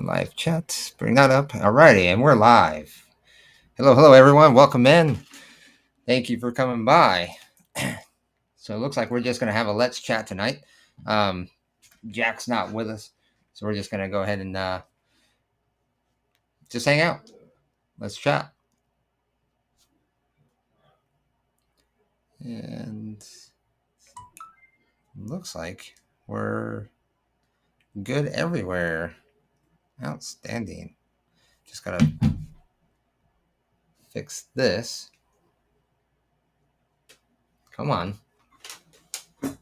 live chat. Bring that up. Alrighty, and we're live. Hello, everyone. Welcome in. Thank you for coming by. So it looks like we're just going to have a let's chat tonight. Jack's not with us, so we're just going to go ahead and just hang out. Let's chat. And looks like we're good everywhere. Outstanding. Just got to fix this. Come on.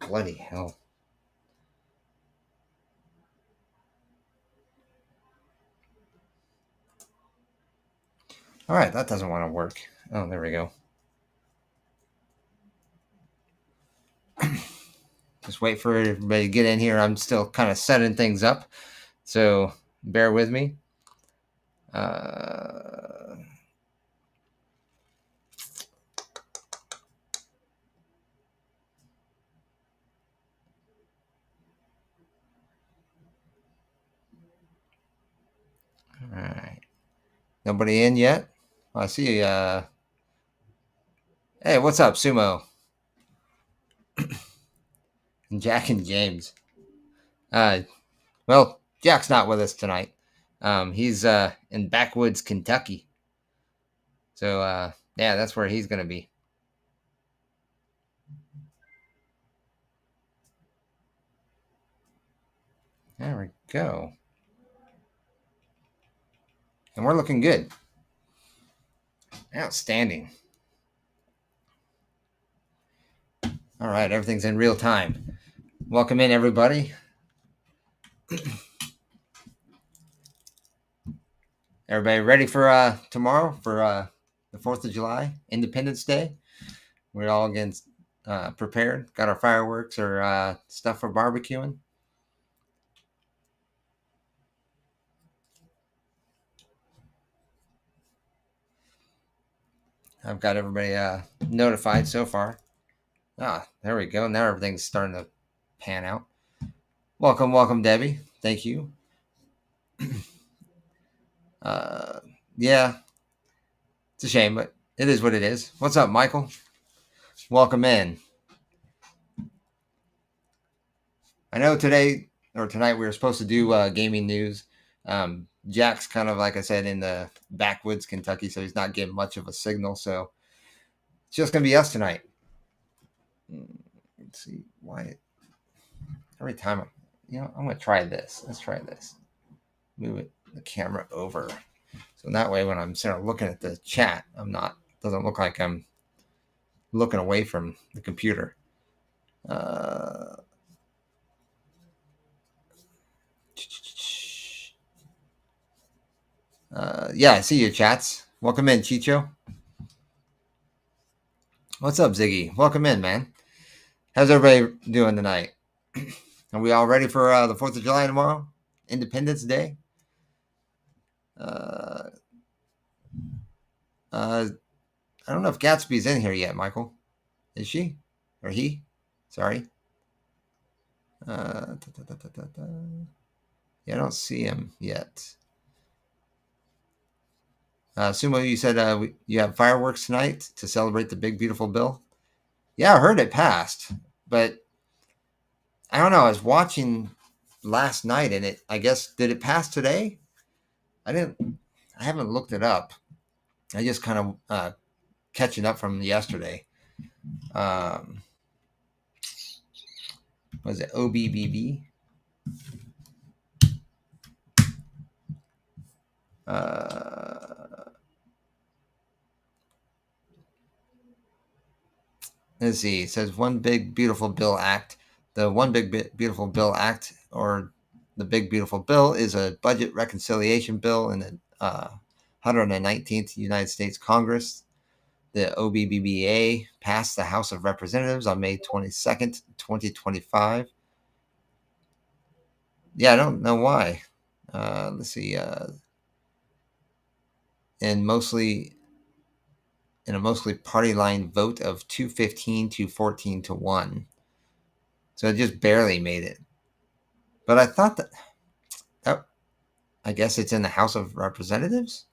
Bloody hell. All right, that doesn't want to work. Oh, there we go. Just wait for everybody to get in here. I'm still kind of setting things up, so bear with me. All right. Nobody in yet? I see. Hey, what's up, Sumo? And Jack and James. Well, Jack's not with us tonight. He's in backwoods Kentucky. So yeah, that's where he's gonna be. There we go. And we're looking good. Outstanding. All right, everything's in real time. Welcome in, everybody. Everybody ready for tomorrow for the 4th of July, Independence Day? We're all getting prepared. Got our fireworks or stuff for barbecuing. I've got everybody notified so far. There we go. Now everything's starting to pan out. Welcome, Debbie. Thank you. Yeah, it's a shame, but it is what it is. What's up, Michael? Welcome in. I know tonight we were supposed to do gaming news. Jack's kind of, like I said, in the backwoods Kentucky, so he's not getting much of a signal. So it's just going to be us tonight. Let's see why. Every time, I'm going to try this. Let's try this. Move the camera over. So that way, when I'm sort of looking at the chat, doesn't look like I'm looking away from the computer. Yeah, I see your chats. Welcome in, Chicho. What's up, Ziggy? Welcome in, man. How's everybody doing tonight? Are we all ready for the 4th of July tomorrow? Independence Day? I don't know if Gatsby's in here yet, Michael. Is she? Or he? Sorry. Yeah, I don't see him yet. Sumo, you said you have fireworks tonight to celebrate the big, beautiful bill? Yeah, I heard it passed, but I don't know. I was watching last night, and I guess, did it pass today? I haven't looked it up. I just kind of catching up from yesterday. Was it OBBB? Let's see. It says One Big Beautiful Bill Act. The One Big Beautiful Bill Act, or the Big Beautiful Bill, is a budget reconciliation bill in the 119th United States Congress. The OBBBA passed the House of Representatives on May 22nd, 2025. Yeah, I don't know why. Let's see. In a mostly party line vote of 215 to 14 to 1. So it just barely made it. But I thought that I guess it's in the House of Representatives.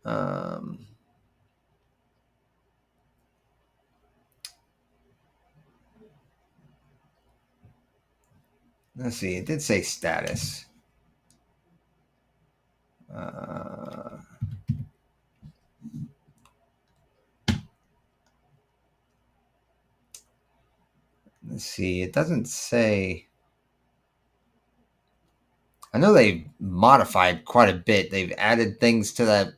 Um, let's see. It did say status. Uh, let's see. It doesn't say. I know they've modified quite a bit. They've added things to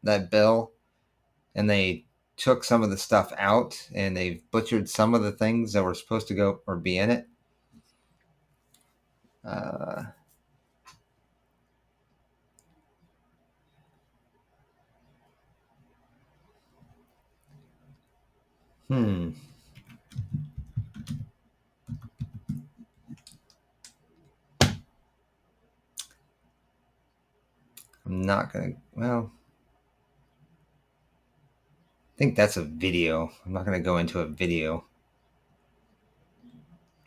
that bill, and they took some of the stuff out, and they've butchered some of the things that were supposed to go or be in it. Uh, hmm. I'm not gonna. Well, I think that's a video. I'm not gonna go into a video,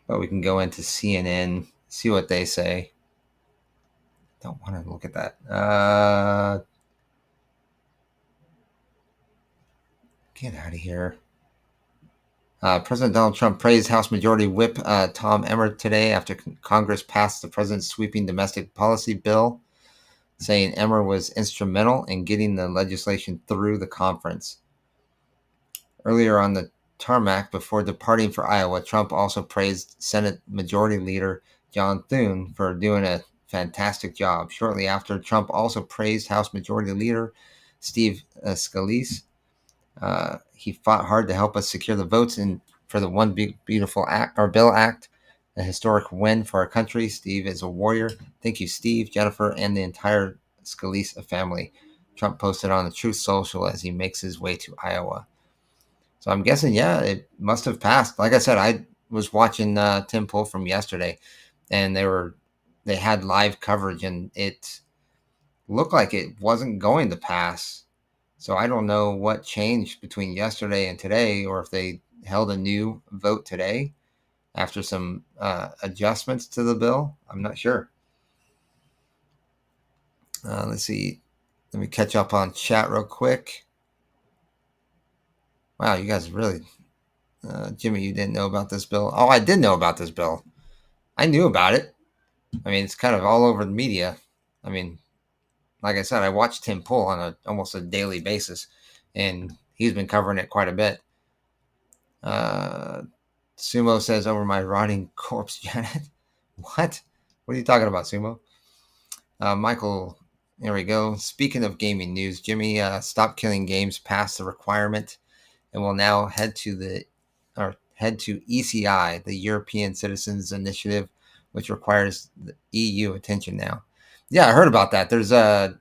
but we can go into CNN, see what they say. Don't want to look at that. Get out of here. President Donald Trump praised House Majority Whip Tom Emmer today after Congress passed the president's sweeping domestic policy bill, saying Emmer was instrumental in getting the legislation through the conference. Earlier on the tarmac before departing for Iowa, Trump also praised Senate Majority Leader John Thune for doing a fantastic job. Shortly after, Trump also praised House Majority Leader Steve Scalise. He fought hard to help us secure the votes for the One Big Beautiful Act or Bill Act, a historic win for our country. Steve is a warrior. Thank you, Steve, Jennifer, and the entire Scalise family. Trump posted on the Truth Social as he makes his way to Iowa. So I'm guessing, yeah, it must have passed. Like I said, I was watching Tim Pool from yesterday, and they had live coverage, and it looked like it wasn't going to pass. So I don't know what changed between yesterday and today, or if they held a new vote today after some adjustments to the bill. I'm not sure. Let's see. Let me catch up on chat real quick. Wow, you guys really, Jimmy, you didn't know about this bill? Oh, I did know about this bill. I knew about it. I mean, it's kind of all over the media. I mean, like I said, I watch Tim Pool on almost a daily basis, and he's been covering it quite a bit. Sumo says, over my rotting corpse, Janet. What? What are you talking about, Sumo? Michael, there we go. Speaking of gaming news, Jimmy, Stop Killing Games passed the requirement and will now head to ECI, the European Citizens Initiative, which requires the EU attention now. Yeah, I heard about that. There's I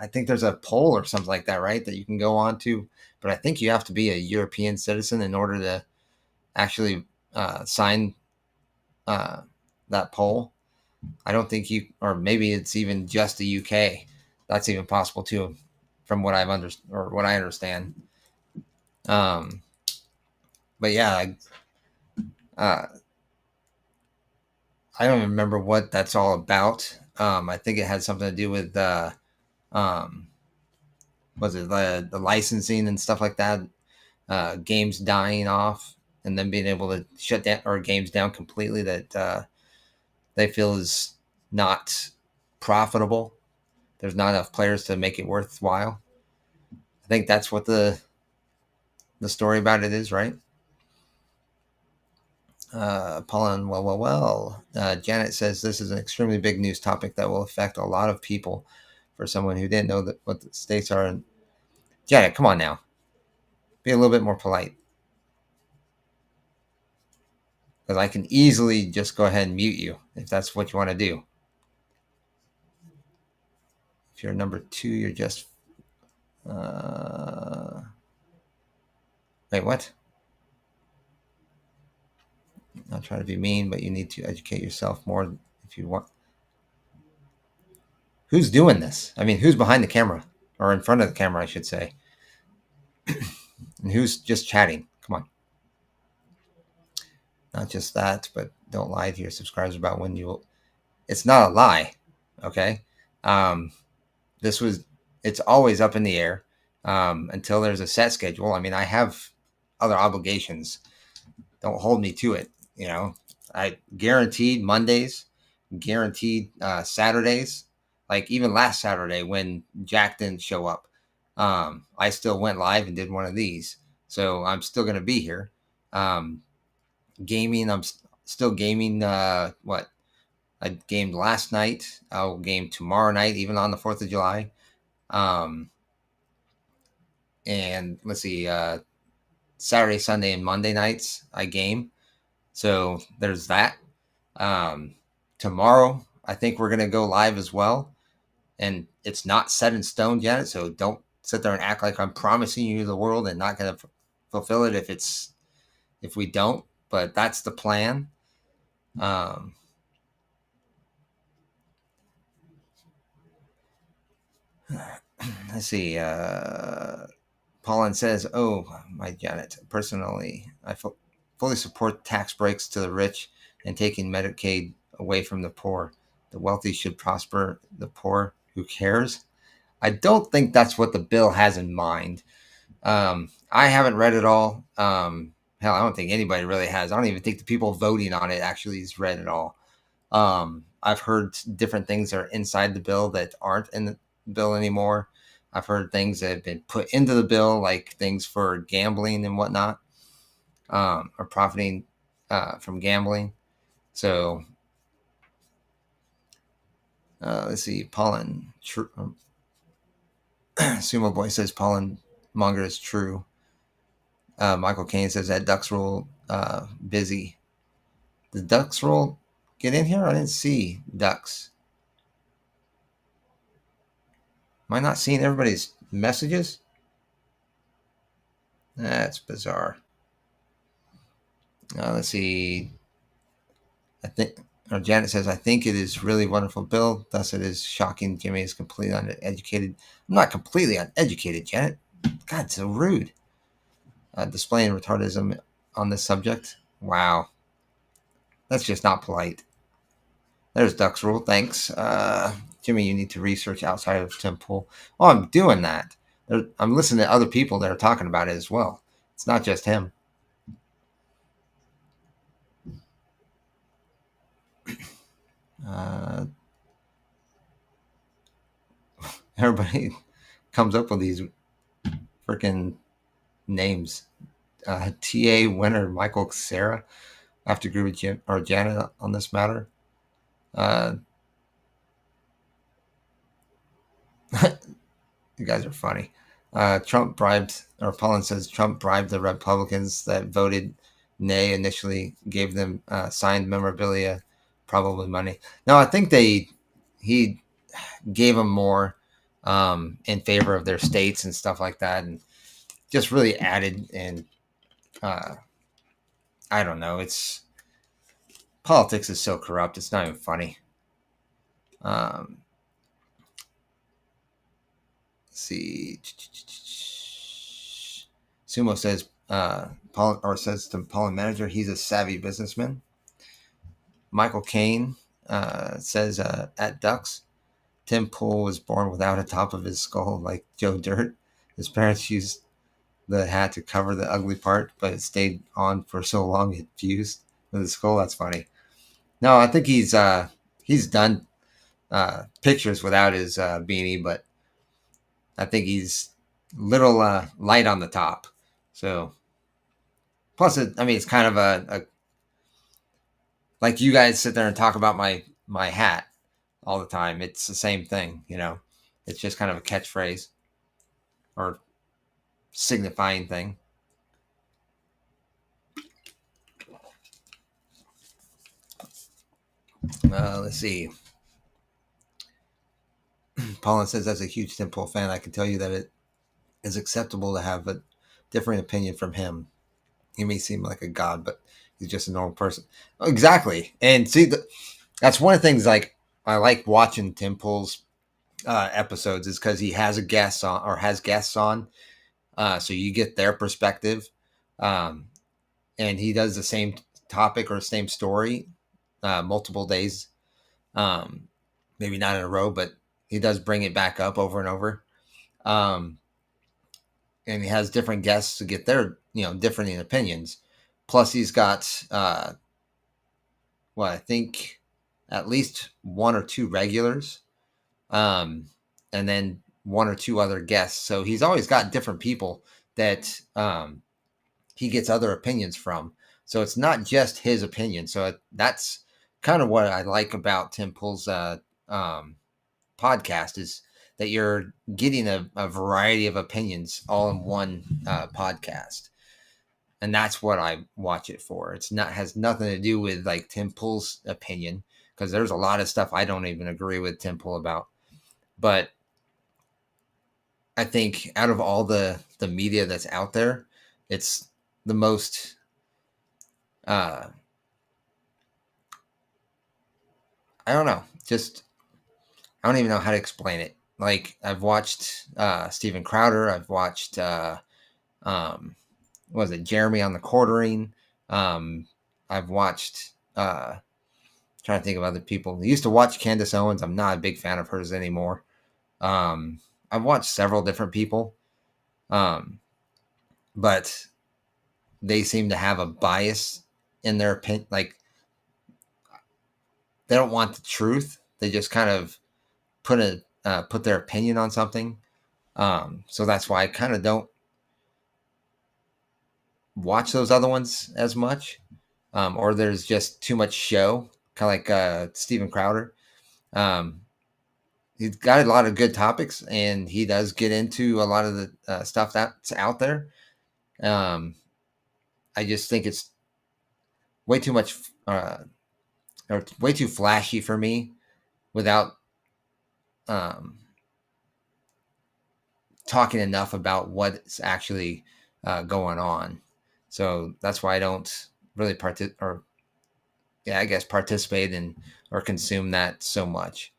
think there's a poll or something like that, right? That you can go on to, but I think you have to be a European citizen in order to actually sign that poll. I don't think or maybe it's even just the UK. That's even possible too, from what what I understand. But yeah, uh, I don't remember what that's all about. I think it had something to do with um, was it the licensing and stuff like that? Games dying off and then being able to shut down or games down completely that they feel is not profitable. There's not enough players to make it worthwhile. I think that's what the story about it is, right? Paulin, well. Janet says this is an extremely big news topic that will affect a lot of people. For someone who didn't know that what the states are, and Janet, come on now, be a little bit more polite, because I can easily just go ahead and mute you if that's what you want to do. If you're number 2, you're just wait, what? Not trying to be mean, but you need to educate yourself more if you want. Who's doing this? I mean, who's behind the camera or in front of the camera, I should say, and who's just chatting? Come on. Not just that, but don't lie to your subscribers about when you will It's not a lie. Okay. Um, this was, it's always up in the air until there's a set schedule. I mean, I have other obligations. Don't hold me to it. You know, I guaranteed Mondays, guaranteed Saturdays. Like even last Saturday when Jack didn't show up, I still went live and did one of these. So I'm still going to be here. Gaming, I'm still gaming. What I gamed last night. I'll game tomorrow night, even on the 4th of July. And let's see, Saturday, Sunday, and Monday nights I game. So there's that. Tomorrow, I think we're going to go live as well. And it's not set in stone yet. So don't sit there and act like I'm promising you the world and not going to fulfill it if we don't. But that's the plan. Let's see. Paulin says, "Oh, my Janet. Personally, I fully support tax breaks to the rich and taking Medicaid away from the poor. The wealthy should prosper. The poor, who cares?" I don't think that's what the bill has in mind. I haven't read it all. Hell, I don't think anybody really has. I don't even think the people voting on it actually has read it all. I've heard different things that are inside the bill that aren't in the bill anymore. I've heard things that have been put into the bill, like things for gambling and whatnot, or profiting from gambling. So let's see. Pollen Sumo Boy says pollen monger is true. Michael Caine says that Ducks Rule busy. Did Ducks Rule get in here? I didn't see Ducks. Am I not seeing everybody's messages? That's bizarre. Let's see. I think, or Janet says, I think it is really wonderful bill. Thus, it is shocking Jimmy is completely uneducated. I'm not completely uneducated, Janet. God, so rude. Displaying retardism on this subject. Wow. That's just not polite. There's Ducks Rule. Thanks. Jimmy, you need to research outside of Tim Pool. Oh, I'm doing that. I'm listening to other people that are talking about it as well. It's not just him. Everybody comes up with these freaking names. TA winner Michael Sarah. I have to agree with Jim or Janet on this matter. You guys are funny. Trump bribed, or Pollen says Trump bribed the Republicans that voted nay initially, gave them signed memorabilia, probably money. No, I think he gave them more in favor of their states and stuff like that, and just really added. And I don't know. It's politics is so corrupt. It's not even funny. Let's see. Sumo says, says to Pollen Manager, he's a savvy businessman. Michael Caine says at Ducks, Tim Pool was born without a top of his skull like Joe Dirt. His parents used the hat to cover the ugly part, but it stayed on for so long it fused with his skull. That's funny. No, I think he's done pictures without his beanie, but I think he's little light on the top. So plus, it's kind of a like you guys sit there and talk about my hat all the time. It's the same thing, you know. It's just kind of a catchphrase or signifying thing. Let's see. Paulin says, as a huge Tim Pool fan, I can tell you that it is acceptable to have a different opinion from him. He may seem like a god, but he's just a normal person. Exactly. And see, that's one of the things like I like watching Tim Pool's episodes is because he has guests on, so you get their perspective, and he does the same topic or same story multiple days Maybe not in a row, but he does bring it back up over and over. Um, and he has different guests to get their, differing opinions. Plus, he's got, I think at least one or two regulars, and then one or two other guests. So he's always got different people that he gets other opinions from. So it's not just his opinion. So that's kind of what I like about Tim Pool's podcast, is that you're getting a variety of opinions all in one podcast. And that's what I watch it for. It's not has nothing to do with like Tim Pool's opinion, because there's a lot of stuff I don't even agree with Tim Pool about. But I think out of all the media that's out there, it's the most I don't know, just I don't even know how to explain it. Like, I've watched Steven Crowder, I've watched was it Jeremy on the Quartering? I've watched trying to think of other people. I used to watch Candace Owens. I'm not a big fan of hers anymore. I've watched several different people, but they seem to have a bias in their opinion. Like, they don't want the truth. They just kind of put their opinion on something. So that's why I kind of don't watch those other ones as much, or there's just too much show, kind of like Steven Crowder. He's got a lot of good topics, and he does get into a lot of the stuff that's out there. I just think it's way too much, or way too flashy for me, without talking enough about what's actually going on. So that's why I don't really participate in or consume that so much.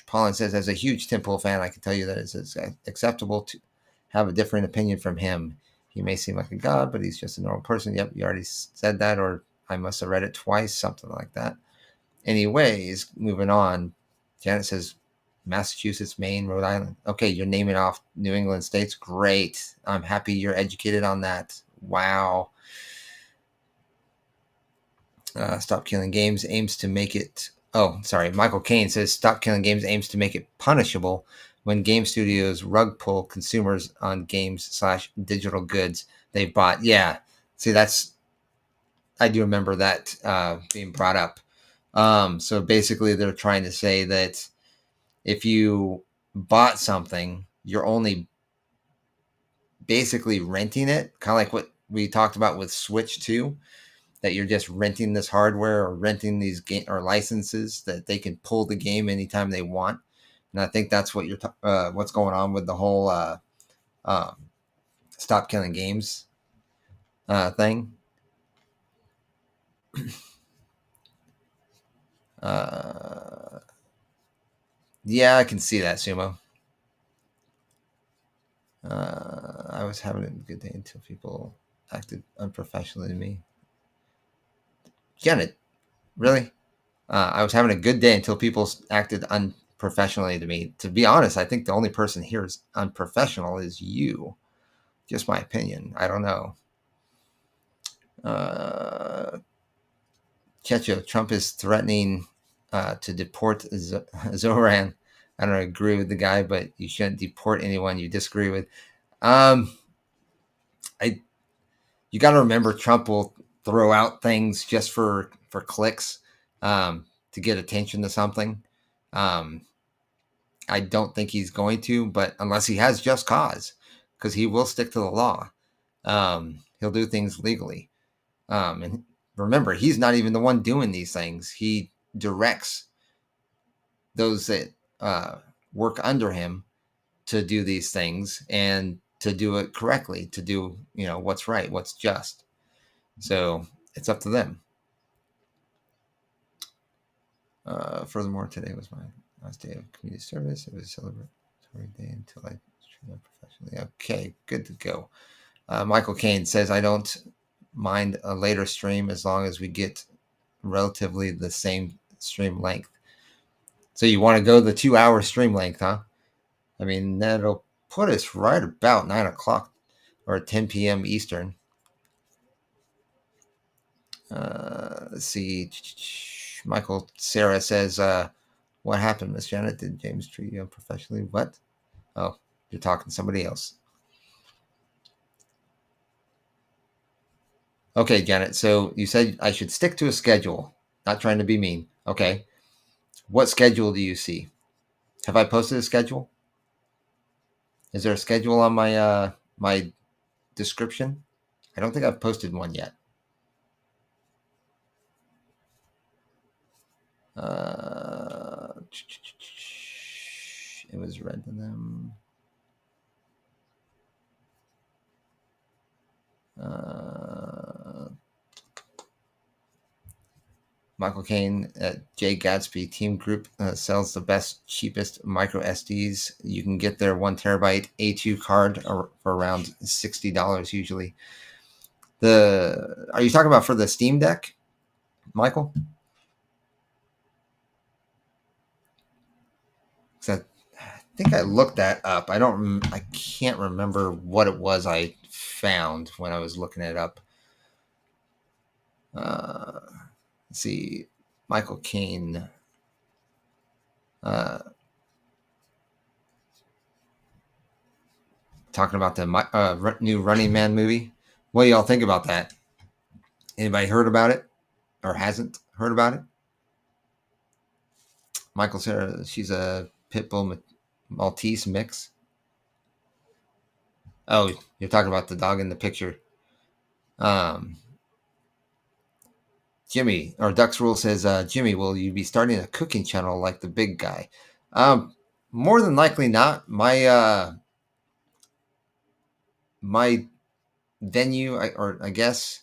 Paulin says, as a huge Tim Pool fan, I can tell you that it's acceptable to have a different opinion from him. He may seem like a god, but he's just a normal person. Yep, you already said that, or I must have read it twice, something like that. Anyways, moving on. Janet says, Massachusetts, Maine, Rhode Island. Okay, you're naming off New England states. Great. I'm happy you're educated on that. Wow. Stop Killing Games aims to make it. Oh, sorry. Michael Caine says Stop Killing Games aims to make it punishable when game studios rug pull consumers on games/digital goods they've bought. Yeah. See, I do remember that being brought up. So basically, they're trying to say that if you bought something, you're only basically renting it, kind of like what we talked about with Switch 2, that you're just renting this hardware or renting these game or licenses that they can pull the game anytime they want. And I think that's what what's going on with the whole Stop Killing Games thing. Yeah, I can see that, Sumo. I was having a good day until people acted unprofessionally to me. Janet, really? I was having a good day until people acted unprofessionally to me. To be honest, I think the only person here is unprofessional is you. Just my opinion. I don't know. Checho, Trump is threatening to deport Zoran. I don't agree with the guy, but you shouldn't deport anyone you disagree with. You got to remember, Trump will throw out things just for clicks, to get attention to something. I don't think he's going to, but unless he has just cause, because he will stick to the law. He'll do things legally. And remember, he's not even the one doing these things. He directs those that work under him to do these things and to do it correctly, to do, what's right, what's just. So it's up to them. Furthermore, today was my last day of community service. It was a celebratory day until I trained professionally. Okay, good to go. Michael Caine says, I don't mind a later stream as long as we get relatively the same stream length. So you want to go the 2-hour stream length, huh? I mean, that'll put us right about 9 o'clock or 10 p.m. Eastern. Let's see. Michael Sarah says, what happened, Miss Janet? Did James treat you unprofessionally? What? Oh, you're talking to somebody else. Okay, Janet. So you said I should stick to a schedule. Not trying to be mean. Okay. What schedule do you see? Have I posted a schedule? Is there a schedule on my description? I don't think I've posted one yet. It was read to them. Michael Kane at J Gatsby Team Group sells the best, cheapest micro SDs. You can get their 1 terabyte A2 card for around $60 usually. Are you talking about for the Steam Deck, Michael? I think I looked that up. I can't remember what it was I found when I was looking it up. Let's see, Michael Caine. Talking about the new Running Man movie. What do y'all think about that? Anybody heard about it or hasn't heard about it? Michael Sarah, she's a Pitbull Maltese mix. Oh, you're talking about the dog in the picture. Jimmy, or Ducks Rule says, Jimmy, will you be starting a cooking channel like the big guy? More than likely not. My venue, or I guess,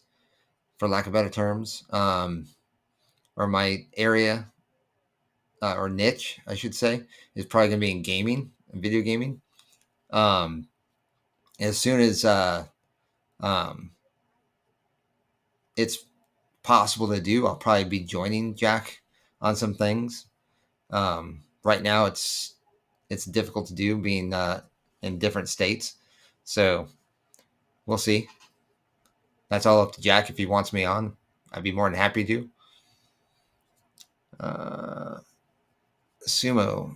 for lack of better terms, or my area, or niche, I should say, is probably going to be in gaming, video gaming. As soon as it's possible to do, I'll probably be joining Jack on some things. Right now, it's difficult to do being in different states, so we'll see. That's all up to Jack if he wants me on. I'd be more than happy to. Sumo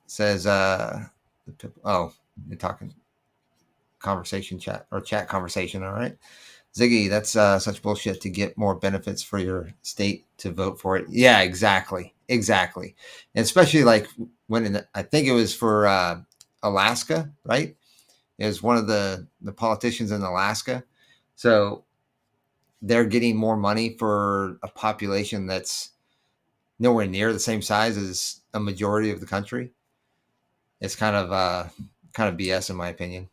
says, oh, you're talking conversation chat or chat conversation. All right. Ziggy, that's such bullshit to get more benefits for your state to vote for it. Yeah, exactly. Exactly. And especially like when I think it was for Alaska, right? It was one of the politicians in Alaska. So they're getting more money for a population that's nowhere near the same size as a majority of the country. It's kind of BS in my opinion.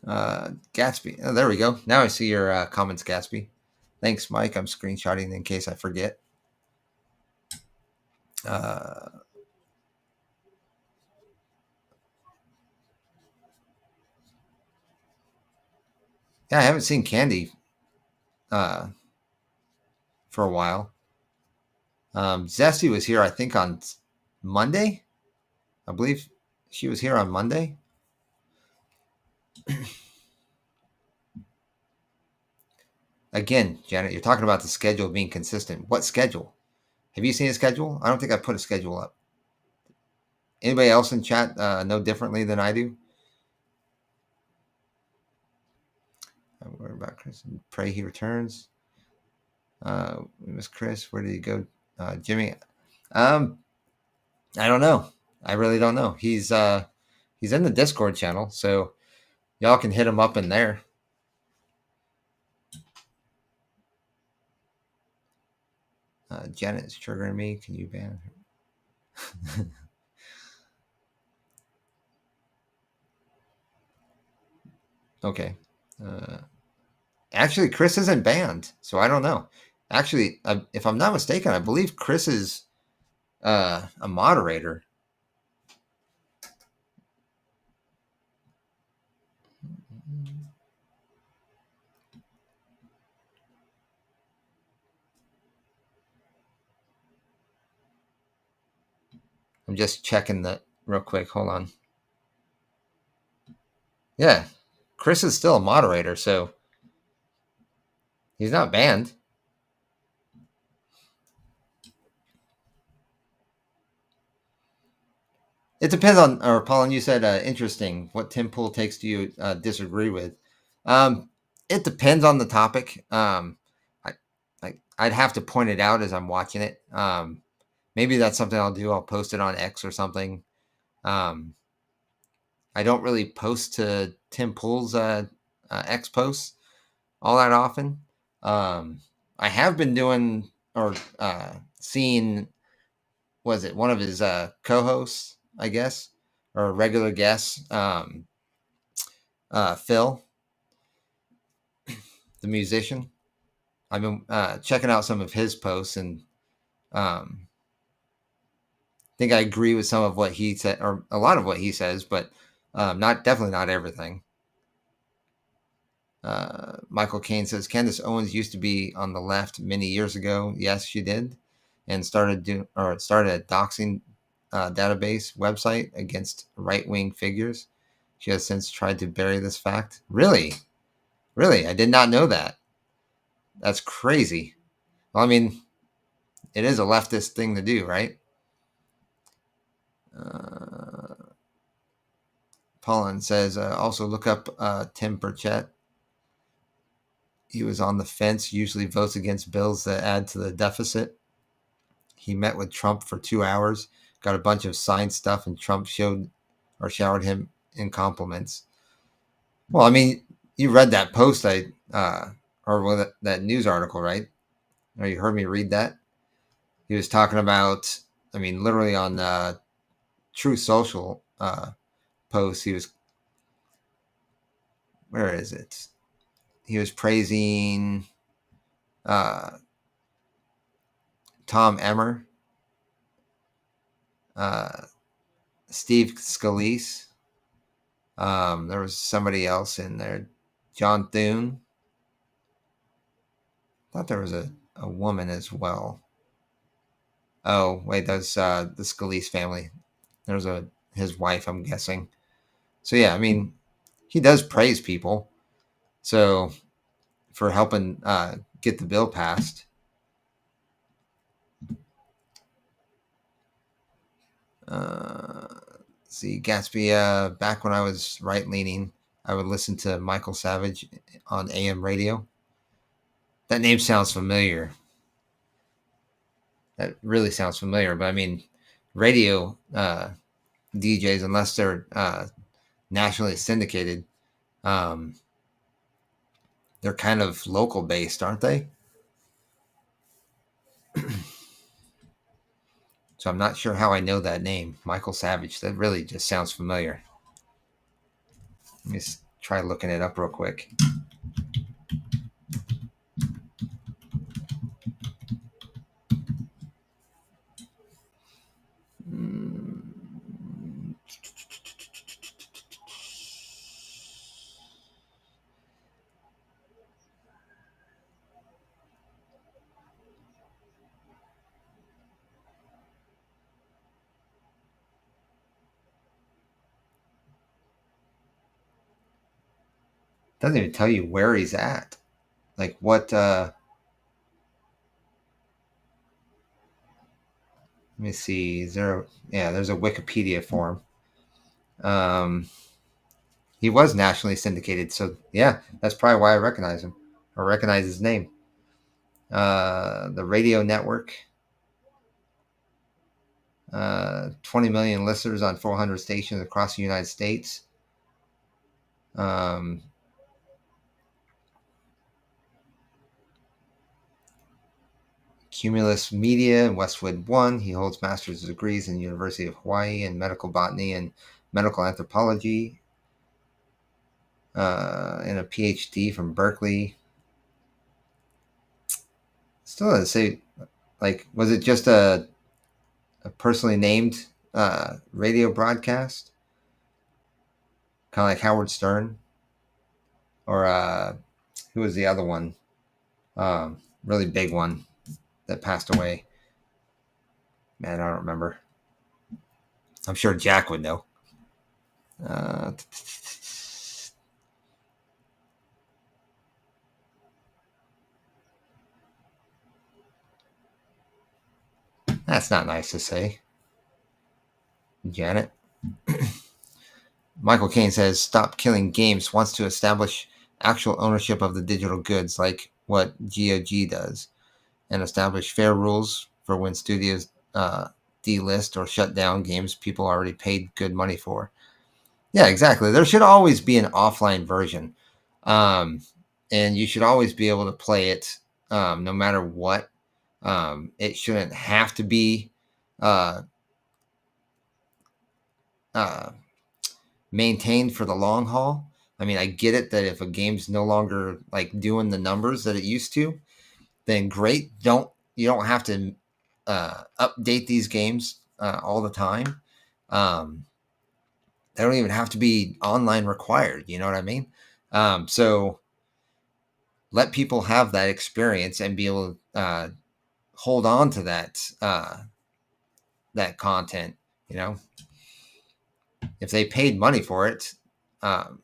Gatsby. Oh, there we go. Now I see your comments, Gatsby. Thanks, Mike. I'm screenshotting in case I forget. Yeah, I haven't seen Candy for a while. Zesty was here, I think, on Monday. I believe she was here on Monday. Again, Janet, you're talking about the schedule being consistent. What schedule? Have you seen a schedule? I don't think I put a schedule up. Anybody else in chat know differently than I do? I'm worried about Chris and pray he returns. We miss Chris. Where did he go? Jimmy. I don't know. I really don't know. He's in the Discord channel, so y'all can hit him up in there. Janet is triggering me. Can you ban her? Okay. Actually, Chris isn't banned, so I don't know. Actually, if I'm not mistaken, I believe Chris is a moderator. I'm just checking that real quick. Hold on. Yeah, Chris is still a moderator, so he's not banned. It depends on, or Paulin, you said interesting. What Tim Pool takes do you disagree with? Um, it depends on the topic. I, I'd have to point it out as I'm watching it. Maybe that's something I'll do. I'll post it on X or something. Um, I don't really post to Tim Pool's X posts all that often. I have been doing or seeing, was it one of his co-hosts, I guess, or regular guests, Phil, the musician. I've been checking out some of his posts, and um, I think I agree with some of what he said, or a lot of what he says, but definitely not everything. Michael Caine says Candace Owens used to be on the left many years ago. Yes, she did, and started a doxing database website against right wing figures. She has since tried to bury this fact. Really, really, I did not know that. That's crazy. Well, I mean, it is a leftist thing to do, right? Paulin says also look up Tim Burchett. He was on the fence, usually votes against bills that add to the deficit. He met with Trump for 2 hours, got a bunch of signed stuff, and Trump showered him in compliments. Well, I mean, you read that post or that news article, right? Or you heard me read that? He was talking about, I mean, literally on Truth Social post, where is it? He was praising Tom Emmer, Steve Scalise. There was somebody else in there, John Thune. I thought there was a woman as well. Oh, wait, that's the Scalise family. There's his wife, I'm guessing. So yeah, I mean, he does praise people. So for helping get the bill passed. See, Gatsby, back when I was right leaning, I would listen to Michael Savage on AM radio. That name sounds familiar. That really sounds familiar. But I mean, radio DJs, unless they're nationally syndicated, they're kind of local based, aren't they? So I'm not sure how I know that name, Michael Savage. That really just sounds familiar. Let me try looking it up real quick. Doesn't even tell you where he's at. Like what let me see. There's a Wikipedia for him. He was nationally syndicated, so yeah, that's probably why I recognize him or recognize his name. The radio network, 20 million listeners on 400 stations across the United States. Cumulus Media, Westwood One. He holds master's degrees in the University of Hawaii in medical botany and medical anthropology, and a PhD from Berkeley. Still doesn't say, like, was it just a personally named radio broadcast? Kind of like Howard Stern? Or who was the other one? Really big one that passed away. Man, I don't remember. I'm sure Jack would know. That's not nice to say, Janet. Michael Caine says, "Stop Killing Games wants to establish actual ownership of the digital goods, like what GOG does, and establish fair rules for when studios delist or shut down games people already paid good money for." Yeah, exactly. There should always be an offline version, um, and you should always be able to play it, no matter what. It shouldn't have to be uh, uh, maintained for the long haul. I mean, I get it that if a game's no longer like doing the numbers that it used to, then great. You don't have to update these games all the time. Um, they don't even have to be online required. You know what I mean? So let people have that experience and be able to hold on to that content. You know, if they paid money for it, um,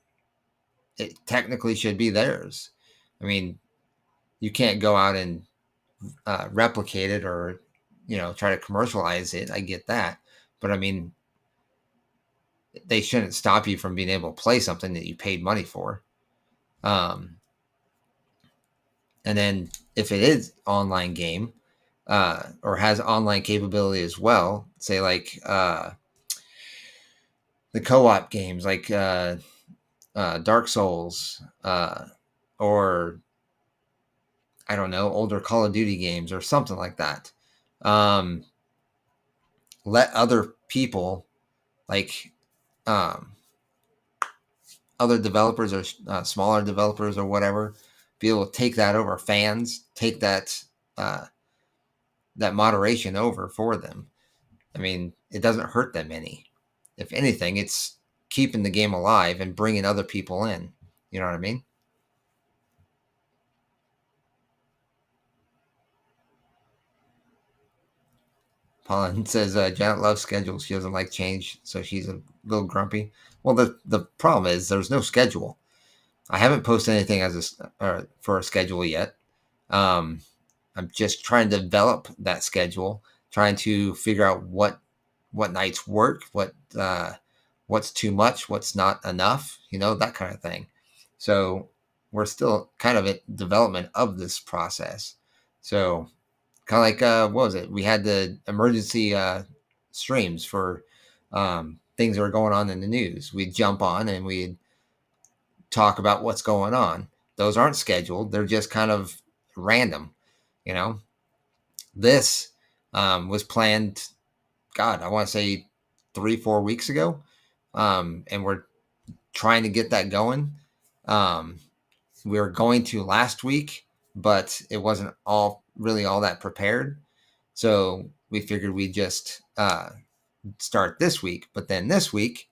it technically should be theirs. I mean, you can't go out and replicate it or try to commercialize it. I get that, but I mean, they shouldn't stop you from being able to play something that you paid money for. Um, and then if it is online game or has online capability as well, say like the co-op games like Dark Souls or I don't know, older Call of Duty games or something like that. Um, let other people like um, other developers or smaller developers or whatever be able to take that over. Fans take uh, that moderation over for them. I mean, it doesn't hurt them any. If anything, it's keeping the game alive and bringing other people in. You know what I mean? Paulin says Janet loves schedules. She doesn't like change, so she's a little grumpy. Well, the problem is there's no schedule. I haven't posted anything for a schedule yet. Um, I'm just trying to develop that schedule, trying to figure out what nights work, what's too much, what's not enough, that kind of thing. So we're still kind of at development of this process. So kind of like what was it? We had the emergency streams for things that were going on in the news. We'd jump on and we'd talk about what's going on. Those aren't scheduled; they're just kind of random. You know, this was planned. God, I want to say 3-4 weeks ago, and we're trying to get that going. We were going to last week, but it wasn't all that prepared. So we figured we'd just start this week. But then this week,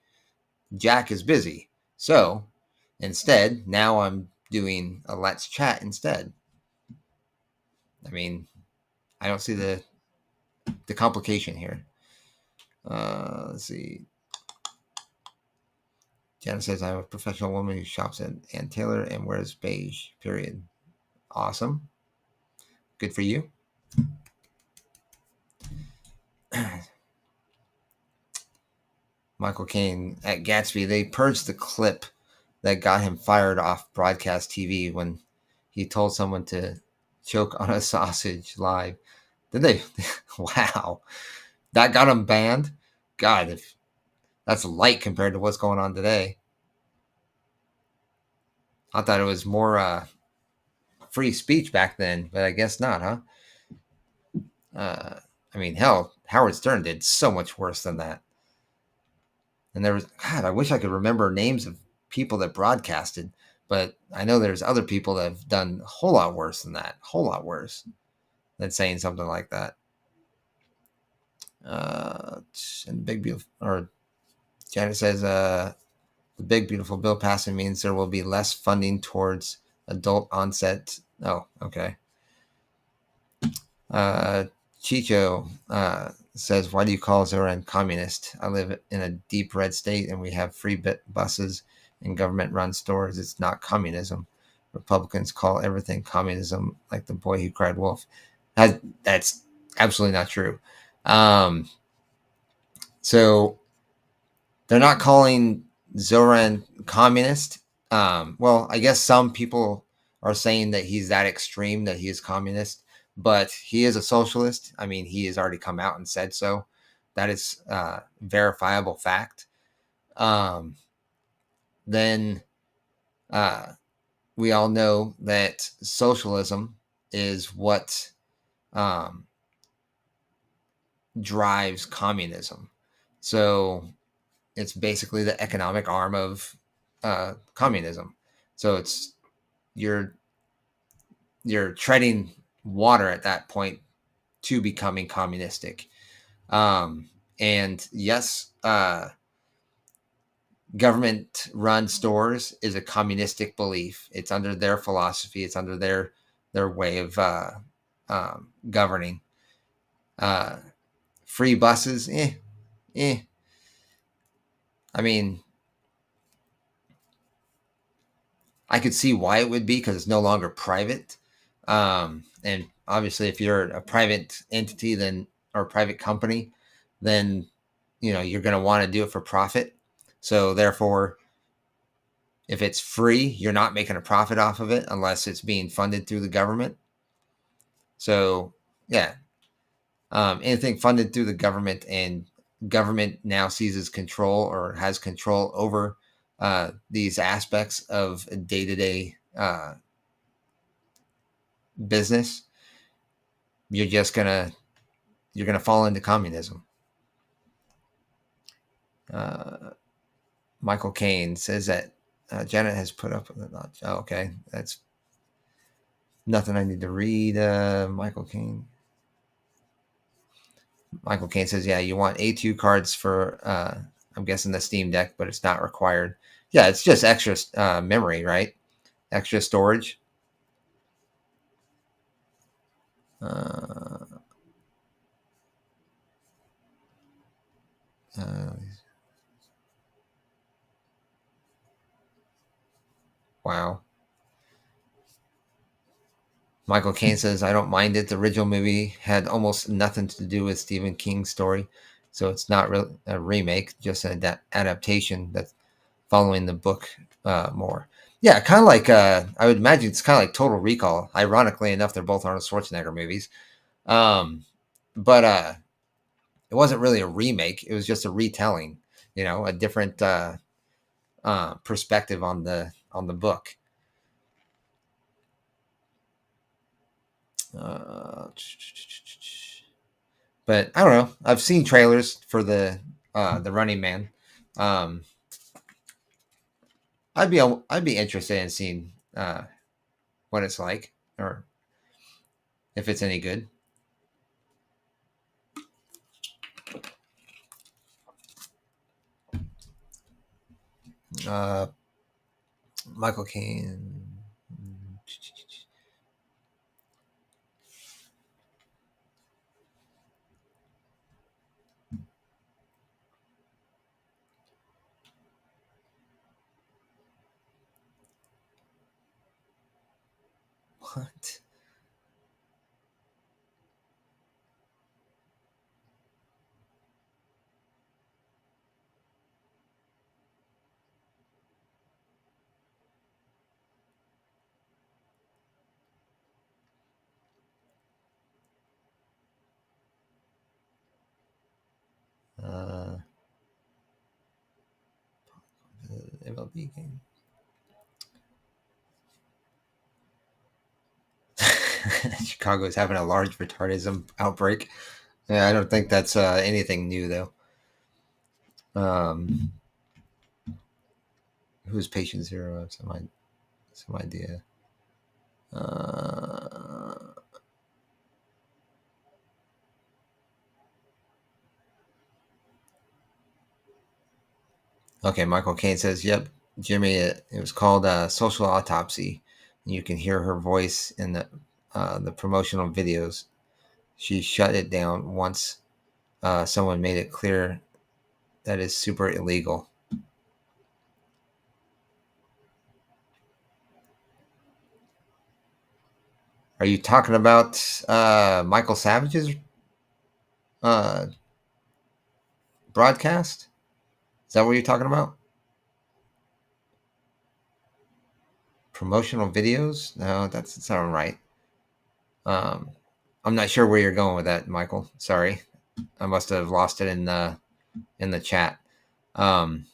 Jack is busy. So instead, now I'm doing a Let's Chat instead. I mean, I don't see the complication here. Let's see. Jana says, I'm a professional woman who shops at Ann Taylor and wears beige, period. Awesome. Good for you. Michael Caine at Gatsby, they purged the clip that got him fired off broadcast TV when he told someone to choke on a sausage live. Did they? Wow. That got him banned? God, if that's light compared to what's going on today. I thought it was more free speech back then, but I guess not, huh? I mean, hell, Howard Stern did so much worse than that. And there was, God, I wish I could remember names of people that broadcasted, but I know there's other people that have done a whole lot worse than that, a whole lot worse than saying something like that. And Big Beautiful, or Janet says, the Big Beautiful Bill passing means there will be less funding towards adult onset. Oh, okay. Chicho says, why do you call Zoran communist? I live in a deep red state and we have free buses and government-run stores. It's not communism. Republicans call everything communism, like the boy who cried wolf. That's absolutely not true. So they're not calling Zoran communist. Well, I guess some people are saying that he's that extreme that he is communist, but he is a socialist. I mean, he has already come out and said so. That is verifiable fact. Then we all know that socialism is what drives communism. So it's basically the economic arm of communism. So it's you're treading water at that point to becoming communistic. And yes, government-run stores is a communistic belief. It's under their philosophy. It's under their way of governing. Free buses, I mean, I could see why it would be because it's no longer private. And obviously, if you're a private entity, then or a private company, then you're going to want to do it for profit. So therefore, if it's free, you're not making a profit off of it unless it's being funded through the government. So yeah, anything funded through the government and government now seizes control or has control over these aspects of day-to-day business, you're gonna fall into communism. Michael Caine says that Janet has put up with it. Oh, okay, that's nothing I need to read. Michael Caine says, yeah, you want A2 cards for I'm guessing the Steam Deck, but it's not required. Yeah, it's just extra memory, right? Extra storage. Wow. Michael Caine says, I don't mind it. The original movie had almost nothing to do with Stephen King's story, so it's not really a remake, just an adaptation that's following the book more. Yeah, kind of like, I would imagine it's kind of like Total Recall. Ironically enough, they're both Arnold Schwarzenegger movies. But it wasn't really a remake. It was just a retelling, a different perspective on the book. But I don't know. I've seen trailers for the Running Man. I'd be interested in seeing what it's like or if it's any good. Michael Caine. What? MLB game. Chicago is having a large retardism outbreak. Yeah, I don't think that's anything new though. Who's patient zero? I have some idea. Okay, Michael Caine says, "Yep, Jimmy. It was called Social Autopsy. You can hear her voice in the promotional videos. She shut it down once someone made it clear that is super illegal. Are you talking about Michael Savage's uh, broadcast? Is that what you're talking about? Promotional videos? No, that's not right. Um, I'm not sure where you're going with that, Michael. Sorry, I must have lost it in the chat. Um,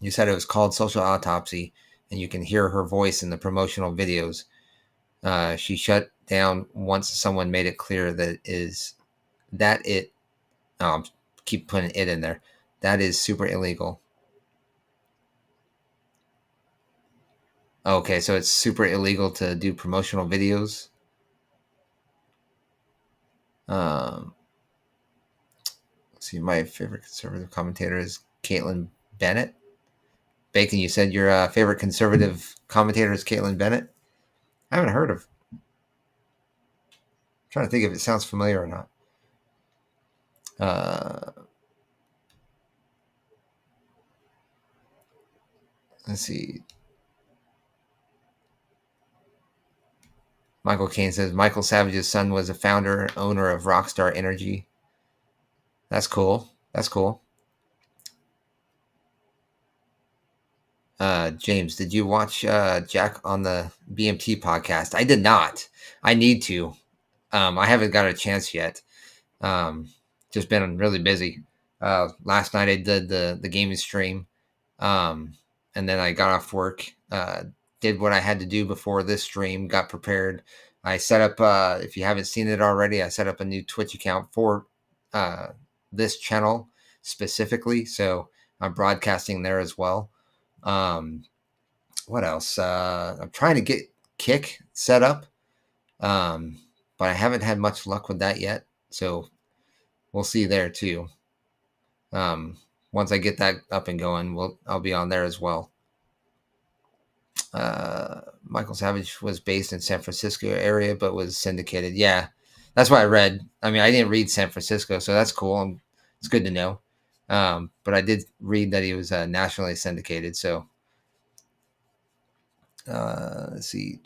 you said it was called Social Autopsy, and you can hear her voice in the promotional videos. She shut down once someone made it clear that it. Oh, keep putting it in there. That is super illegal. Okay, so it's super illegal to do promotional videos. Um, let's see, my favorite conservative commentator is Caitlin Bennett. Bacon, you said your favorite conservative commentator is Caitlin Bennett. I haven't heard of. I'm trying to think if it sounds familiar or not. Let's see. Michael Caine says Michael Savage's son was a founder owner of Rockstar Energy. That's cool. That's cool. James, did you watch Jack on the BMT podcast? I did not. I need to. I haven't got a chance yet. Um, just been really busy. Last night I did the gaming stream, and then I got off work. Did what I had to do before this stream. Got prepared. I set up. If you haven't seen it already, I set up a new Twitch account for uh, this channel specifically. So I'm broadcasting there as well. Um, what else? I'm trying to get Kick set up, um, but I haven't had much luck with that yet. So we'll see there too. Um, Once I get that up and going, I'll be on there as well. Michael Savage was based in San Francisco area, but was syndicated. Yeah, that's what I read. I mean, I didn't read San Francisco, so that's cool. It's good to know. But I did read that he was nationally syndicated. So let's see.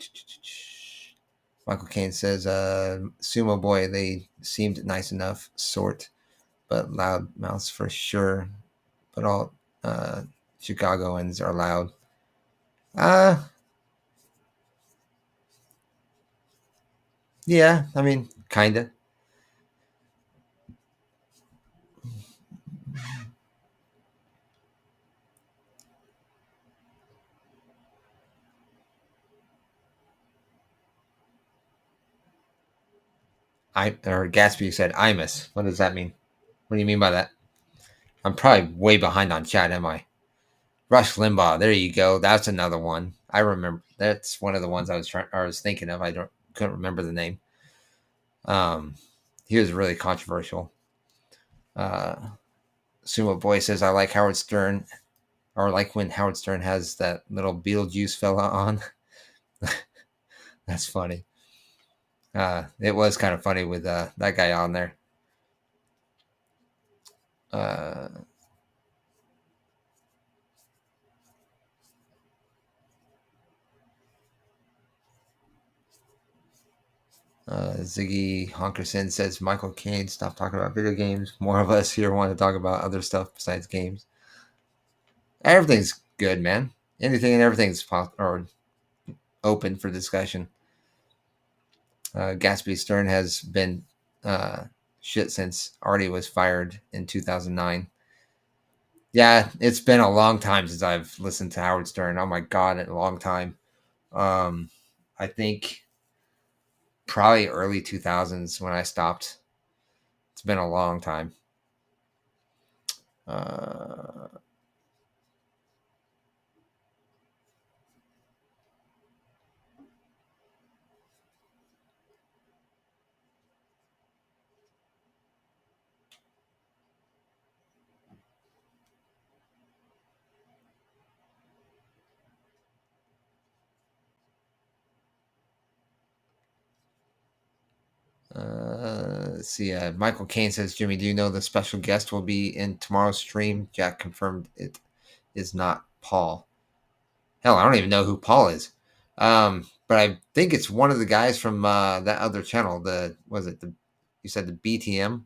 Michael Caine says, "Sumo Boy, they seemed nice enough, sort, but loud mouths for sure. But all Chicagoans are loud." Uh yeah, I mean, kinda. I or Gatsby said Imus. What does that mean? What do you mean by that? I'm probably way behind on chat, am I? Rush Limbaugh. There you go. That's another one. I remember. That's one of the ones I was thinking of. Couldn't remember the name. Um, he was really controversial. Uh, Sumo Boy says I like Howard Stern, or like when Howard Stern has that little Beetlejuice fella on. That's funny. It was kind of funny with that guy on there. Uh, Ziggy Honkerson says Michael Caine, stop talking about video games. More of us here want to talk about other stuff besides games. Everything's good, man. Anything and everything's or open for discussion. Gatsby Stern has been shit since Artie was fired in 2009. Yeah, it's been a long time since I've listened to Howard Stern. Oh my god, a long time. I think probably early 2000s when I stopped. It's been a long time. Uh, Let's see. Michael Caine says, Jimmy, do you know the special guest will be in tomorrow's stream? Jack confirmed it is not Paul. Hell, I don't even know who Paul is. But I think it's one of the guys from that other channel. You said the BTM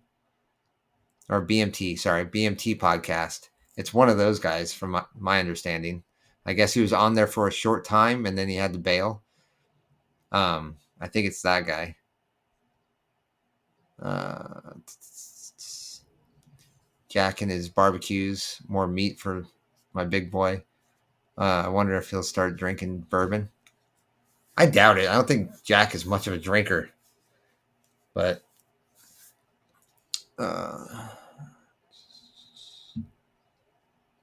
or BMT? Sorry, BMT podcast. It's one of those guys, from my understanding. I guess he was on there for a short time and then he had to bail. I think it's that guy. Jack and his barbecues, more meat for my big boy. I wonder if he'll start drinking bourbon. I doubt it. I don't think Jack is much of a drinker. But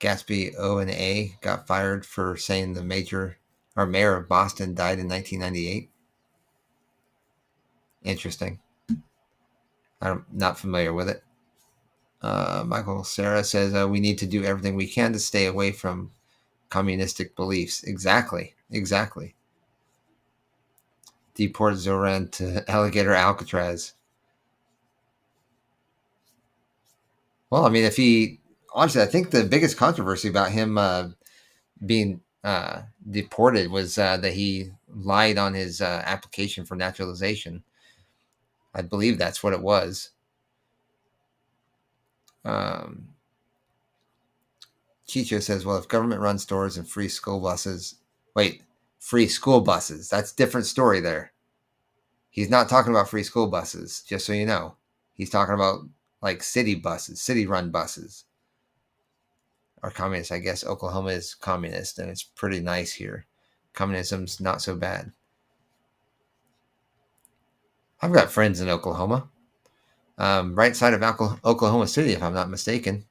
Gatsby O and A got fired for saying the mayor of Boston died in 1998. Interesting. I'm not familiar with it. Michael Sarah says we need to do everything we can to stay away from communistic beliefs. Exactly. Deport Zoran to Alligator Alcatraz. Well, I mean, honestly, I think the biggest controversy about him being deported was that he lied on his application for naturalization. I believe that's what it was. Chicho says, well, if government run stores and free school buses, that's a different story there. He's not talking about free school buses, just so you know. He's talking about like city run buses are communist. I guess Oklahoma is communist and it's pretty nice here. Communism's not so bad. I've got friends in Oklahoma. Right side of Oklahoma City, if I'm not mistaken.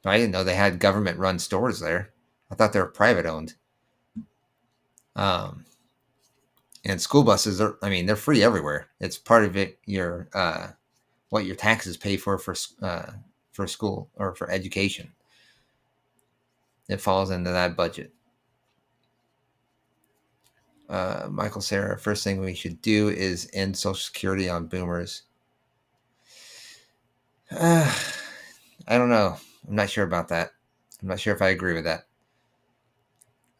I didn't know they had government-run stores there. I thought they were private-owned. And school buses they're free everywhere. It's part of it. What your taxes pay for school or for education. It falls into that budget. Michael Sarah, first thing we should do is end Social Security on boomers. I don't know. I'm not sure about that. I'm not sure if I agree with that.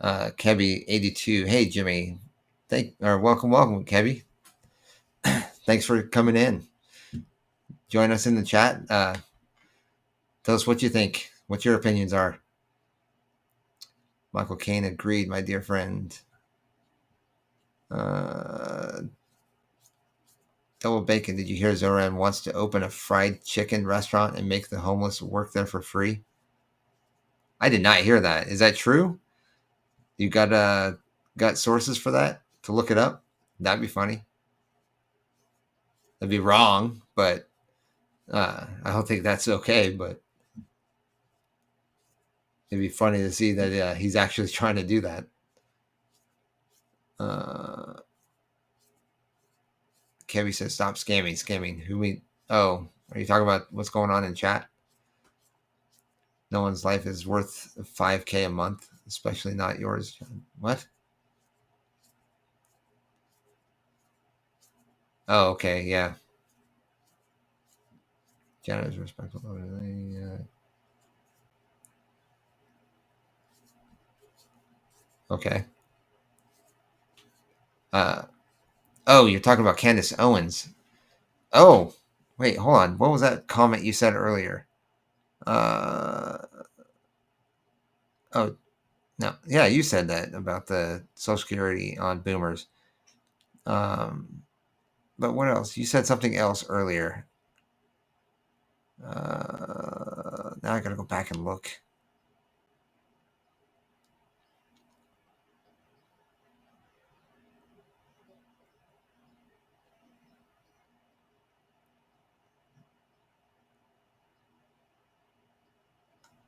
Kebby82, hey Jimmy, welcome, Kebby. Thanks for coming in. Join us in the chat. Tell us what you think, what your opinions are. Michael Caine agreed, my dear friend. Double Bacon, did you hear Zoran wants to open a fried chicken restaurant and make the homeless work there for free? I did not hear that. Is that true? You got sources for that to look it up? That'd be funny. That'd be wrong, but I don't think that's okay. But it'd be funny to see that he's actually trying to do that. Kevin says, stop scamming. Are you talking about what's going on in chat? No one's life is worth $5,000 a month, especially not yours, John. What? Oh, okay, yeah. Jenna is respectful. Okay. You're talking about Candace Owens. Oh, wait, hold on. What was that comment you said earlier? No. Yeah, you said that about the Social Security on boomers. But what else? You said something else earlier. Now I gotta go back and look.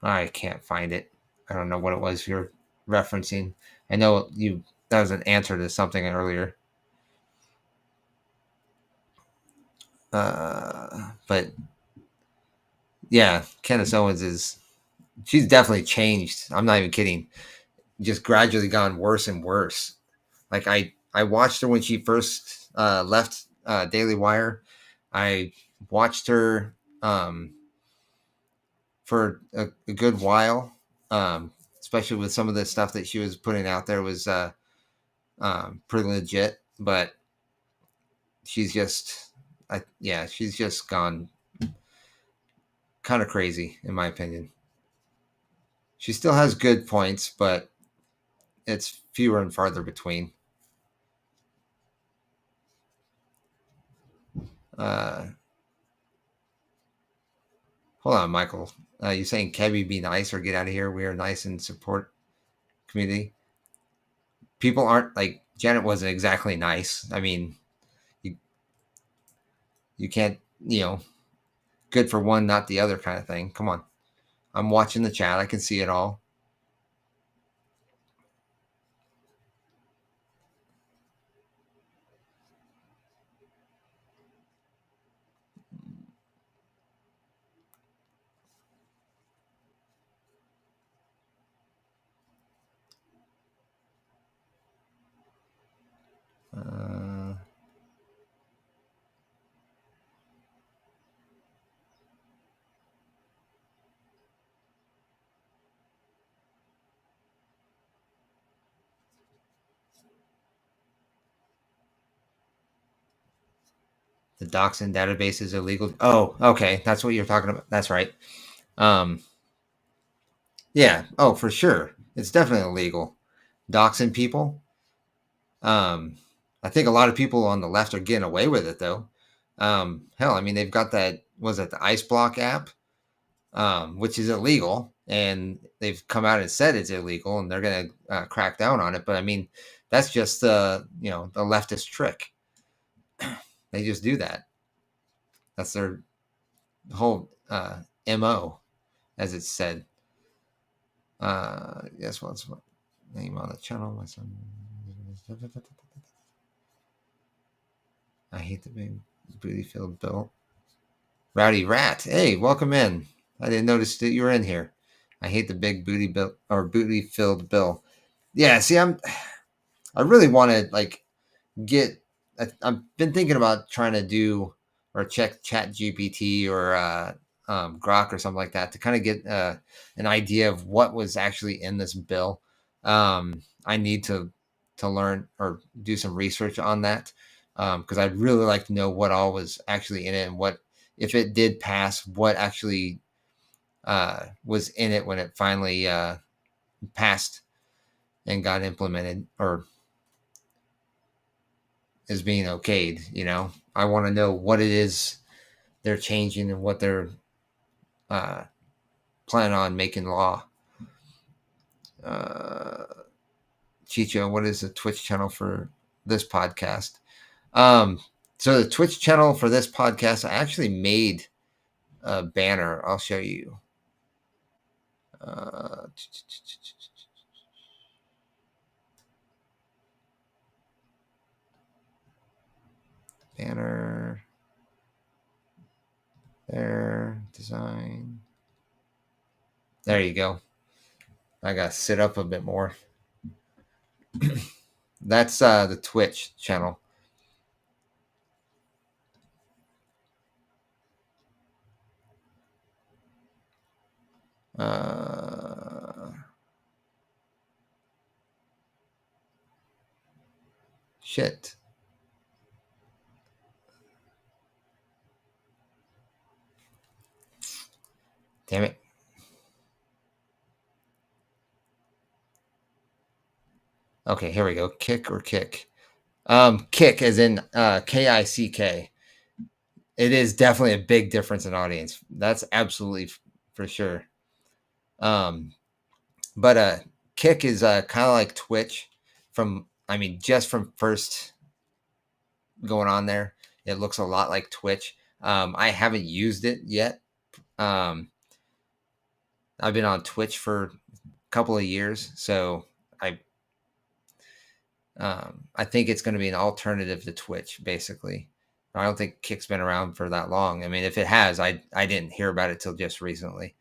I can't find it. I don't know what it was you're referencing. I know that was an answer to something earlier. But yeah, Candace Owens she's definitely changed. I'm not even kidding. Just gradually gone worse and worse. Like I I watched her when she first left Daily Wire. I watched her for a good while, especially with some of the stuff that she was putting out there was pretty legit. But she's just, she's just gone kind of crazy, in my opinion. She still has good points, but it's fewer and farther between. Hold on, Michael. You saying Kebby be nice or get out of here? We are nice and support community. People aren't like Janet wasn't exactly nice. I mean, you can't, good for one, not the other kind of thing. Come on. I'm watching the chat. I can see it all. The doxing database is illegal. Oh, okay. That's what you're talking about. That's right. Yeah. Oh, for sure. It's definitely illegal. Doxing people. I think a lot of people on the left are getting away with it though. Hell, I mean, they've got that, was it the Ice Block app, which is illegal, and they've come out and said it's illegal, and they're going to crack down on it. But I mean, that's just the leftist trick. They just do that. That's their whole MO, as it's said. Yes, what's my name on the channel? My son. I hate the big booty-filled bill. Rowdy Rat. Hey, welcome in. I didn't notice that you were in here. I hate the big booty bill or booty-filled bill. Yeah, see, I really want to get. I've been thinking about trying to do or check Chat GPT or Grok or something like that to kind of get an idea of what was actually in this bill. I need to learn or do some research on that because I'd really like to know what all was actually in it and what, if it did pass, what actually was in it when it finally passed and got implemented or is being okayed. I want to know what it is they're changing and what they're planning on making law. Chicho, what is the Twitch channel for this podcast? So the Twitch channel for this podcast, I actually made a banner. I'll show you. Banner. There. Design. There you go. I got to sit up a bit more. That's the Twitch channel. Shit. Damn it. Okay, here we go. Kick or kick. Kick as in Kick. It is definitely a big difference in audience. That's absolutely for sure. But Kick is kind of like Twitch just from first going on there. It looks a lot like Twitch. I haven't used it yet. I've been on Twitch for a couple of years, so I think it's going to be an alternative to Twitch, basically. I don't think Kick's been around for that long. I mean, if it has, I didn't hear about it till just recently.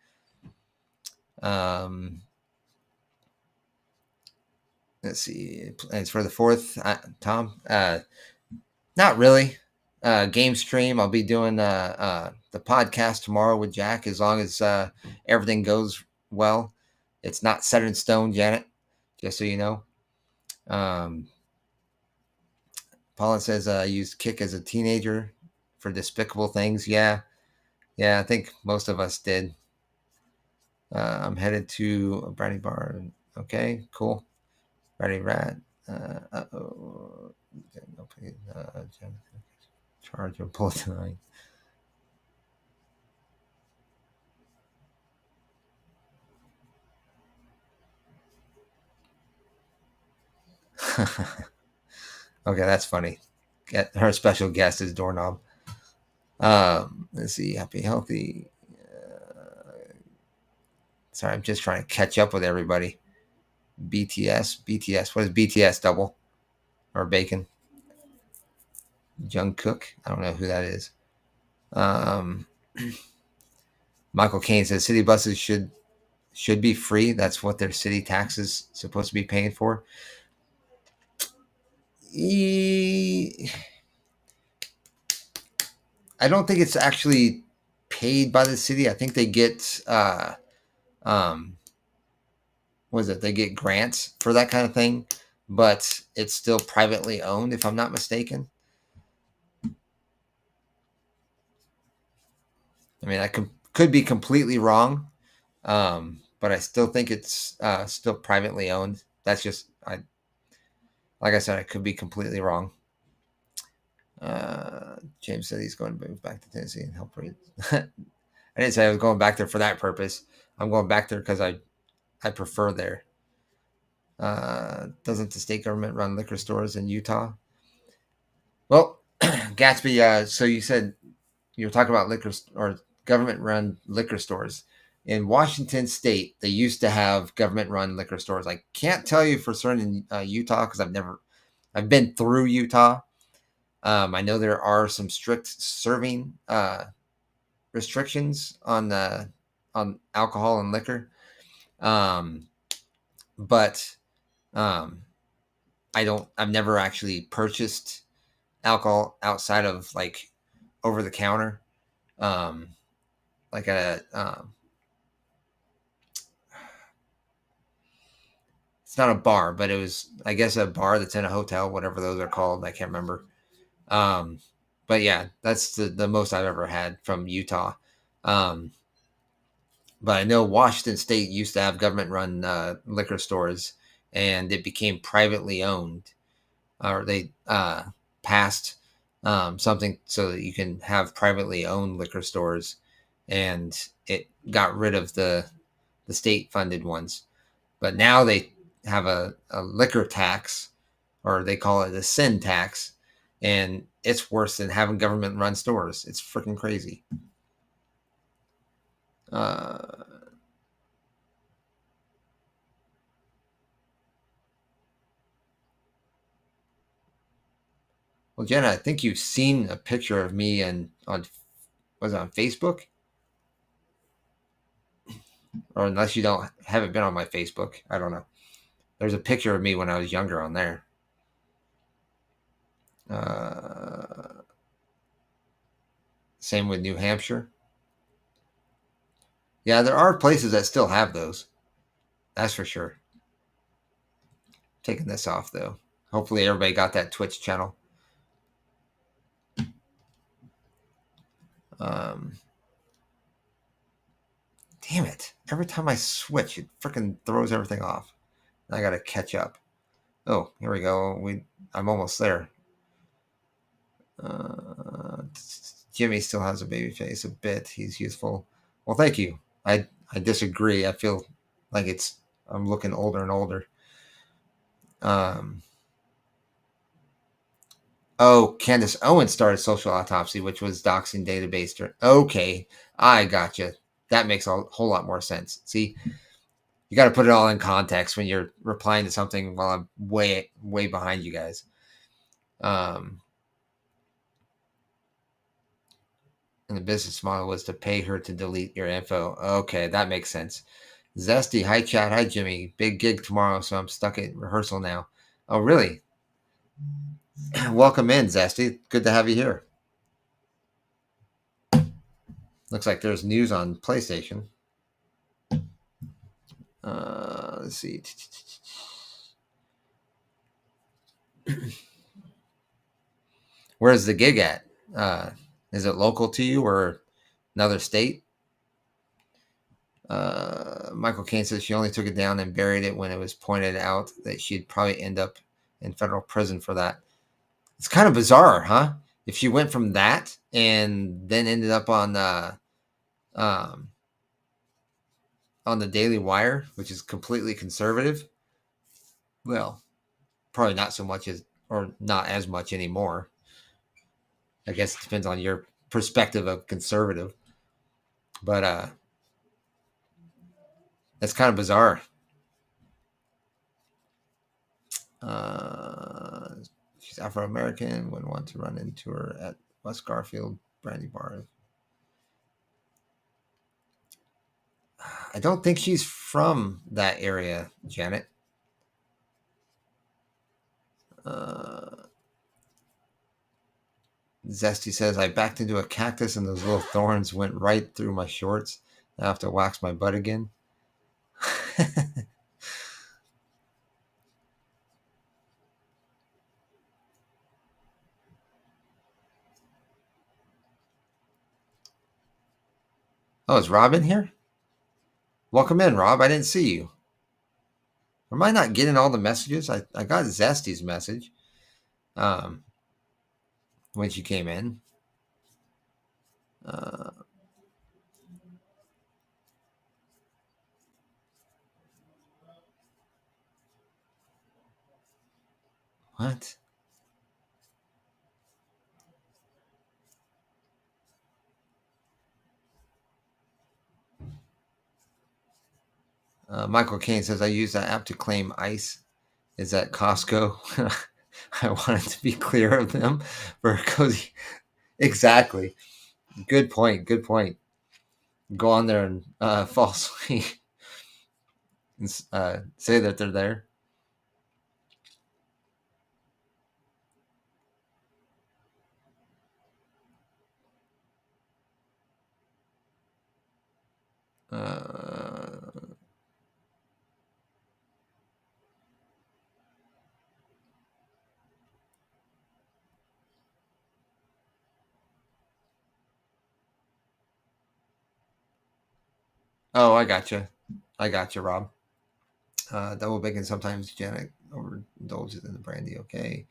Let's see. Plans for the 4th, Tom? Not really. Game stream. I'll be doing the podcast tomorrow with Jack as long as everything goes well. It's not set in stone, Janet, just so you know. Paula says I used Kick as a teenager for despicable things. Yeah, I think most of us did. I'm headed to a Brownie Bar. Okay, cool. Brownie Rat. Uh-oh. Charge of pull tonight. Okay, that's funny. Her special guest is Doorknob. Let's see. Happy, healthy. Sorry, I'm just trying to catch up with everybody. BTS. What is BTS double or bacon? Jungkook. I don't know who that is. Michael Caine says city buses should be free. That's what their city taxes supposed to be paying for. I don't think it's actually paid by the city. I think they get what is it? They get grants for that kind of thing, but it's still privately owned, if I'm not mistaken. I mean, I could be completely wrong, but I still think it's still privately owned. That's just like I said, I could be completely wrong. James said he's going to move back to Tennessee and help raise. I didn't say I was going back there for that purpose. I'm going back there because I prefer there. Doesn't the state government run liquor stores in Utah? Well, Gatsby. So you said you were talking about liquor or government-run liquor stores in Washington State. They used to have government-run liquor stores. I can't tell you for certain in Utah because I've been through Utah. I know there are some strict serving restrictions on alcohol and liquor, but I've never actually purchased alcohol outside of like over the counter, like a it's not a bar, but it was I guess a bar that's in a hotel, whatever those are called. I can't remember. But yeah, that's the most I've ever had from Utah. But I know Washington State used to have government run liquor stores, and it became privately owned, or they passed something so that you can have privately owned liquor stores, and it got rid of the state funded ones. But now they have a liquor tax, or they call it a sin tax, and it's worse than having government run stores. It's freaking crazy. Well, Jenna, I think you've seen a picture of me was it on Facebook? Or unless you haven't been on my Facebook, I don't know. There's a picture of me when I was younger on there. Same with New Hampshire. Yeah, there are places that still have those. That's for sure. Taking this off though. Hopefully everybody got that Twitch channel. Damn it. Every time I switch, it freaking throws everything off. I gotta catch up. Oh, here we go. I'm almost there. Jimmy still has a baby face a bit. He's youthful. Well, thank you. I disagree. I feel like I'm looking older and older. Oh, Candace Owens started Social Autopsy, which was doxing database. Okay, I gotcha. That makes a whole lot more sense. See, you got to put it all in context when you're replying to something while I'm way behind you guys. And the business model was to pay her to delete your info. Okay, that makes sense. Zesty, hi chat, hi Jimmy. Big gig tomorrow, so I'm stuck at rehearsal now. Oh, really? Welcome in, Zesty. Good to have you here. Looks like there's news on PlayStation. Let's see. Where's the gig at? Is it local to you or another state? Michael Caine says she only took it down and buried it when it was pointed out that she'd probably end up in federal prison for that. It's kind of bizarre, huh? If she went from that and then ended up um, on the Daily Wire, which is completely conservative, well, probably not so much as, or not as much anymore. I guess it depends on your perspective of conservative, but that's kind of bizarre. She's Afro American. Wouldn't want to run into her at West Garfield Brandy Bar. I don't think she's from that area, Janet. Zesty says, I backed into a cactus and those little thorns went right through my shorts. I have to wax my butt again. Oh, is Rob in here? Welcome in, Rob. I didn't see you. Am I not getting all the messages? I got Zesty's message when she came in. What? Michael Caine says, I use that app to claim ice. Is that Costco? I wanted to be clear of them for cozy. Exactly. Good point. Good point. Go on there and falsely say that they're there. Oh, I gotcha. I gotcha, Rob. Double bacon sometimes Janet overindulges in the brandy. Okay.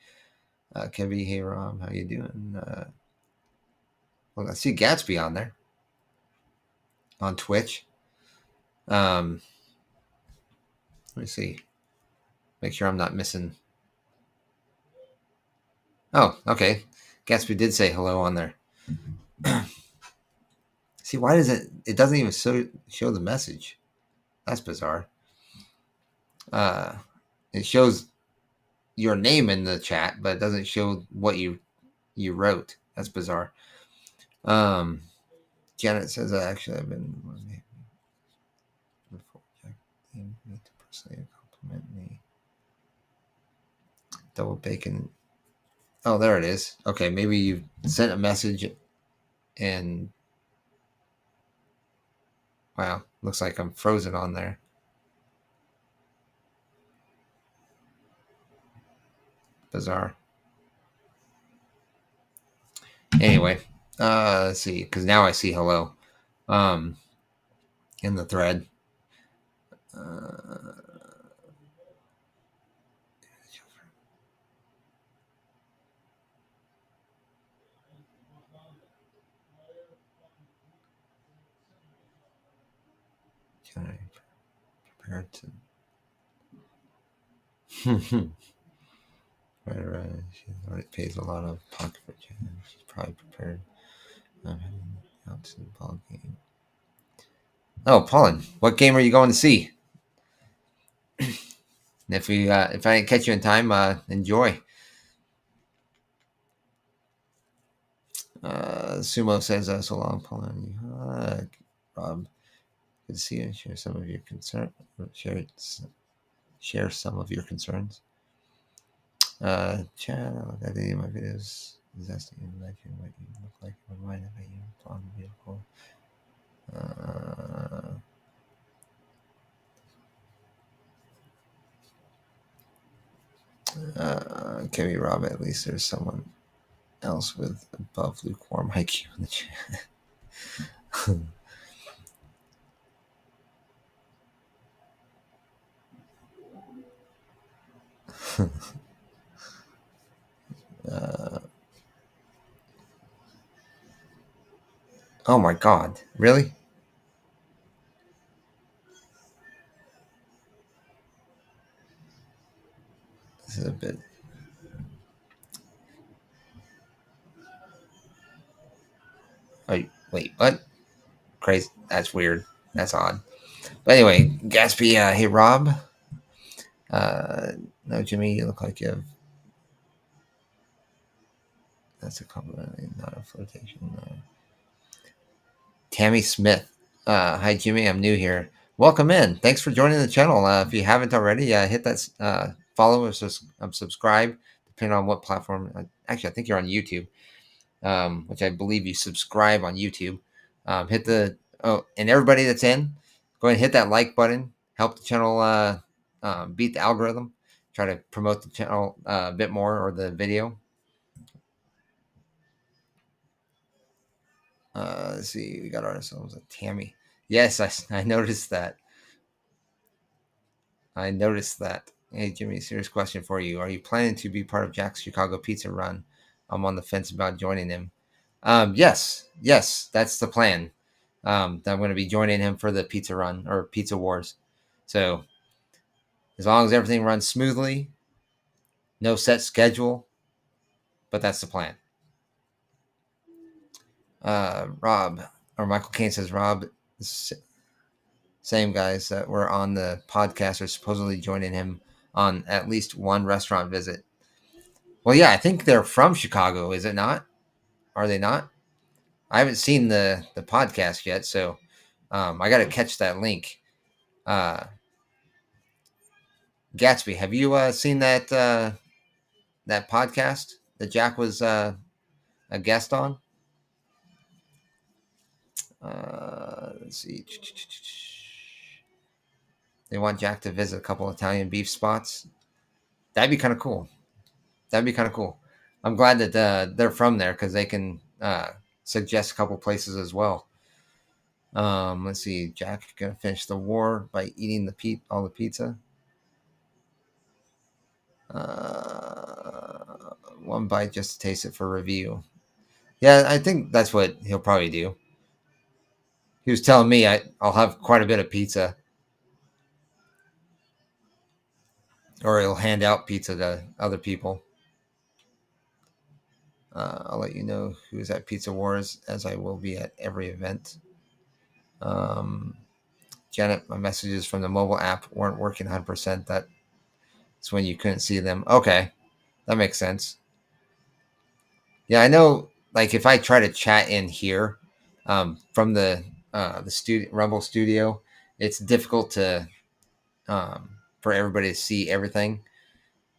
Kevy, hey Rob, how you doing? Well, I see Gatsby on there on Twitch. Let me see. Make sure I'm not missing. Oh, okay. Gatsby did say hello on there. See, why does it? It doesn't even show the message. That's bizarre. It shows your name in the chat, but it doesn't show what you wrote. That's bizarre. Janet says, actually, I've been before. To personally compliment me. Double bacon. Oh, there it is. Okay, maybe you sent a message and wow, looks like I'm frozen on there. Bizarre. Anyway, let's see, because now I see hello in the thread. Can I prepare to? Right. She already pays a lot of pocket for Jen. She's probably prepared. I'm heading out to the ball game. Oh, Paulin, what game are you going to see? And if I didn't catch you in time, enjoy. Sumo says, so long, Paulin. Rob. Good to see you and share some of your concern. Share some of your concerns. Chad, I look at any of my videos. Disaster, you imagine what you look like in my mind about you. Blonde, beautiful. Can we Rob? At least there's someone else with above lukewarm IQ in the chat. Oh my God! Really? This is a bit. Wait, what? Crazy. That's weird. That's odd. But anyway, Gatsby. Hey Rob. No, Jimmy, you look like you have. That's a compliment, not a flirtation. Tammy Smith. Hi, Jimmy. I'm new here. Welcome in. Thanks for joining the channel. If you haven't already, hit that follow or subscribe, depending on what platform. Actually, I think you're on YouTube, which I believe you subscribe on YouTube. Hit the and everybody that's in, go ahead and hit that like button. Help the channel beat the algorithm. Try to promote the channel a bit more, or the video. Let's see. We got ourselves a Tammy. Yes, I noticed that. I noticed that. Hey, Jimmy, serious question for you. Are you planning to be part of Jack's Chicago Pizza Run? I'm on the fence about joining him. Yes, that's the plan. That I'm going to be joining him for the pizza run or pizza wars. So as long as everything runs smoothly, no set schedule, but that's the plan. Rob or Michael Caine says, Rob, same guys that were on the podcast are supposedly joining him on at least one restaurant visit. Well, yeah, I think they're from Chicago, is it not? Are they not? I haven't seen the podcast yet, so I got to catch that link. Gatsby, have you seen that that podcast that Jack was a guest on? Let's see. They want Jack to visit a couple Italian beef spots. That'd be kind of cool. That'd be kind of cool. I'm glad that they're from there because they can suggest a couple places as well. Let's see. Jack gonna finish the war by eating all the pizza. One bite just to taste it for review. Yeah, I think that's what he'll probably do. He was telling me I'll have quite a bit of pizza, or he'll hand out pizza to other people. I'll let you know who's at Pizza Wars, as I will be at every event. Janet, my messages from the mobile app weren't working 100%. That's when you couldn't see them. Okay, that makes sense. Yeah, I know. Like if I try to chat in here from the studio, Rumble Studio, it's difficult to for everybody to see everything.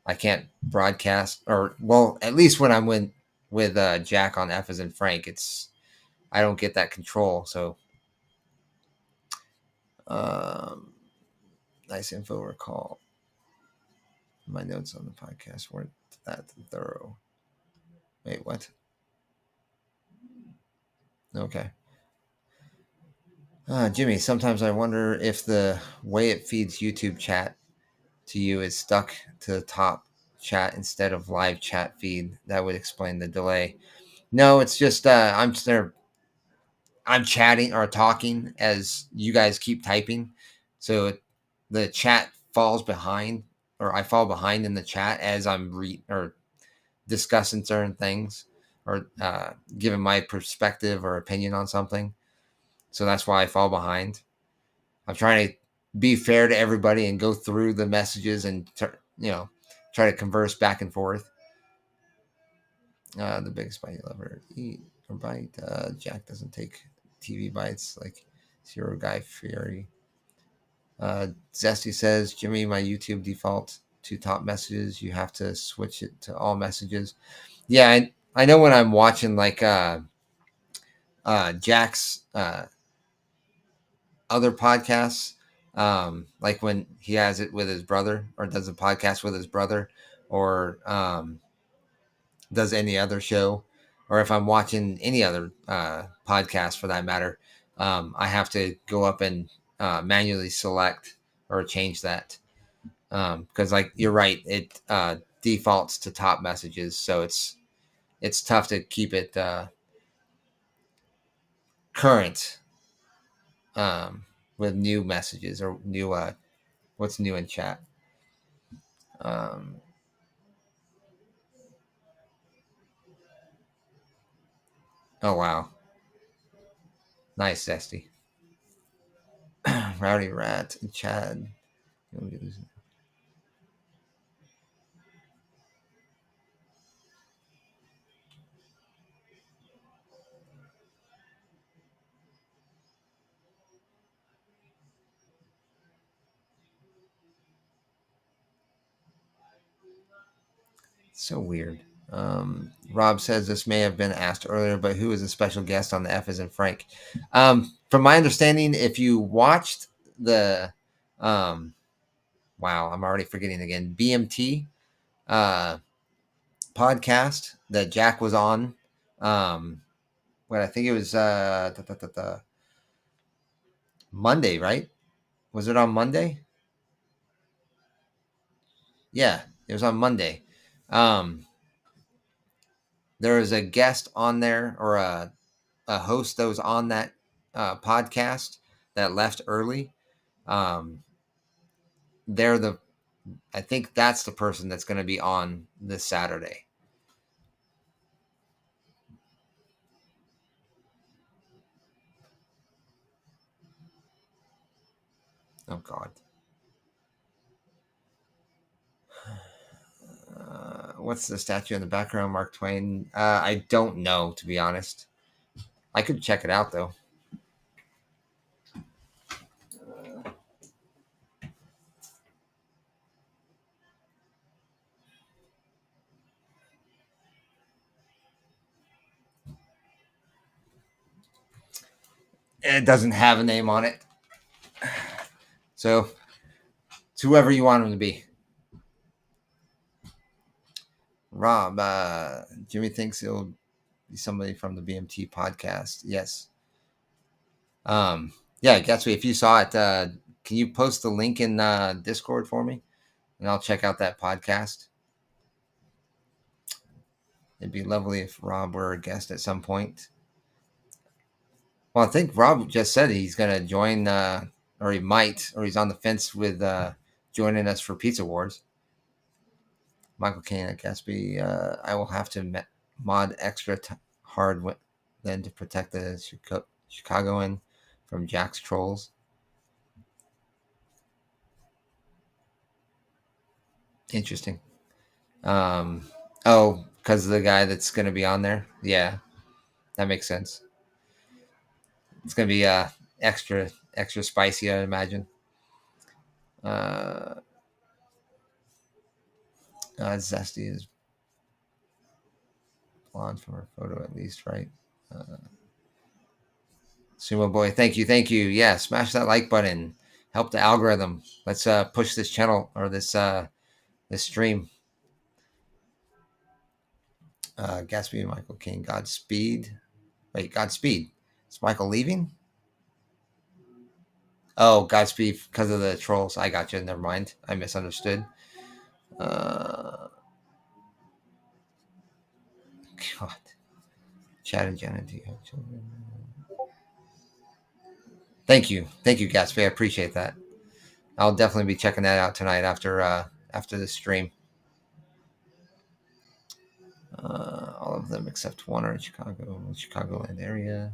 I can't broadcast, or well, at least when I'm with Jack on F as in Frank, I don't get that control. So, nice info. Recall my notes on the podcast weren't that thorough. Wait, what? Okay. Jimmy, sometimes I wonder if the way it feeds YouTube chat to you is stuck to the top chat instead of live chat feed. That would explain the delay. No, it's just I'm chatting or talking as you guys keep typing, so the chat falls behind, or I fall behind in the chat as I'm or discussing certain things, or giving my perspective or opinion on something. So that's why I fall behind. I'm trying to be fair to everybody and go through the messages and try to converse back and forth. The biggest bite you'll ever eat or bite. Jack doesn't take TV bites like Zero Guy Fury. Zesty says, Jimmy, my YouTube default to top messages. You have to switch it to all messages. Yeah, I know when I'm watching like Jack's other podcasts, like when he has it with his brother or does a podcast with his brother or does any other show, or if I'm watching any other podcast for that matter, I have to go up and manually select or change that because like you're right, it defaults to top messages, so it's tough to keep it current with new messages or new what's new in chat. Um, oh wow, nice, Zesty. Rowdy Rat and Chad. So weird. Rob says this may have been asked earlier, but who is a special guest on the F is in Frank? From my understanding, if you watched the, wow, I'm already forgetting again, BMT uh, podcast that Jack was on, what I think it was Monday, right? Was it on Monday? Yeah, it was on Monday. Um, there was a guest on there or a host that was on that podcast that left early. Um, they're the, I think that's the person that's going to be on this Saturday. Oh God. What's the statue in the background, Mark Twain? I don't know, to be honest. I could check it out though. It doesn't have a name on it, so it's whoever you want him to be. Rob, Jimmy thinks it'll be somebody from the BMT podcast. Yes. Yeah, Gatsby, if you saw it, can you post the link in Discord for me? And I'll check out that podcast. It'd be lovely if Rob were a guest at some point. Well, I think Rob just said he's going to join, or he might, or he's on the fence with joining us for Pizza Wars. Michael Caine at Gatsby, I will have to mod extra hard then to protect the Chicagoan from Jack's trolls. Interesting. Oh, because of the guy that's going to be on there? Yeah, that makes sense. It's going to be extra spicy, I imagine. Zesty is blonde from her photo, at least, right? Sumo Boy, thank you. Yeah, smash that like button. Help the algorithm. Let's push this channel or this stream. Gatsby and Michael King. Godspeed. Wait, Godspeed. Is Michael leaving? Oh, Godspeed because of the trolls. I got you. Never mind. I misunderstood. God. Chad and Jenna, do you have children? Thank you, Gatsby. I appreciate that. I'll definitely be checking that out tonight after this stream. All of them except one are in Chicagoland area.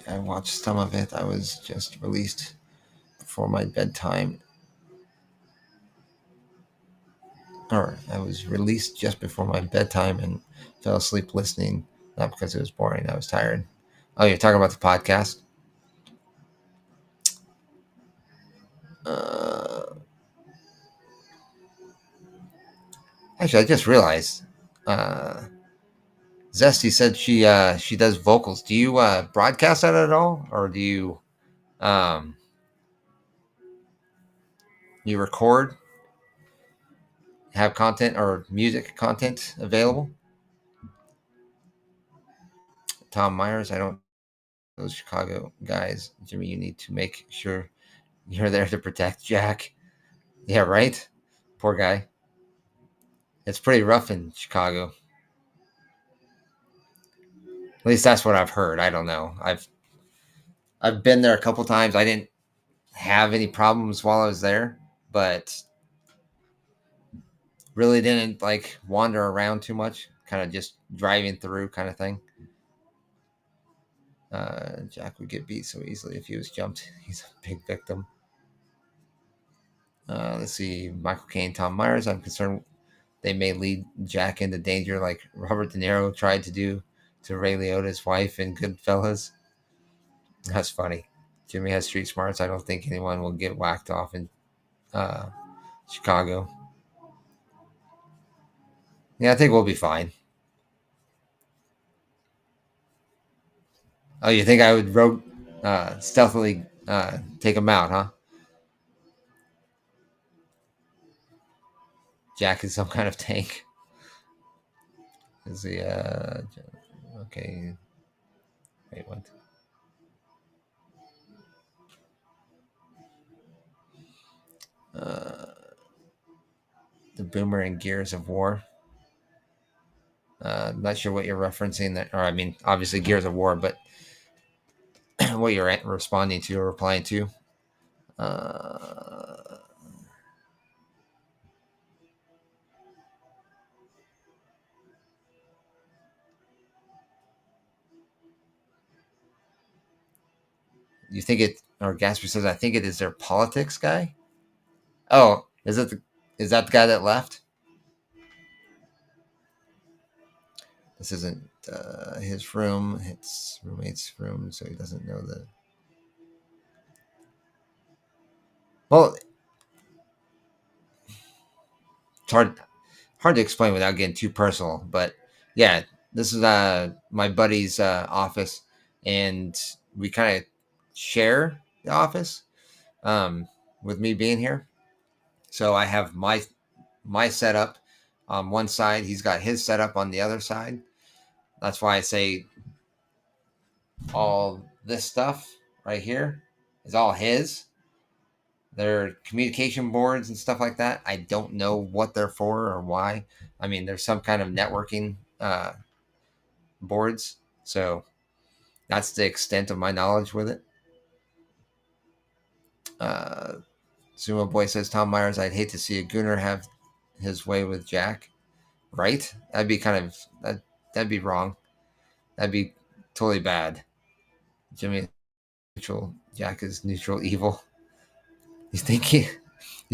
I watched some of it. I was just released before my bedtime. or I was released just before my bedtime and fell asleep listening. Not because it was boring. I was tired. Oh, you're talking about the podcast? Uh, Actually, I just realized. Uh, Zesty said she does vocals. Do you broadcast that at all, or do um, you record, have content or music content available? Tom Myers, I don't. Those Chicago guys, Jimmy, you need to make sure you're there to protect Jack. Yeah, right. Poor guy. It's pretty rough in Chicago. At least that's what I've heard. I don't know. I've been there a couple times. I didn't have any problems while I was there, but really didn't like wander around too much. Kind of just driving through kind of thing. Jack would get beat so easily if he was jumped. He's a big victim. Let's see. Michael Caine, Tom Myers. I'm concerned they may lead Jack into danger like Robert De Niro tried to do to Ray Liotta's wife in Goodfellas. That's funny. Jimmy has street smarts. I don't think anyone will get whacked off in uh, Chicago. Yeah, I think we'll be fine. Oh, you think I would stealthily take him out, huh? Jack is some kind of tank. Is he? Okay. Wait, what? Uh, the Boomer and Gears of War. Not sure what you're referencing there, or I mean, obviously Gears of War, but what you're responding to or replying to. Uh, you think it? Or Gasper says, I think it is their politics guy. Oh, is that the guy that left? This isn't his room. It's roommate's room, so he doesn't know the. Well, it's hard to explain without getting too personal. But yeah, this is my buddy's office, and we kind of share the office with me being here. So I have my setup on one side. He's got his setup on the other side. That's why I say all this stuff right here is all his. Their communication boards and stuff like that. I don't know what they're for or why. I mean, there's some kind of networking boards. So that's the extent of my knowledge with it. Uh, Sumo Boy says, Tom Myers, I'd hate to see a Gooner have his way with Jack. Right? That'd be that'd be wrong. That'd be totally bad. Jimmy neutral. Jack is neutral evil. You think you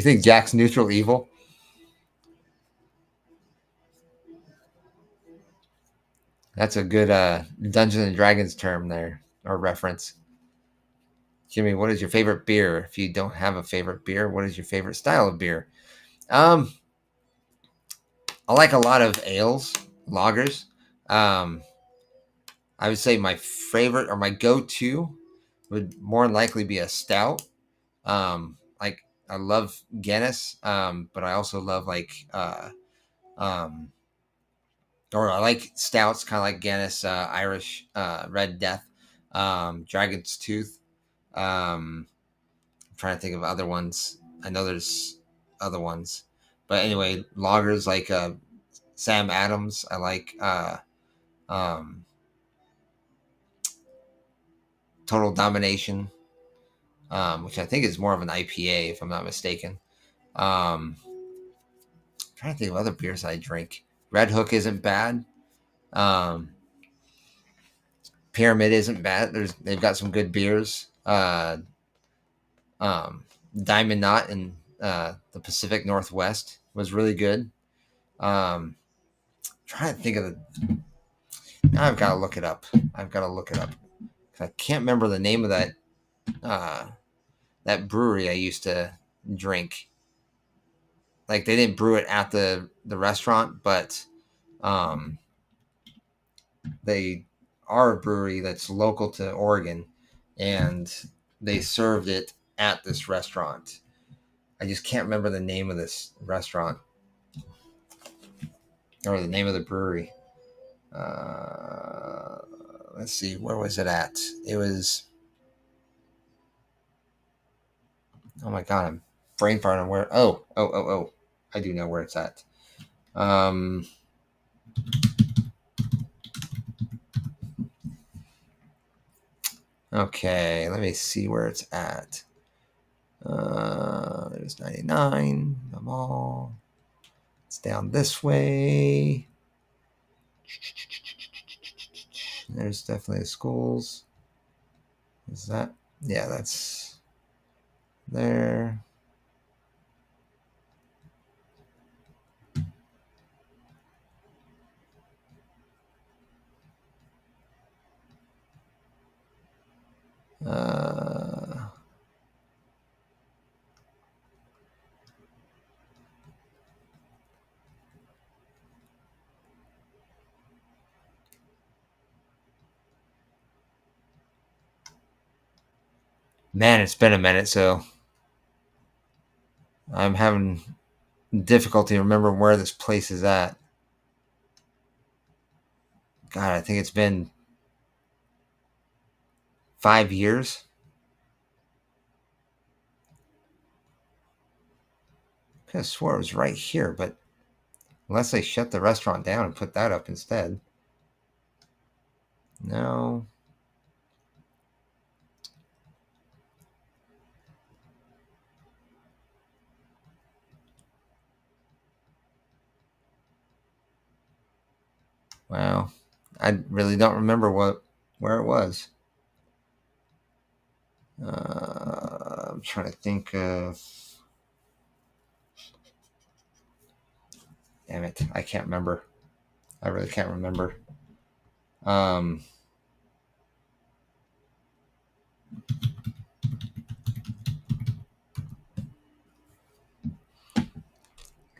think Jack's neutral evil? That's a good Dungeons and Dragons term there or reference. Jimmy, what is your favorite beer? If you don't have a favorite beer, what is your favorite style of beer? Um, I like a lot of ales, lagers. Um, I would say my favorite or my go-to would more than likely be a stout. Like I love Guinness, but I also love um, or I like stouts, kind of like Guinness, Irish, Red Death, Dragon's Tooth. I'm trying to think of other ones. I know there's other ones, but anyway, lagers like Sam Adams. I like um, Total Domination, which I think is more of an IPA, if I'm not mistaken. Trying to think of other beers I drink. Red Hook isn't bad. Um, Pyramid isn't bad. They've got some good beers. Um, Diamond Knot in the Pacific Northwest was really good. Trying to think of the. Now I've got to look it up. I can't remember the name of uh, that brewery I used to drink. Like they didn't brew it at the restaurant, but um, they are a brewery that's local to Oregon, and they served it at this restaurant. I just can't remember the name of this restaurant or the name of the brewery. Uh, let's see, where was it at? It was. Oh my god, I'm brain farting. Where? Oh! I do know where it's at. Um, okay, let me see where it's at. There's 99, the mall. It's down this way. There's definitely the schools. Is that? Yeah, that's there. Uh, Man, it's been a minute, so I'm having difficulty remembering where this place is at. God, I think it's been 5 years. I could have swore it was right here, but unless they shut the restaurant down and put that up instead. No. Wow. I really don't remember where it was. I'm trying to think of. Damn it! I can't remember. I really can't remember. Um,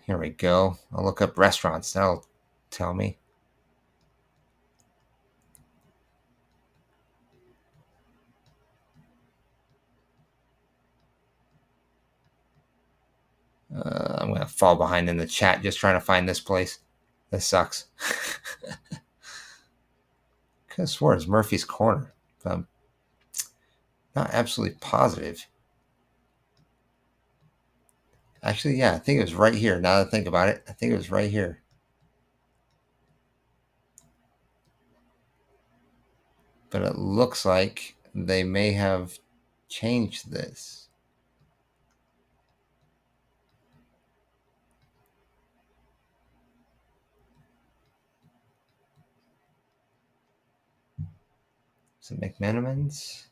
Here we go. I'll look up restaurants. That'll tell me. I'm gonna fall behind in the chat just trying to find this place. This sucks. Could have swore it's Murphy's Corner, but I'm not absolutely positive. Actually, yeah, I think it was right here. Now that I think about it, I think it was right here. But it looks like they may have changed this. Is it McMenamins?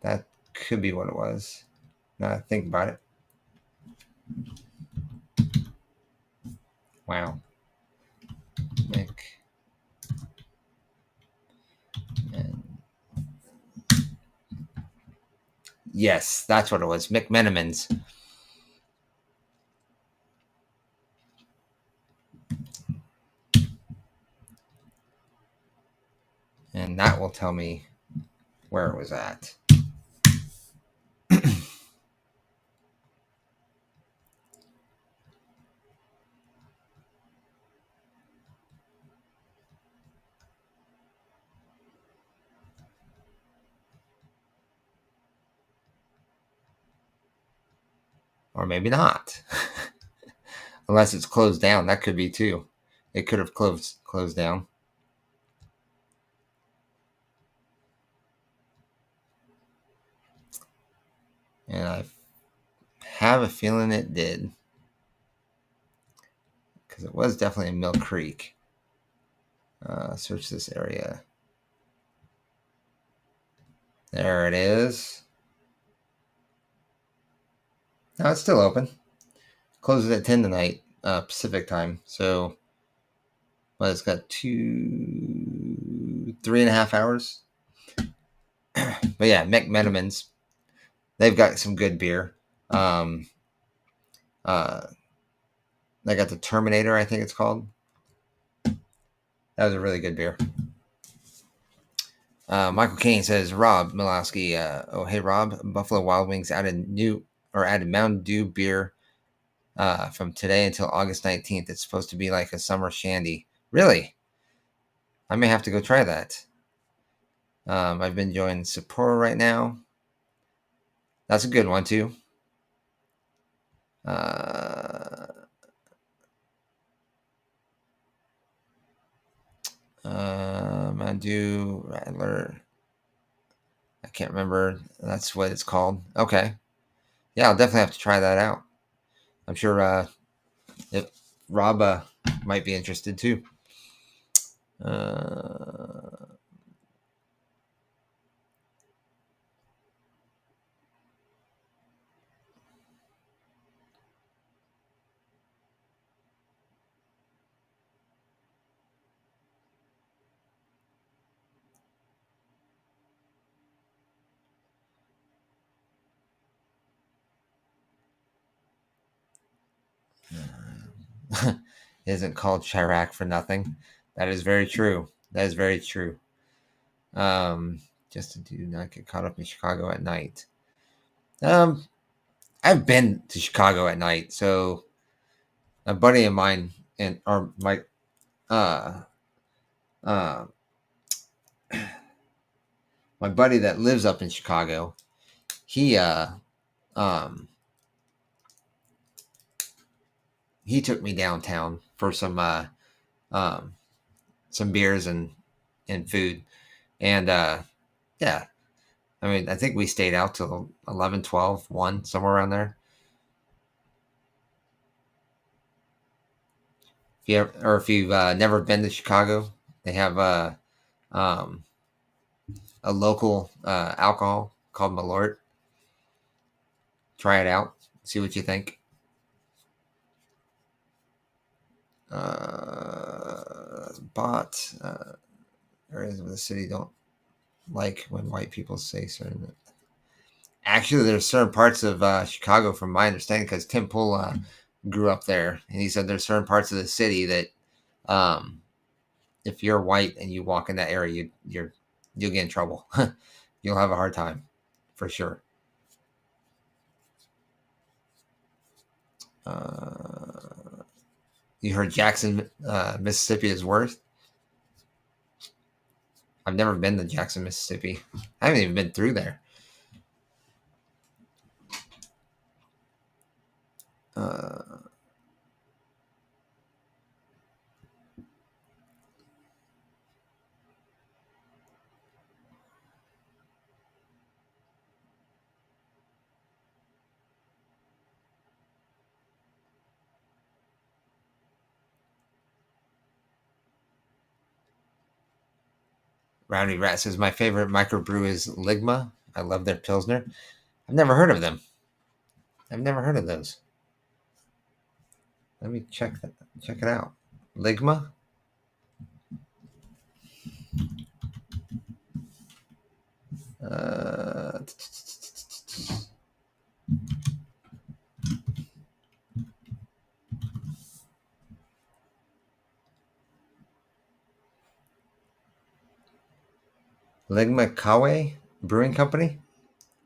That could be what it was. Now that I think about it. Wow. Yes, that's what it was. McMenamins. And that will tell me where it was at. Or maybe not. Unless it's closed down. That could be too. It could have closed down. And I have a feeling it did. Because it was definitely in Mill Creek. Search this area. There it is. No, it's still open. Closes at 10 tonight. Pacific time. So, well, it's got 3.5 hours. But yeah, McMenamins. They've got some good beer. Uh, they got the Terminator, I think it's called. That was a really good beer. Michael Kane says, Rob Milowski. Oh, hey, Rob. Buffalo Wild Wings added Mountain Dew beer from today until August 19th. It's supposed to be like a summer shandy. Really? I may have to go try that. I've been enjoying Sapporo right now. That's a good one, too. Mountain Dew Rattler. I can't remember. That's what it's called. Okay. Yeah, I'll definitely have to try that out. I'm sure if Rob might be interested too. It isn't called Chirac for nothing. That is very true. That is very true. Just to do not get caught up in Chicago at night. I've been to Chicago at night, so a buddy of mine or my uh my buddy that lives up in Chicago, he he took me downtown for some beers and food, and yeah, I mean, I think we stayed out till 11, 12, 1, somewhere around there. If you've never been to Chicago, they have a local alcohol called Malort. Try it out. See what you think. Bought areas of the city don't like when white people say certain. Actually, there's certain parts of Chicago, from my understanding, because Tim Pool grew up there, and he said there's certain parts of the city that, if you're white and you walk in that area, you'll get in trouble. You'll have a hard time, for sure. You heard Jackson, Mississippi is worth. I've never been to Jackson, Mississippi. I haven't even been through there. Rowdy Rat says, my favorite microbrew is Ligma. I love their Pilsner. I've never heard of them. I've never heard of those. Let me check it out. Ligma. Ligma Kawe Brewing Company,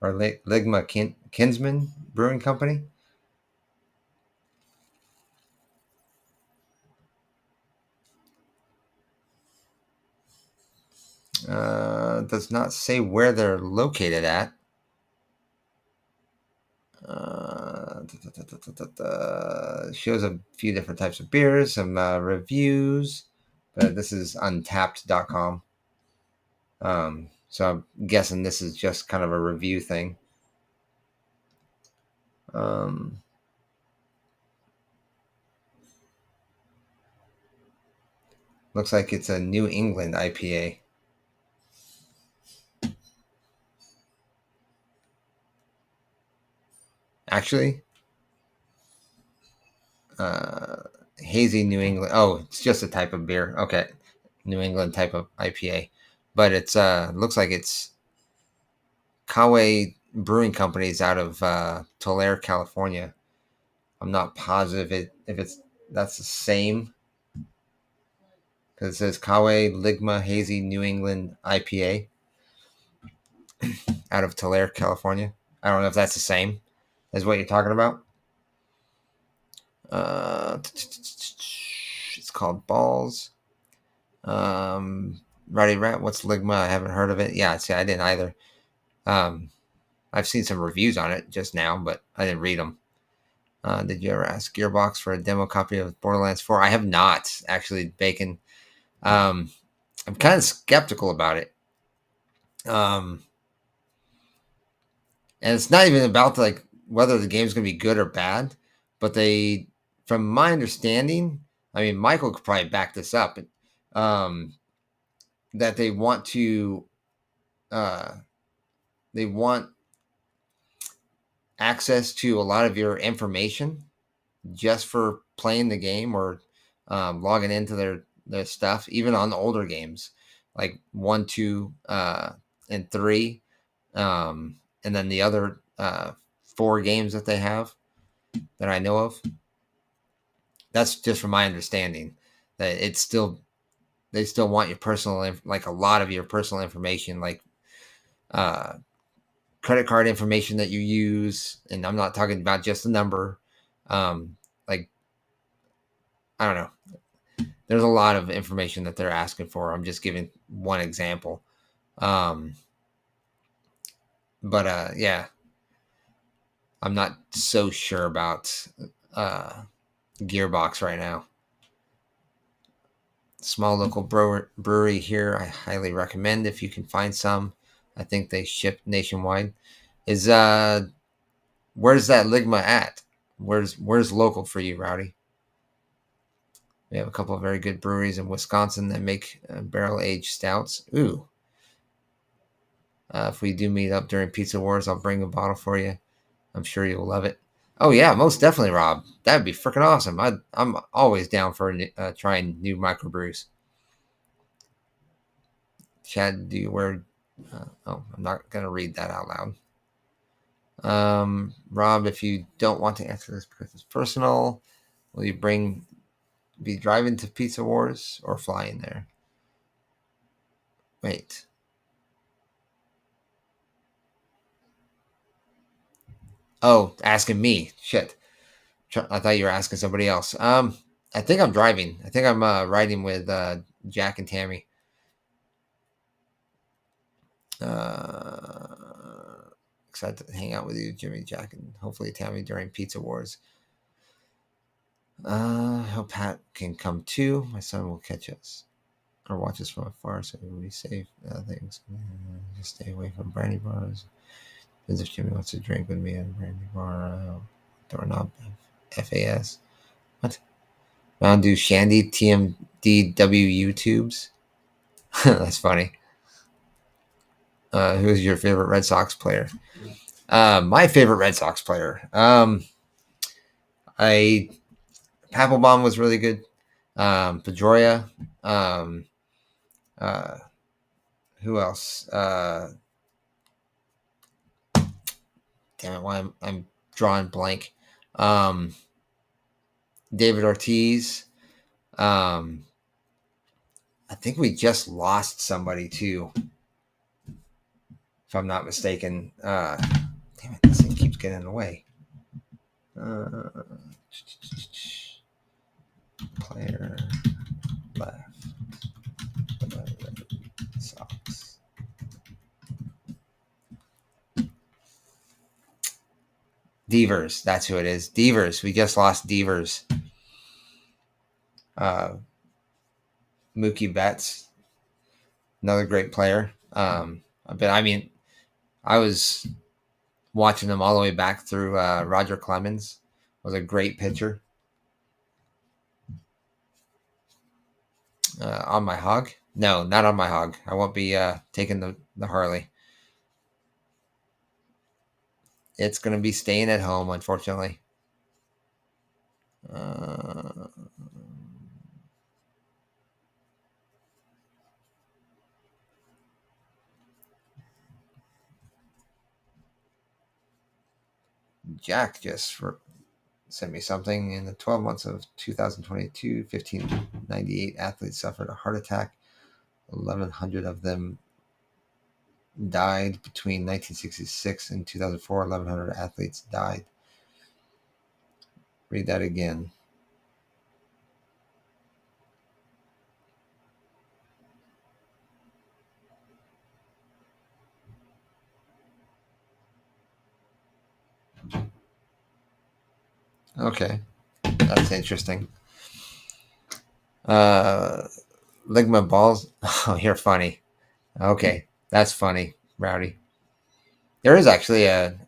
or Ligma Kinsman Brewing Company. Does not say where they're located at. Shows a few different types of beers, some reviews, but this is untapped.com. So I'm guessing this is just kind of a review thing. Looks like it's a New England IPA. Actually, hazy New England. Oh, it's just a type of beer. Okay, New England type of IPA, but it's looks like it's Kawe Brewing Company's out of Tulare, California. I'm not positive if it's that's the same because it says Kawe Ligma Hazy New England IPA out of Tulare, California. I don't know if that's the same as what you're talking about. It's called Balls. Rowdy Rat, what's Ligma? I haven't heard of it. Yeah, see, I didn't either. I've seen some reviews on it just now, but I didn't read them. Did you ever ask Gearbox for a demo copy of Borderlands 4? I have not, actually, Bacon. I'm kind of skeptical about it. And it's not even about like whether the game's going to be good or bad, but they, from my understanding, I mean, Michael could probably back this up, that they want to, they want access to a lot of your information just for playing the game or logging into their stuff, even on the older games like 1, 2, and 3, and then the other 4 games that they have that I know of. That's just from my understanding that it's still they still want your personal like a lot of your personal information, like credit card information that you use, and I'm not talking about just the number. Like I don't know. There's a lot of information that they're asking for. I'm just giving one example. But yeah, I'm not so sure about Gearbox right now. Small local brewery here. I highly recommend if you can find some. I think they ship nationwide. Is where's that Ligma at? Where's local for you, Rowdy? We have a couple of very good breweries in Wisconsin that make barrel aged stouts. Ooh. If we do meet up during Pizza Wars, I'll bring a bottle for you. I'm sure you'll love it. Oh yeah, most definitely, Rob. That'd be freaking awesome. I'm always down for trying new microbrews. Chad, do you wear? I'm not gonna read that out loud. Rob, if you don't want to answer this because it's personal, will you be driving to Pizza Wars or flying there? Wait. Oh, asking me. Shit. I thought you were asking somebody else. I think I'm driving. I think I'm riding with Jack and Tammy. Excited to hang out with you, Jimmy, Jack, and hopefully Tammy during Pizza Wars. I hope Pat can come too. My son will catch us or watch us from afar, so we'll be safe. Things. Just stay away from brandy bars. As if Jimmy wants to drink with me at a brandy bar. Doorknob FAS. What? Mountain Dew Shandy TMDWU tubes. That's funny. Who's your favorite Red Sox player? My favorite Red Sox player. Papelbon was really good. Pedroia. Who else? Damn it! Why I'm drawing blank. David Ortiz. I think we just lost somebody too, if I'm not mistaken. Damn it! This thing keeps getting in the way. Player left. Sox. Devers, that's who it is. Devers. We just lost Devers. Mookie Betts, another great player. But I mean, I was watching them all the way back through Roger Clemens. Was a great pitcher. On my hog? No, not on my hog. I won't be taking the Harley. It's going to be staying at home, unfortunately. Jack just sent me something. In the 12 months of 2022, 1,598 athletes suffered a heart attack. 1,100 of them died between 1966 and 2004. 1,100 athletes died. Read that again. Okay, that's interesting. Ligma balls. Oh, you're funny. Okay, that's funny, Rowdy. There is actually a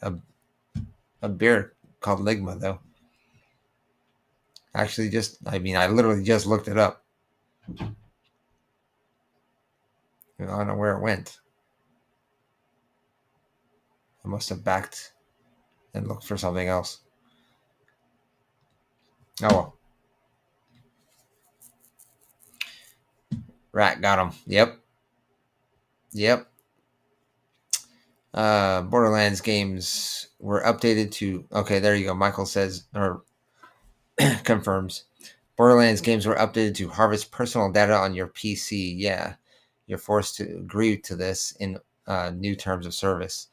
beer called Ligma, though. Actually, I literally just looked it up. I don't know where it went. I must have backed and looked for something else. Oh well. Rat got him. Yep. Borderlands games were updated to. Okay, there you go. Michael says or confirms. Borderlands games were updated to harvest personal data on your PC. Yeah, you're forced to agree to this in new terms of service.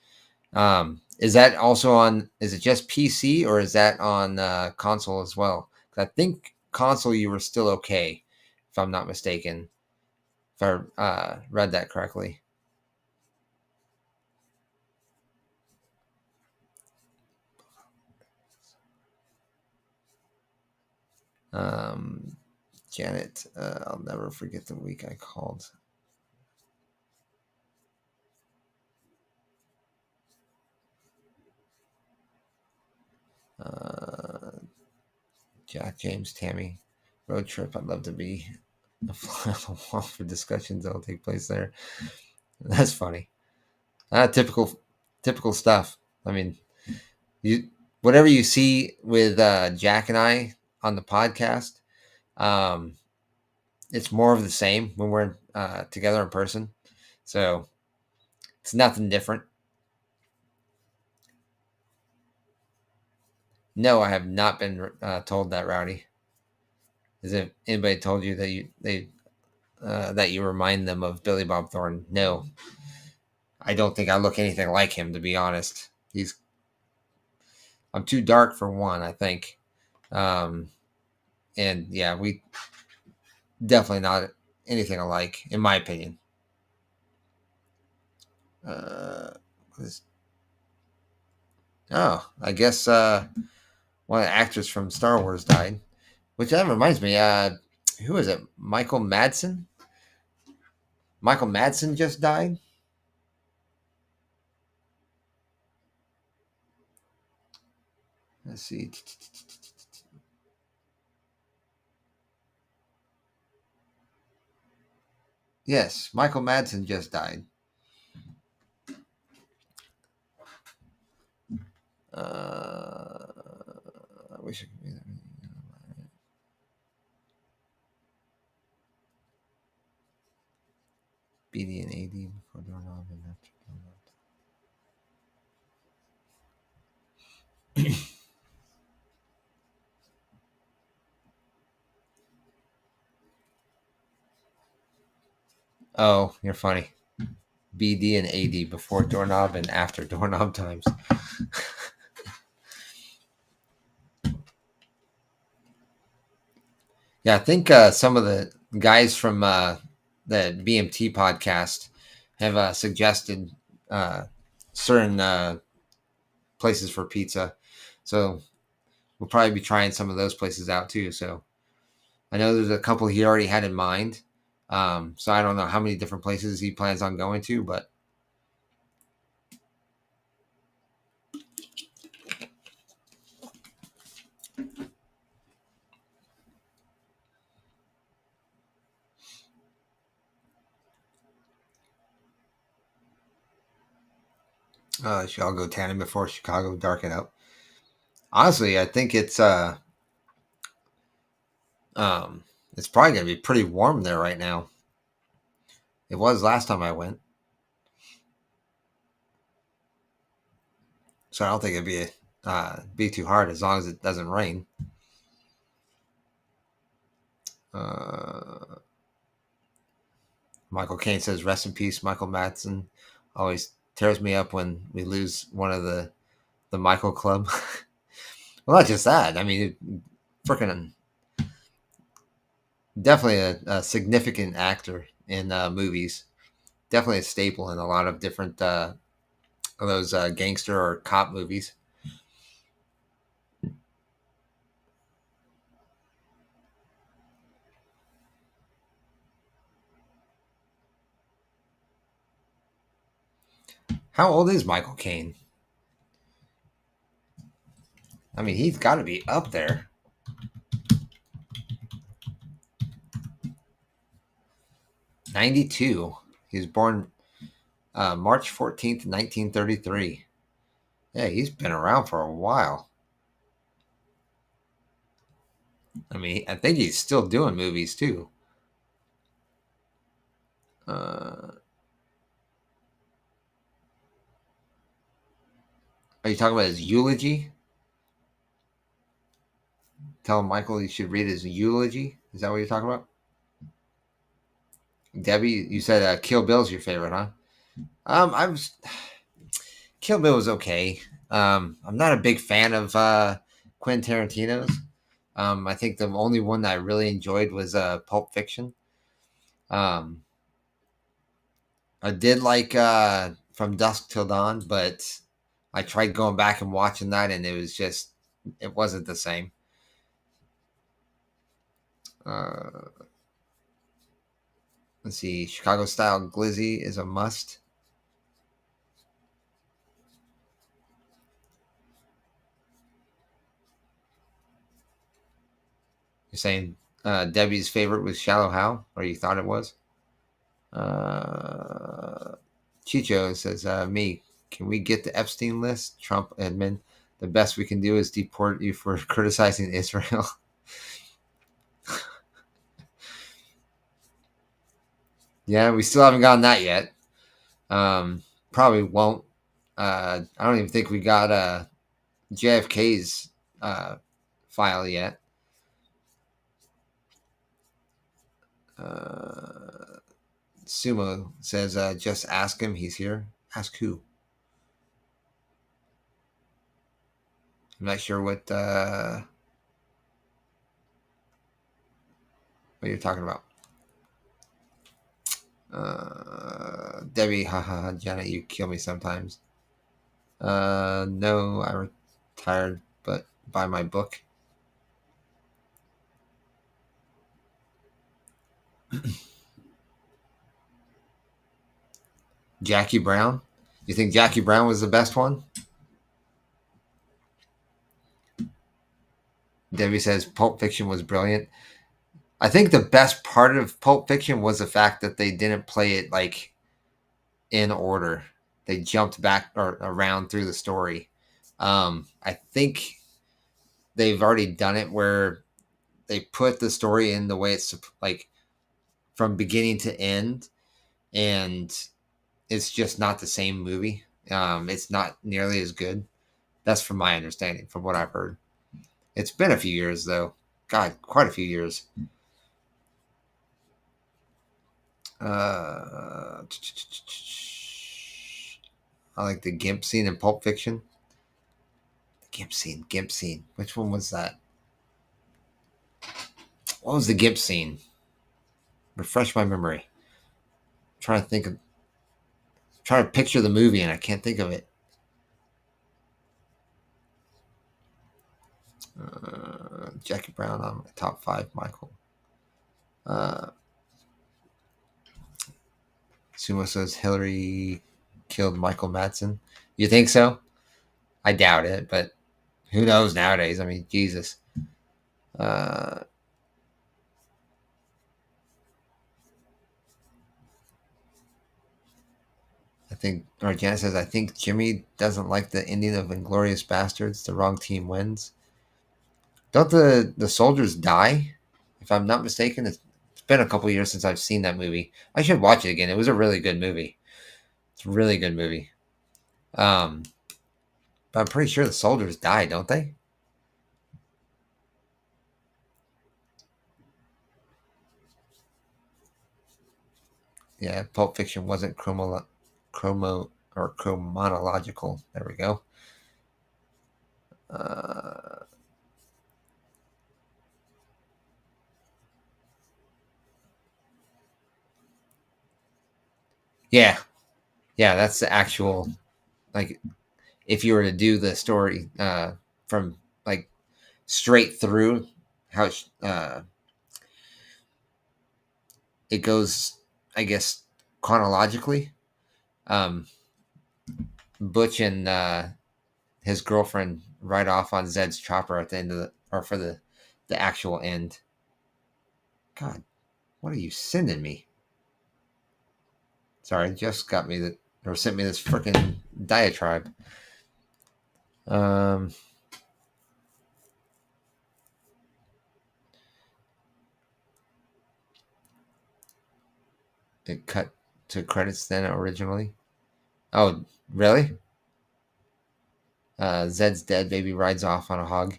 Is that also on? Is it just PC or is that on console as well? 'Cause I think console you were still okay, if I'm not mistaken. If I read that correctly. Janet, I'll never forget the week I called. Jack, James, Tammy, road trip. I'd love to be a fly on the wall for discussions that will take place there. That's funny. Typical stuff. I mean, you whatever you see with Jack and I on the podcast, um, it's more of the same when we're together in person. So it's nothing different. No, I have not been told that, Rowdy. Has anybody told you that you remind them of Billy Bob Thornton? No, I don't think I look anything like him, to be honest. I'm too dark for one, I think. Um, and yeah, we definitely not anything alike, in my opinion. I guess one of the actors from Star Wars died. Which that reminds me, who is it? Michael Madsen? Michael Madsen just died? Let's see. Yes, Michael Madsen just died. I wish I could be there. BD and AD before doorknob and after doorknob. Oh, you're funny. BD and AD before doorknob and after doorknob times. Yeah, I think some of the guys from the BMT podcast have suggested certain places for pizza. So we'll probably be trying some of those places out too. So I know there's a couple he already had in mind. So I don't know how many different places he plans on going to, but I'll go tanning before Chicago darken up. Honestly, I think it's probably gonna be pretty warm there right now. It was last time I went, so I don't think it'd be be too hard as long as it doesn't rain. Michael Caine says, "Rest in peace, Michael Madsen." Always tears me up when we lose one of the Michael Club. Well, not just that. I mean, freaking definitely a significant actor in movies. Definitely a staple in a lot of different of those gangster or cop movies. How old is Michael Caine? I mean, he's got to be up there. '92. He was born March 14th, 1933. Yeah, he's been around for a while. I mean, I think he's still doing movies too. Are you talking about his eulogy? Tell Michael you should read his eulogy. Is that what you're talking about? Debbie, you said Kill Bill's your favorite, huh? I was Kill Bill was okay. I'm not a big fan of Quentin Tarantino's. I think the only one that I really enjoyed was Pulp Fiction. Um, I did like From Dusk Till Dawn, but I tried going back and watching that, and it wasn't the same. Uh, let's see, Chicago Style Glizzy is a must. You're saying Debbie's favorite was Shallow Hal, or you thought it was? Uh, Chicho says, me, can we get the Epstein list? Trump admin. The best we can do is deport you for criticizing Israel. Yeah, we still haven't gotten that yet. Probably won't. I don't even think we got JFK's file yet. Sumo says, just ask him. He's here. Ask who? I'm not sure what you're talking about. Debbie, haha, Janet, you kill me sometimes. No, I retired, but buy my book. Jackie Brown. You think Jackie Brown was the best one? Debbie says Pulp Fiction was brilliant. I think the best part of Pulp Fiction was the fact that they didn't play it like in order. They jumped back or around through the story. I think they've already done it where they put the story in the way it's like from beginning to end, and it's just not the same movie. It's not nearly as good. That's from my understanding, from what I've heard. It's been a few years though. God, quite a few years. I like the Gimp scene in Pulp Fiction. Gimp scene. Which one was that? What was the Gimp scene? Refresh my memory. I'm trying to think of. Trying to picture the movie and I can't think of it. Jackie Brown on my top 5. Michael. Sumo says Hillary killed Michael Madsen. You think so? I doubt it, but who knows nowadays? I mean, Jesus. I think, or Janet says, I think Jimmy doesn't like the ending of Inglorious Bastards. The wrong team wins. Don't the soldiers die? If I'm not mistaken, it's been a couple years since I've seen that movie. I should watch it again. It was a really good movie. It's a really good movie. But But I'm pretty sure the soldiers die, don't they? Yeah, Pulp Fiction wasn't chronological. There we go. Uh, yeah, yeah, that's the actual, like, if you were to do the story from like straight through how it goes, I guess chronologically. Um, Butch and his girlfriend ride off on Zed's chopper at the end of or for the actual end. God, what are you sending me? Sorry, just got me that or sent me this freaking diatribe. Um, it cut to credits then originally. Oh, really? Zed's dead. Baby rides off on a hog.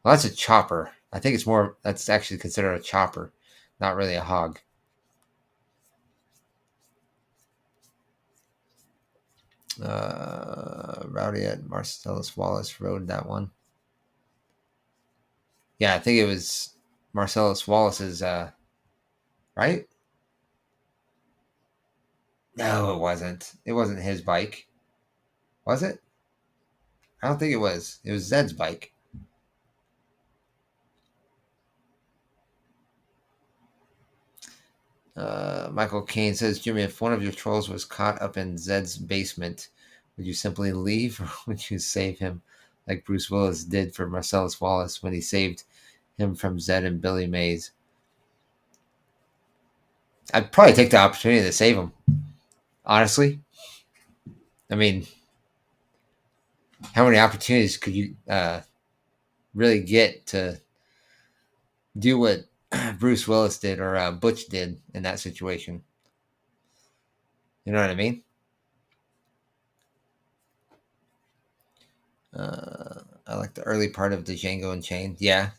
Well, that's a chopper. I think it's more. That's actually considered a chopper, not really a hog. Rowdy at Marcellus Wallace rode that one. Yeah, I think it was Marcellus Wallace's. Right? No, it wasn't. It wasn't his bike. Was it? I don't think it was. It was Zed's bike. Michael Caine says, Jimmy, if one of your trolls was caught up in Zed's basement, would you simply leave or would you save him like Bruce Willis did for Marcellus Wallace when he saved him from Zed and Billy Mays? I'd probably take the opportunity to save him. Honestly. I mean, how many opportunities could you really get to do what Bruce Willis did or Butch did in that situation? You know what I mean? I like the early part of the Django Unchained. Yeah,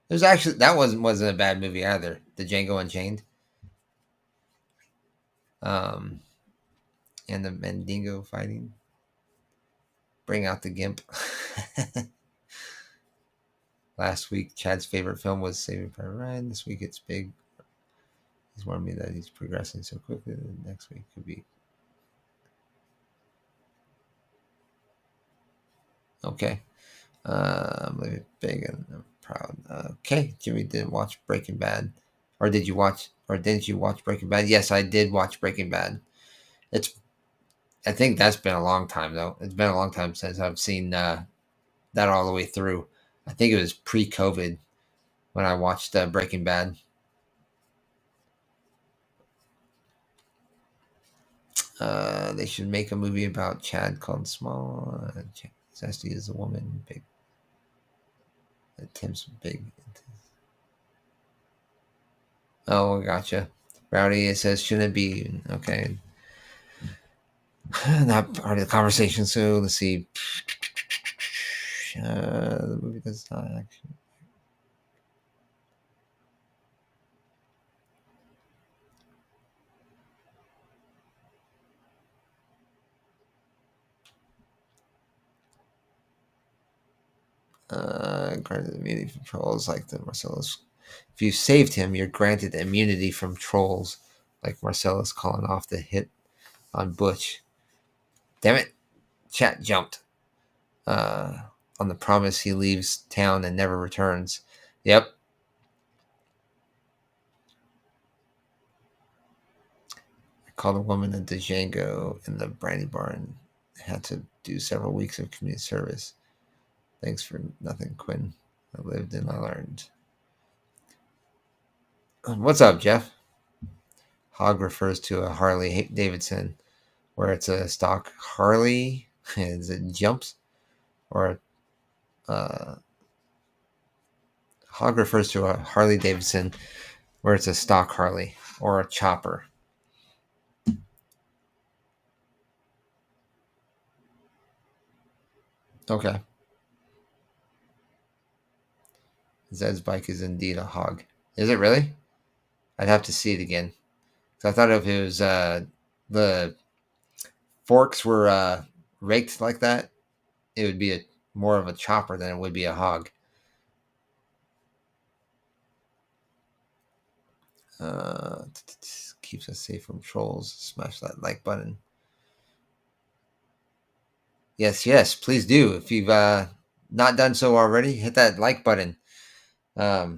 there's actually that wasn't a bad movie either. The Django Unchained, um, and the Mandingo fighting. Bring out the Gimp. Last week, Chad's favorite film was Saving Private Ryan. This week, it's Big. He's warned me that he's progressing so quickly that next week could be okay. I'm living big and I'm proud. Okay, Jimmy didn't watch Breaking Bad, or did you watch? Or didn't you watch Breaking Bad? Yes, I did watch Breaking Bad. It's. I think that's been a long time though. It's been a long time since I've seen that all the way through. I think it was pre-COVID when I watched Breaking Bad. They should make a movie about Chad called Small. Zesty is a woman. Big. Tim's big. Oh, gotcha. Rowdy, it says, shouldn't it be okay? Not part of the conversation. So let's see. The movie does not actually. Granted immunity from trolls like the Marcellus. If you saved him, you're granted immunity from trolls, like Marcellus calling off the hit on Butch. Damn it, chat jumped. On the promise he leaves town and never returns. Yep. I called a woman a Django in the Brandy Barn. I had to do several weeks of community service. Thanks for nothing, Quinn. I lived and I learned. What's up, Jeff? Hog refers to a Harley Davidson, where it's a stock Harley as it jumps, or Hog refers to a Harley Davidson where it's a stock Harley or a chopper. Okay. Zed's bike is indeed a hog. Is it really? I'd have to see it again. So I thought if it was the forks were raked like that, it would be a more of a chopper than it would be a hog. Keeps us safe from trolls. Smash that like button. Yes, yes, please do. If you've not done so already, hit that like button. I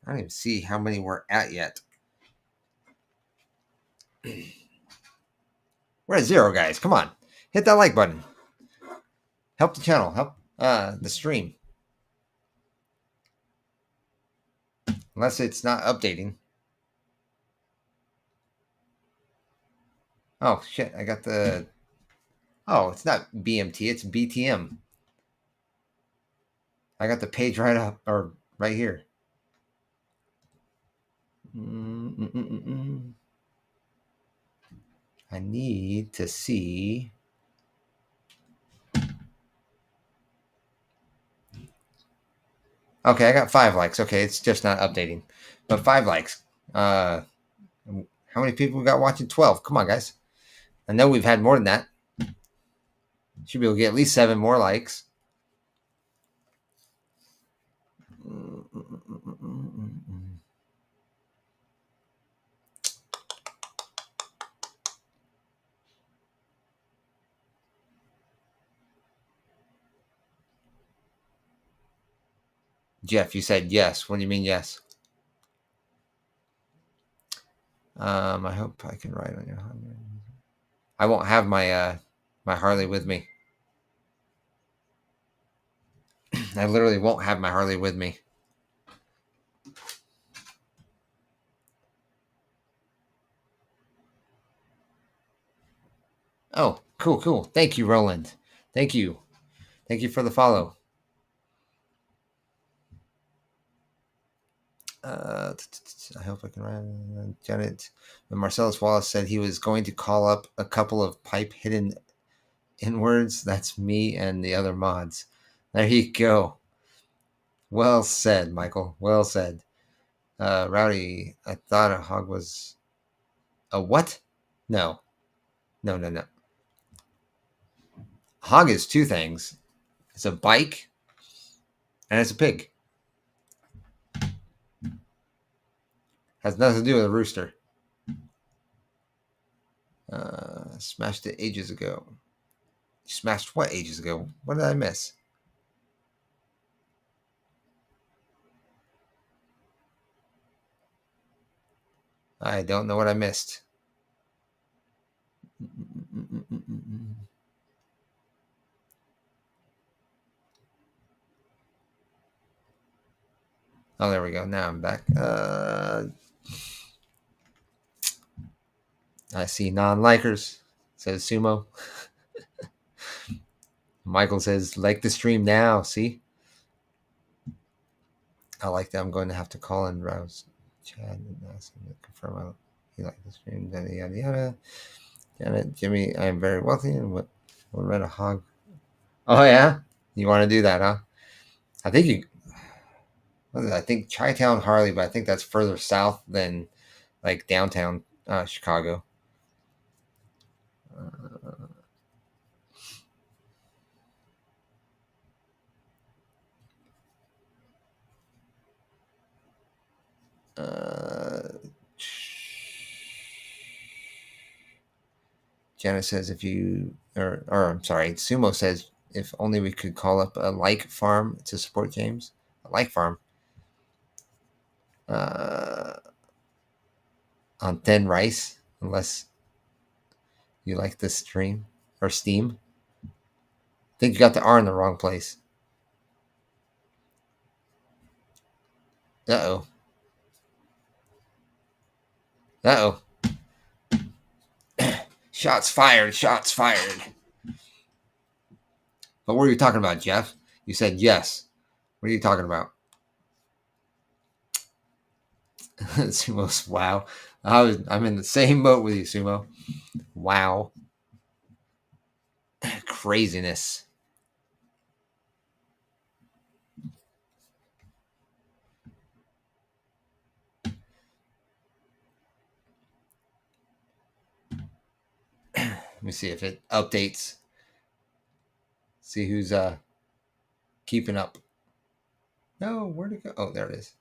don't even see how many we're at yet. We're at 0, guys. Come on, hit that like button. Help the channel. Help the stream. Unless it's not updating. Oh shit! I got the. Oh, it's not BMT. It's BTM. I got the page right up or right here. I need to see. Okay, I got 5 likes. Okay, it's just not updating, but 5 likes. How many people we got watching? 12. Come on, guys. I know we've had more than that. Should be able to get at least 7 more likes. Jeff, you said yes. What do you mean yes? I hope I can ride on your Harley. I won't have my my Harley with me. I literally won't have my Harley with me. Oh, cool, cool. Thank you, Roland. Thank you. Thank you for the follow. I hope I can ride. Janet. When Marcellus Wallace said he was going to call up a couple of pipe hidden inwards, that's me and the other mods. There you go. Well said, Michael. Well said. Rowdy, I thought a hog was a what? No. No, no, no. Hog is 2 things. It's a bike and it's a pig. Has nothing to do with a rooster. Smashed it ages ago. You smashed what ages ago? What did I miss? I don't know what I missed. Oh, there we go. Now I'm back. I see non-likers, says Sumo. Michael says, like the stream now. See? I like that. I'm going to have to call and rouse Chad and ask him to confirm he liked the stream. Yada, yada, yada. Janet, Jimmy, I am very wealthy and will rent a hog. Oh, yeah? You want to do that, huh? I think you. I think Chi-Town Harley, but I think that's further south than like downtown Chicago. Janet says if you or I'm sorry, Sumo says if only we could call up a like farm to support James. A like farm. On thin rice, unless you like the stream or steam. I think you got the R in the wrong place. Uh-oh. Uh-oh. Shots fired. Shots fired. But what are you talking about, Jeff? You said yes. What are you talking about? Sumo's wow. I'm in the same boat with you, Sumo. Wow. Craziness. Let me see if it updates. See who's keeping up. No, where'd it go? Oh, there it is.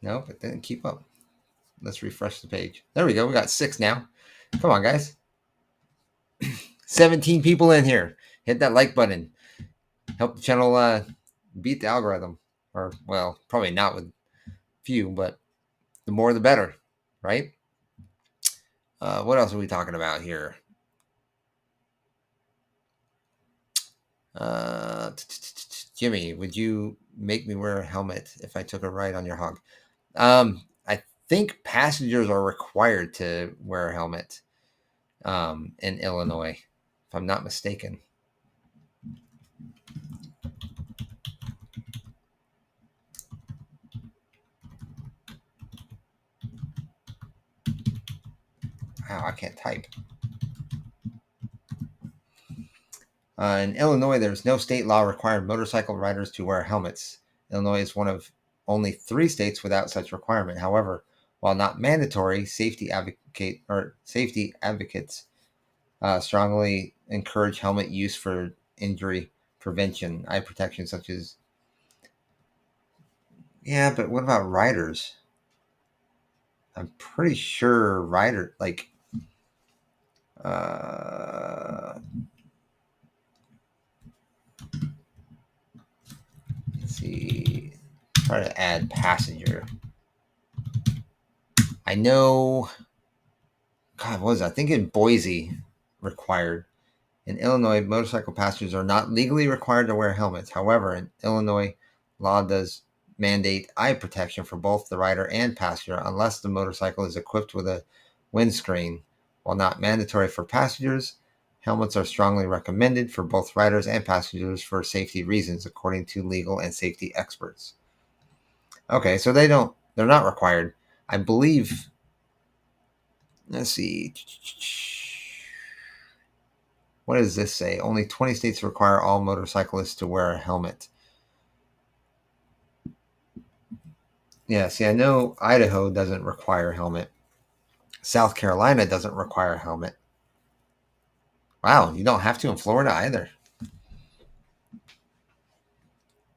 Nope, it didn't keep up. Let's refresh the page. There we go. We got 6 now. Come on, guys. 17 people in here. Hit that like button. Help the channel beat the algorithm. Or, well, probably not with few, but the more the better, right? What else are we talking about here? Jimmy, would you make me wear a helmet if I took a ride on your hog? I think passengers are required to wear a helmet in Illinois, if I'm not mistaken. Wow, I can't type. In Illinois, there's no state law requiring motorcycle riders to wear helmets. Illinois is one of only 3 states without such requirement. However, while not mandatory, safety advocates strongly encourage helmet use for injury prevention, eye protection, such as. Yeah, but what about riders? I'm pretty sure rider like. Let's see. Try to add passenger. I know. God, what was it? I think in Boise required. In Illinois, motorcycle passengers are not legally required to wear helmets. However, in Illinois, law does mandate eye protection for both the rider and passenger unless the motorcycle is equipped with a windscreen. While not mandatory for passengers, helmets are strongly recommended for both riders and passengers for safety reasons, according to legal and safety experts. Okay, so they're not required. I believe, let's see. What does this say? Only 20 states require all motorcyclists to wear a helmet. Yeah, see, I know Idaho doesn't require a helmet. South Carolina doesn't require a helmet. Wow, you don't have to in Florida either.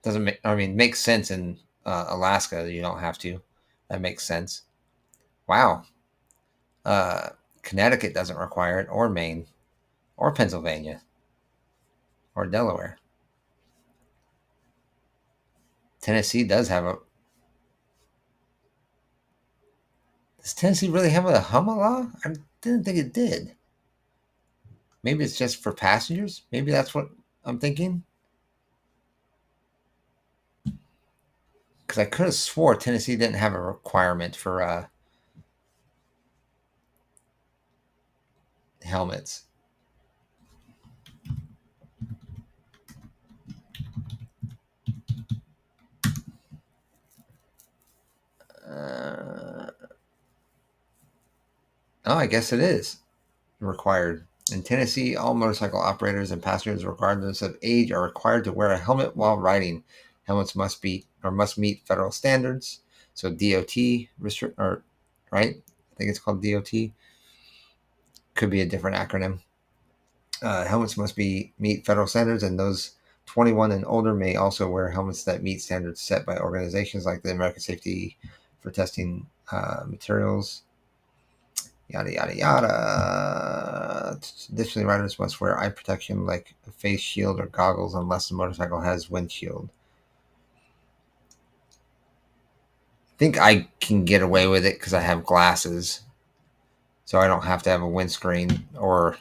Doesn't make, makes sense in Alaska. You don't have to. That makes sense. Wow. Connecticut doesn't require it, or Maine, or Pennsylvania, or Delaware. Tennessee does have a. Does Tennessee really have a HUMA law? I didn't think it did. Maybe it's just for passengers. Maybe that's what I'm thinking. Because I could have swore Tennessee didn't have a requirement for helmets. Oh, I guess it is required. In Tennessee, all motorcycle operators and passengers, regardless of age, are required to wear a helmet while riding. Helmets must meet federal standards. So DOT right? I think it's called DOT. Could be a different acronym. Helmets must meet federal standards, and those 21 and older may also wear helmets that meet standards set by organizations like the American Safety for Testing Materials. Yada, yada, yada. Additionally, riders must wear eye protection like a face shield or goggles unless the motorcycle has windshield. I think I can get away with it because I have glasses. So I don't have to have a windscreen or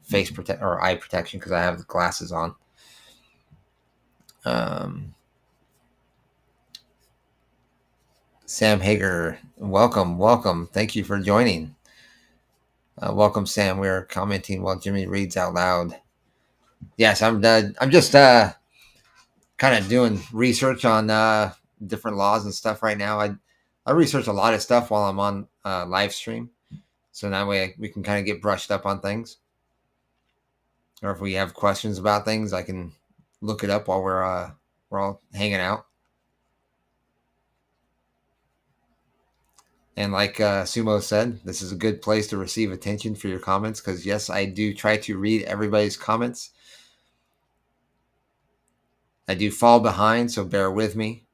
face protect or eye protection because I have the glasses on. Sam Hager, welcome. Thank you for joining. Welcome, Sam. We're commenting while Jimmy reads out loud. Yes, I'm just kind of doing research on different laws and stuff right now. I research a lot of stuff while I'm on live stream, so that way we can kind of get brushed up on things. Or if we have questions about things, I can look it up while we're all hanging out. And like Sumo said, this is a good place to receive attention for your comments because, yes, I do try to read everybody's comments. I do fall behind, so bear with me.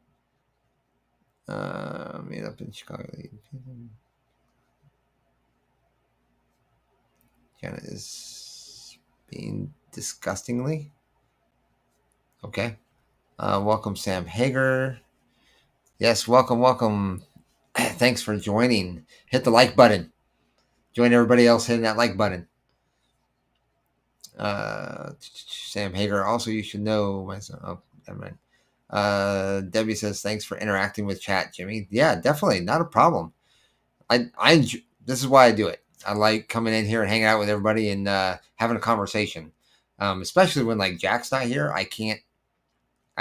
Meet up in Chicago. Janet is being disgustingly. Okay. Welcome, Sam Hager. Yes, welcome. Thanks for joining. Hit the like button. Join everybody else hitting that like button. Sam Hager. Also, you should know myself. Oh, never mind. Debbie says, thanks for interacting with chat, Jimmy. Yeah, definitely. Not a problem. This is why I do it. I like coming in here and hanging out with everybody and having a conversation. Especially when like Jack's not here. I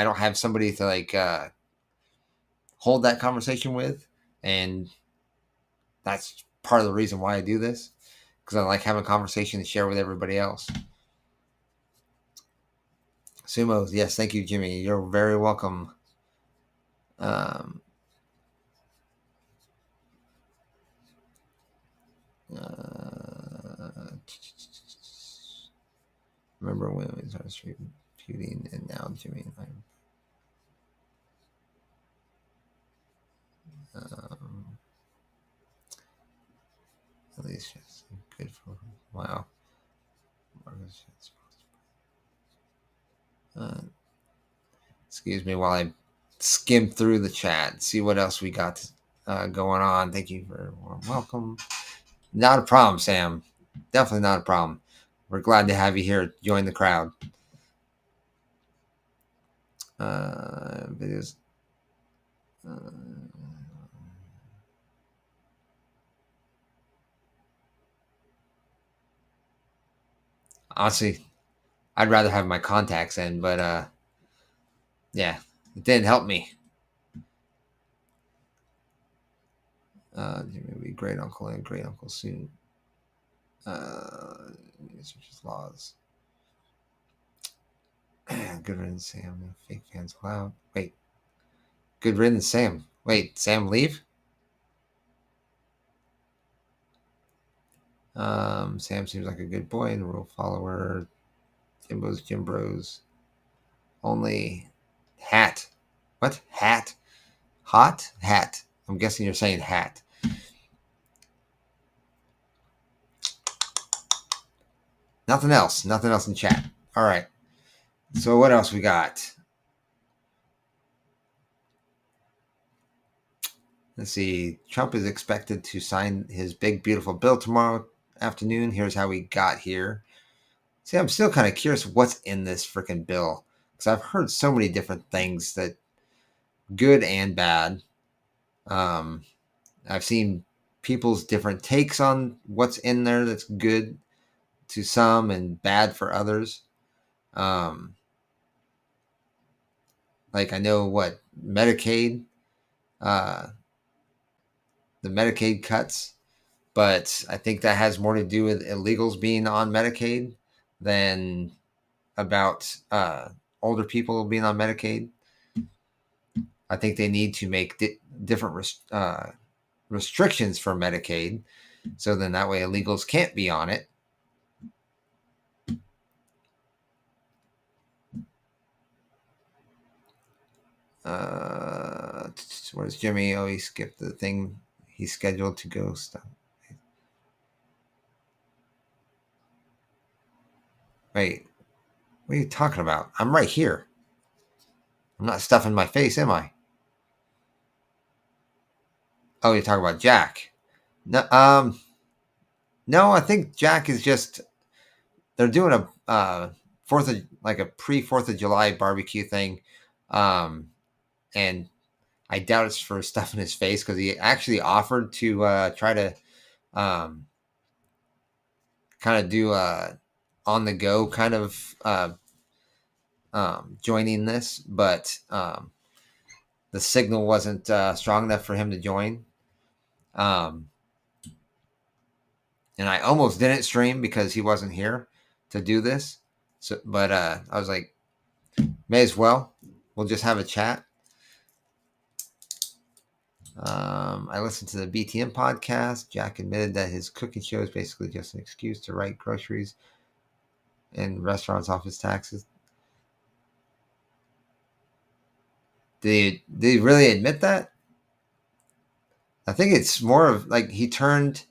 don't have somebody to like hold that conversation with. And that's part of the reason why I do this. Because I like having a conversation to share with everybody else. Sumos, yes, thank you, Jimmy. You're very welcome. Remember when we started shooting, and now Jimmy and I. At least yes, good for wow. Excuse me while I skim through the chat, see what else we got going on. Thank you for warm welcome. Not a problem, Sam. Definitely not a problem. We're glad to have you here. Join the crowd. Videos. Honestly, I'd rather have my contacts in, but yeah, it didn't help me. Maybe great uncle and great uncle soon. Laws. Good riddance, Sam. No fake fans allowed. Wait. Good riddance, Sam. Wait, Sam leave? Sam seems like a good boy and a rule follower. Jimbo's Jim Bros. Only hat. What? Hat? Hot? Hat. I'm guessing you're saying hat. Nothing else. Nothing else in chat. All right. So what else we got? Let's see. Trump is expected to sign his big, beautiful bill tomorrow afternoon. Here's how we got here. See, I'm still kind of curious what's in this freaking bill because I've heard so many different things that good and bad. I've seen people's different takes on what's in there that's good to some and bad for others. Like I know what Medicaid, the Medicaid cuts, but I think that has more to do with illegals being on Medicaid than about older people being on Medicaid. I think they need to make different restrictions for Medicaid, so then that way illegals can't be on it. Where's Jimmy? Oh, he skipped the thing. He's scheduled to go stuff. Wait, what are you talking about? I'm right here. I'm not stuffing my face, am I? Oh, you're talking about Jack. No, no, I think Jack is just. They're doing a a pre-4th of July barbecue thing, and I doubt it's for stuffing his face because he actually offered to try to kind of do a on the go kind of joining this, but the signal wasn't strong enough for him to join. And I almost didn't stream because he wasn't here to do this. So, but I was like, may as well. We'll just have a chat. I listened to the BTM podcast. Jack admitted that his cooking show is basically just an excuse to write groceries and restaurants off his taxes. Did he really admit that? I think it's more of like he turned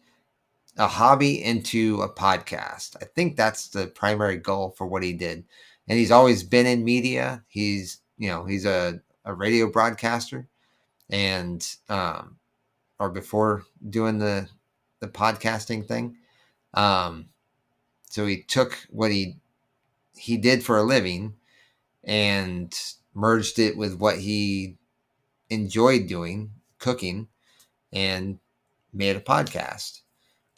a hobby into a podcast. I think that's the primary goal for what he did. And he's always been in media. He's a radio broadcaster, and or before doing the podcasting thing. So he took what he did for a living and merged it with what he enjoyed doing, cooking, and made a podcast.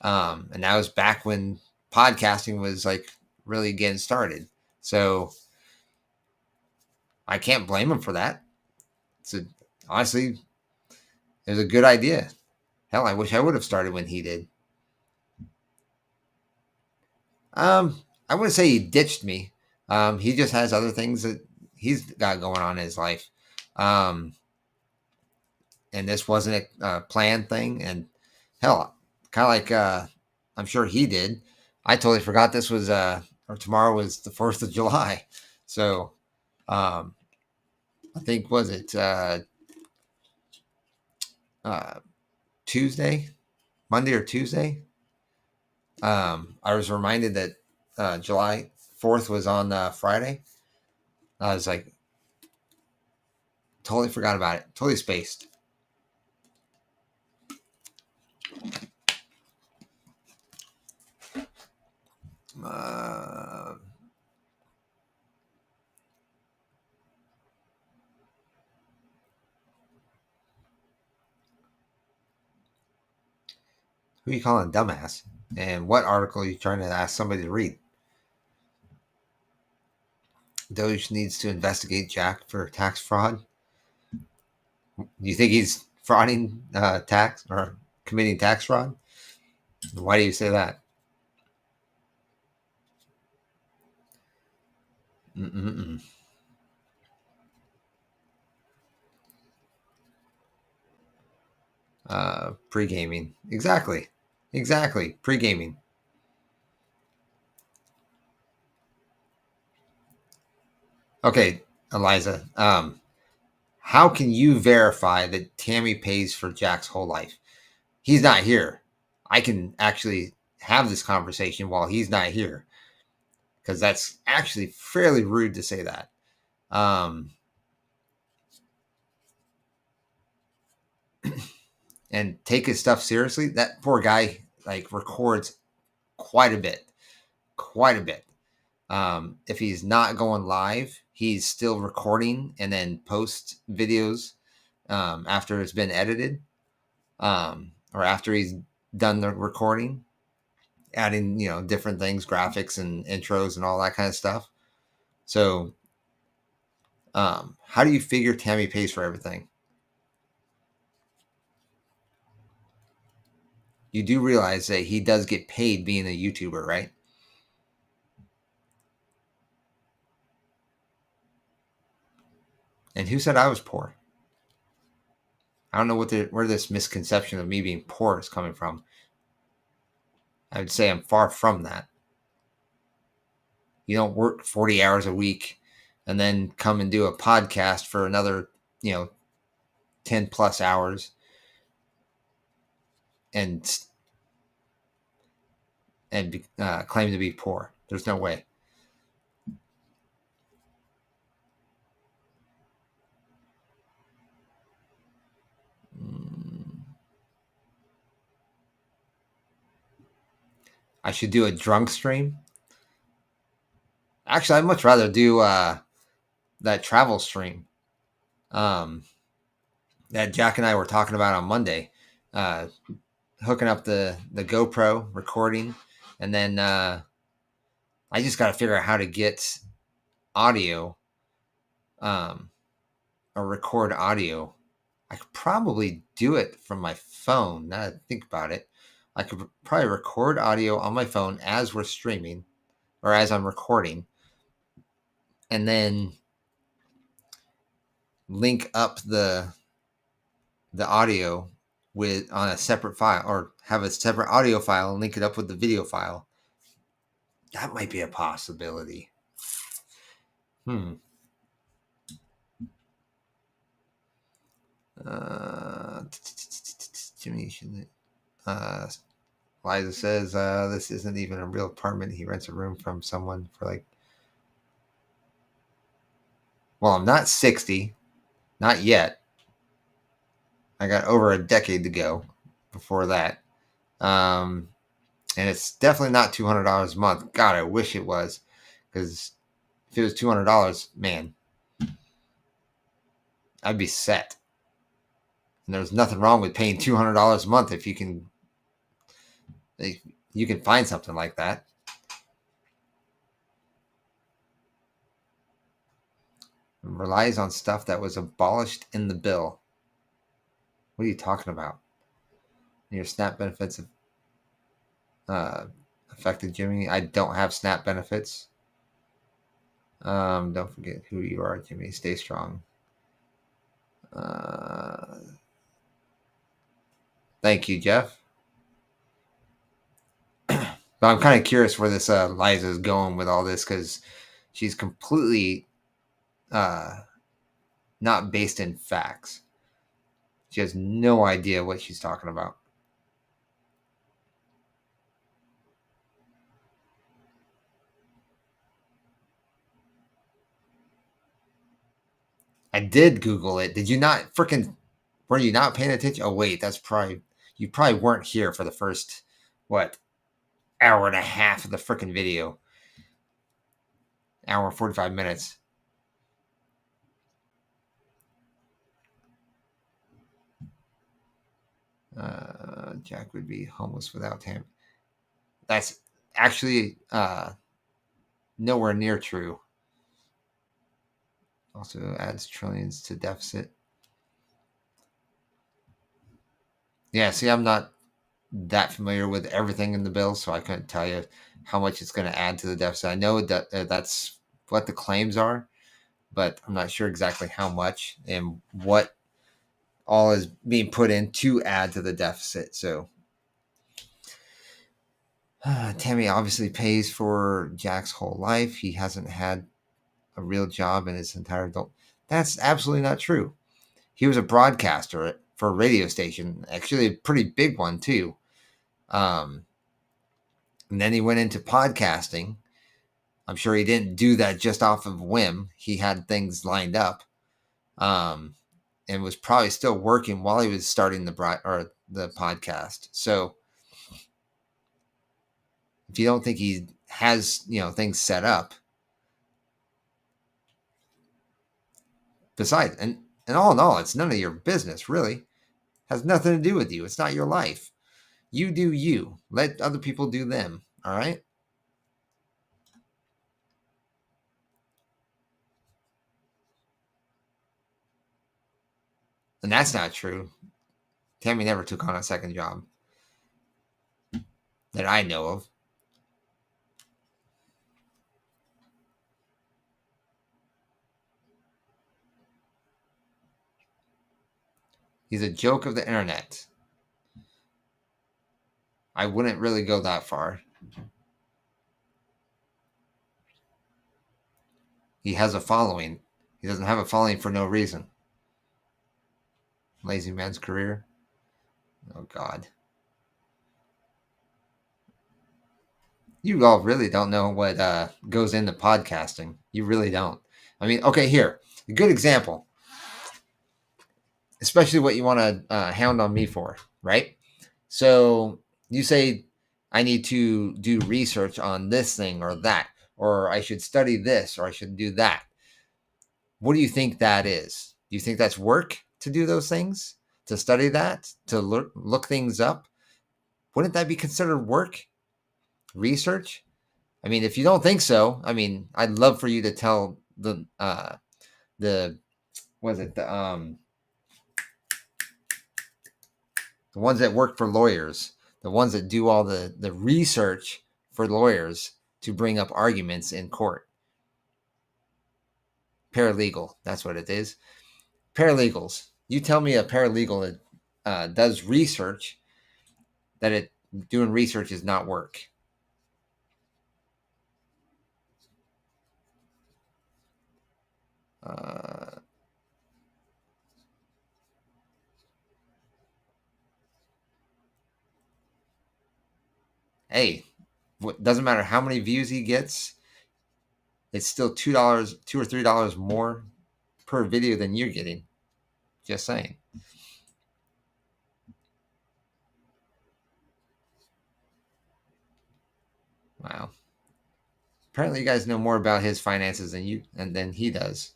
And that was back when podcasting was like really getting started. So I can't blame him for that. Honestly, it was a good idea. Hell, I wish I would have started when he did. I wouldn't say he ditched me. He just has other things that he's got going on in his life. And this wasn't a planned thing. And hell, kind of like I'm sure he did. I totally forgot this was or tomorrow was the 4th of July. So I think was it Tuesday, Monday or Tuesday. I was reminded that July 4th was on Friday. I was like, totally forgot about it. Totally spaced. Who are you calling a dumbass? And what article are you trying to ask somebody to read? Doge needs to investigate Jack for tax fraud. Do you think he's frauding tax or committing tax fraud? Why do you say that? Pre-gaming. Exactly. Pre-gaming. Okay, Eliza. How can you verify that Tammy pays for Jack's whole life? He's not here. I can actually have this conversation while he's not here, because that's actually fairly rude to say that. And take his stuff seriously. That poor guy like records quite a bit. If he's not going live, he's still recording and then post videos after it's been edited, or after he's done the recording, adding different things, graphics and intros and all that kind of stuff. So how do you figure Tammy pays for everything? You do realize that he does get paid being a YouTuber, right? And who said I was poor? I don't know where this misconception of me being poor is coming from. I would say I'm far from that. You don't work 40 hours a week and then come and do a podcast for another, 10 plus hours and claim to be poor. There's no way. I should do a drunk stream. Actually, I'd much rather do that travel stream that Jack and I were talking about on Monday. Hooking up the GoPro recording, and then I just got to figure out how to get audio, or record audio. I could probably do it from my phone. Now that I think about it, I could probably record audio on my phone as we're streaming, or as I'm recording, and then link up the the audio with on a separate file, or have a separate audio file and link it up with the video file. That might be a possibility. Jimmy should. Liza says this isn't even a real apartment. He rents a room from someone for like. Well, I'm not 60, not yet. I got over a decade to go before that. And it's definitely not $200 a month. God, I wish it was, because if it was $200, man, I'd be set. And there's nothing wrong with paying $200 a month if you can find something like that. It relies on stuff that was abolished in the bill. What are you talking about? Your SNAP benefits affected Jimmy. I don't have SNAP benefits. Don't forget who you are, Jimmy. Stay strong. Thank you, Jeff. But I'm kind of curious where this Liza is going with all this, because she's completely not based in facts. She has no idea what she's talking about. I did Google it. Did you not were you not paying attention? Oh, wait, you probably weren't here for the first, hour and a half of the freaking video. Hour and 45 minutes. Jack would be homeless without him. That's actually nowhere near true. Also adds trillions to deficit. Yeah, see, I'm not that familiar with everything in the bill, so I couldn't tell you how much it's going to add to the deficit. I know that that's what the claims are, but I'm not sure exactly how much and what all is being put in to add to the deficit. So Tammy obviously pays for Jack's whole life. He hasn't had a real job in his entire adult. That's absolutely not true. He was a broadcaster for a radio station, actually a pretty big one too. And then he went into podcasting. I'm sure he didn't do that just off of whim. He had things lined up, and was probably still working while he was starting the podcast. So if you don't think he has, things set up, besides, and all in all, it's none of your business, really. It has nothing to do with you. It's not your life. You do you. Let other people do them. All right? And that's not true. Tammy never took on a second job that I know of. He's a joke of the internet. I wouldn't really go that far. He has a following. He doesn't have a following for no reason. Lazy man's career. Oh, God. You all really don't know what goes into podcasting. You really don't. I mean, okay, here. A good example. Especially what you want to hound on me for, right? So you say, I need to do research on this thing or that, or I should study this, or I should do that. What do you think that is? Do you think that's work to do those things? To study that? To look things up? Wouldn't that be considered work? Research? I mean, if you don't think so, I mean, I'd love for you to tell the ones that work for lawyers, the ones that do all the research for lawyers to bring up arguments in court. Paralegal, that's what it is. Paralegals. You tell me a paralegal that does research that doing research is not work. Hey, doesn't matter how many views he gets. It's still $2, $2 or $3 more per video than you're getting. Just saying. Wow. Apparently, you guys know more about his finances than he does.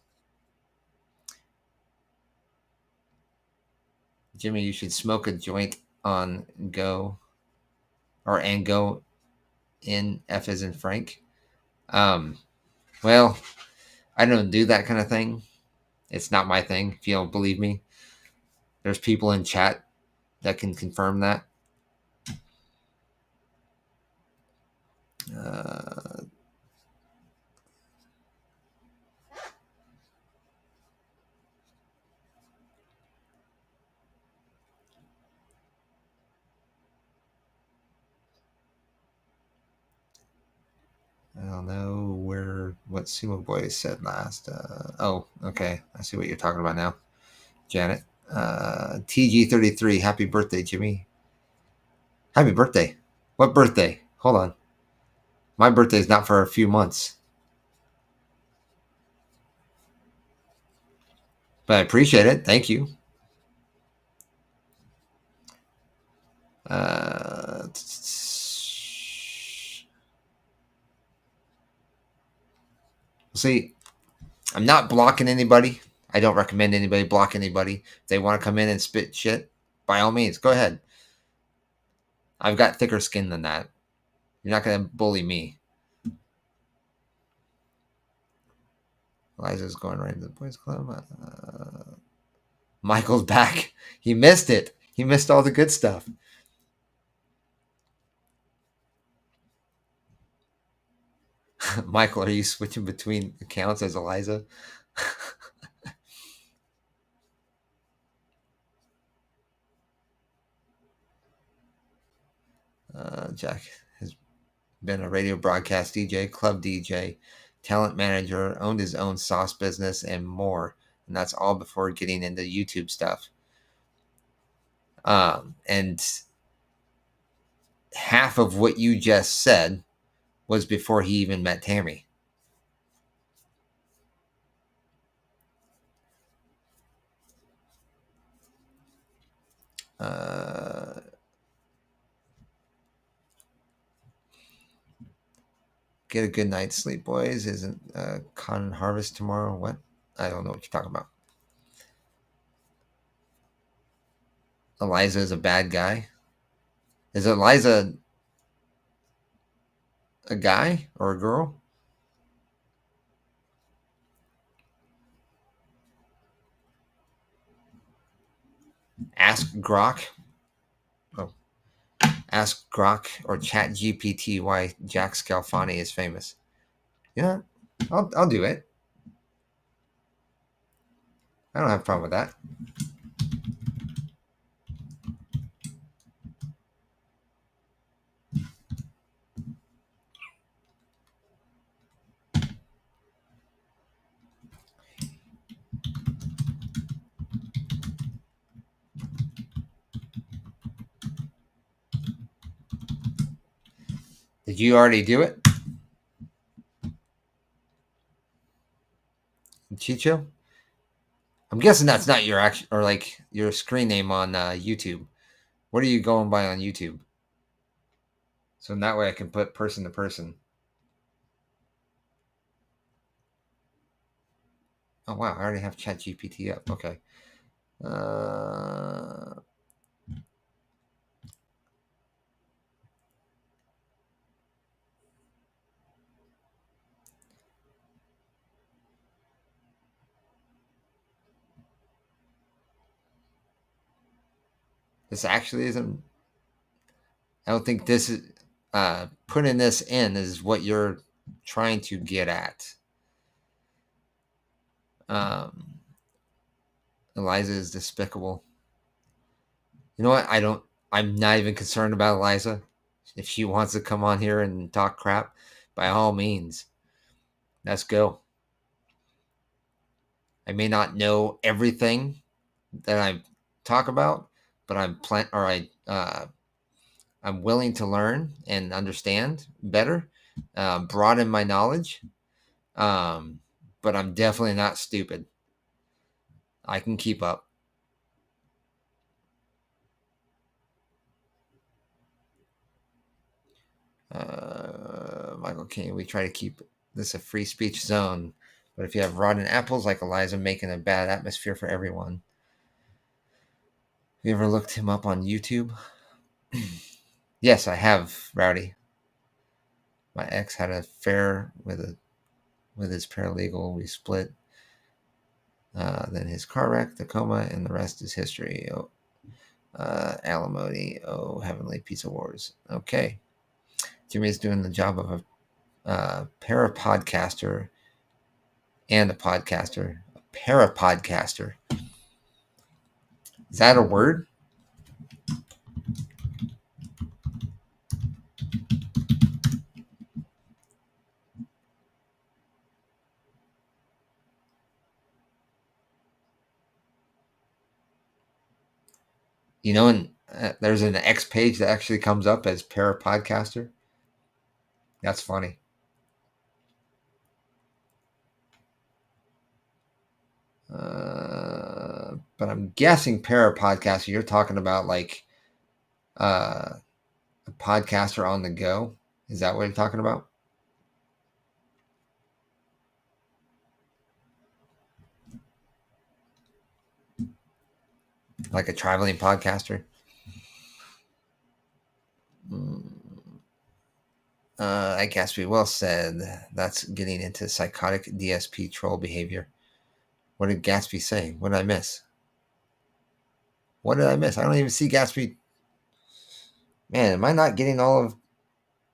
Jimmy, you should smoke a joint on go, and go in F as in Frank. Well, I don't do that kind of thing. It's not my thing. If you don't believe me, there's people in chat that can confirm that. I don't know what Sumo Boy said last. Oh, okay. I see what you're talking about now, Janet. TG33, happy birthday, Jimmy. Happy birthday. What birthday? Hold on. My birthday is not for a few months. But I appreciate it. Thank you. See, I'm not blocking anybody. I don't recommend anybody block anybody. If they want to come in and spit shit, by all means, go ahead. I've got thicker skin than that. You're not going to bully me. Eliza's going right into the boys' club. Michael's back. He missed it. He missed all the good stuff. Michael, are you switching between accounts as Eliza? Jack has been a radio broadcast DJ, club DJ, talent manager, owned his own sauce business, and more. And that's all before getting into YouTube stuff. And half of what you just said was before he even met Tammy. Get a good night's sleep, boys. Isn't Con Harvest tomorrow? What? I don't know what you're talking about. Eliza is a bad guy. Is Eliza a guy or a girl? Ask Grok. Oh. Ask Grok or Chat GPT why Jack Scalfani is famous. Yeah, I'll do it. I don't have a problem with that. Did you already do it? Chicho? I'm guessing that's not your actual or like your screen name on YouTube. What are you going by on YouTube? So in that way I can put person to person. Oh wow, I already have Chat GPT up. Okay. This actually isn't. I don't think this is putting this in is what you're trying to get at. Eliza is despicable. You know what? I'm not even concerned about Eliza. If she wants to come on here and talk crap, by all means, let's go. I may not know everything that I talk about, but I'm willing to learn and understand better, broaden my knowledge. But I'm definitely not stupid. I can keep up. Michael King, we try to keep this a free speech zone, but if you have rotten apples like Eliza, making a bad atmosphere for everyone. You ever looked him up on YouTube? Yes, I have, Rowdy. My ex had an affair with his paralegal. We split. Then his car wreck, the coma, and the rest is history. Oh, alimony. Oh, heavenly piece of wars. Okay. Jimmy's doing the job of a parapodcaster and a podcaster. A parapodcaster. Is that a word? You know, and there's an X page that actually comes up as parapodcaster. That's funny. But I'm guessing parapodcaster, you're talking about like a podcaster on the go. Is that what you're talking about? Like a traveling podcaster? I guess we well said. That's getting into psychotic DSP troll behavior. What did Gatsby say? What did I miss? What did I miss? I don't even see Gatsby. Man, am I not getting all of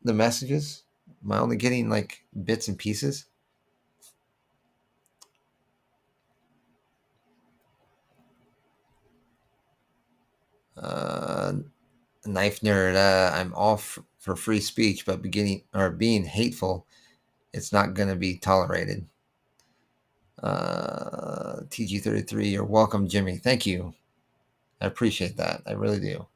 the messages? Am I only getting like bits and pieces? Knife nerd. I'm all for free speech, but being hateful, it's not going to be tolerated. TG33, you're welcome, Jimmy. Thank you. I appreciate that. I really do.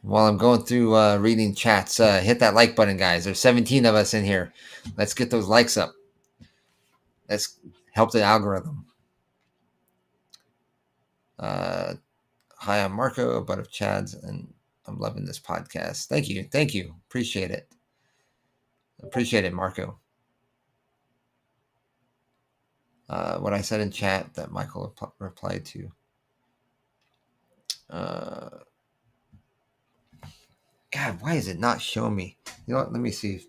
While I'm going through reading chats, hit that like button, guys. There's 17 of us in here. Let's get those likes up. Let's help the algorithm. Hi, I'm Marco, a butt of Chad's, and I'm loving this podcast. Thank you. Appreciate it. Marco. What I said in chat that Michael replied to. God, why is it not showing me? You know what? Let me see.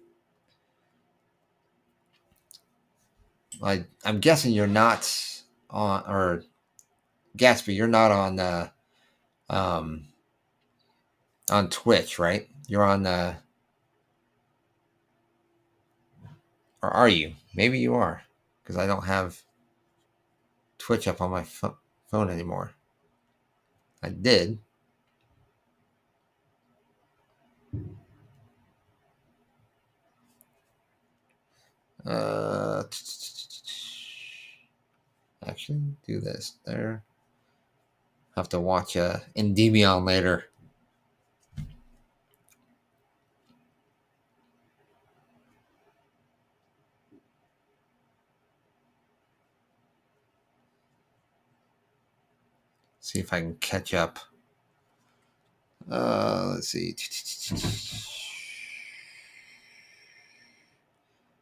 I'm guessing you're not on, or Gatsby, you're not on Twitch, right? You're on or are you? Maybe you are, because I don't have Twitch up on my phone anymore. I did. Actually, do this there. Have to watch Endymion later. See if I can catch up. Let's see.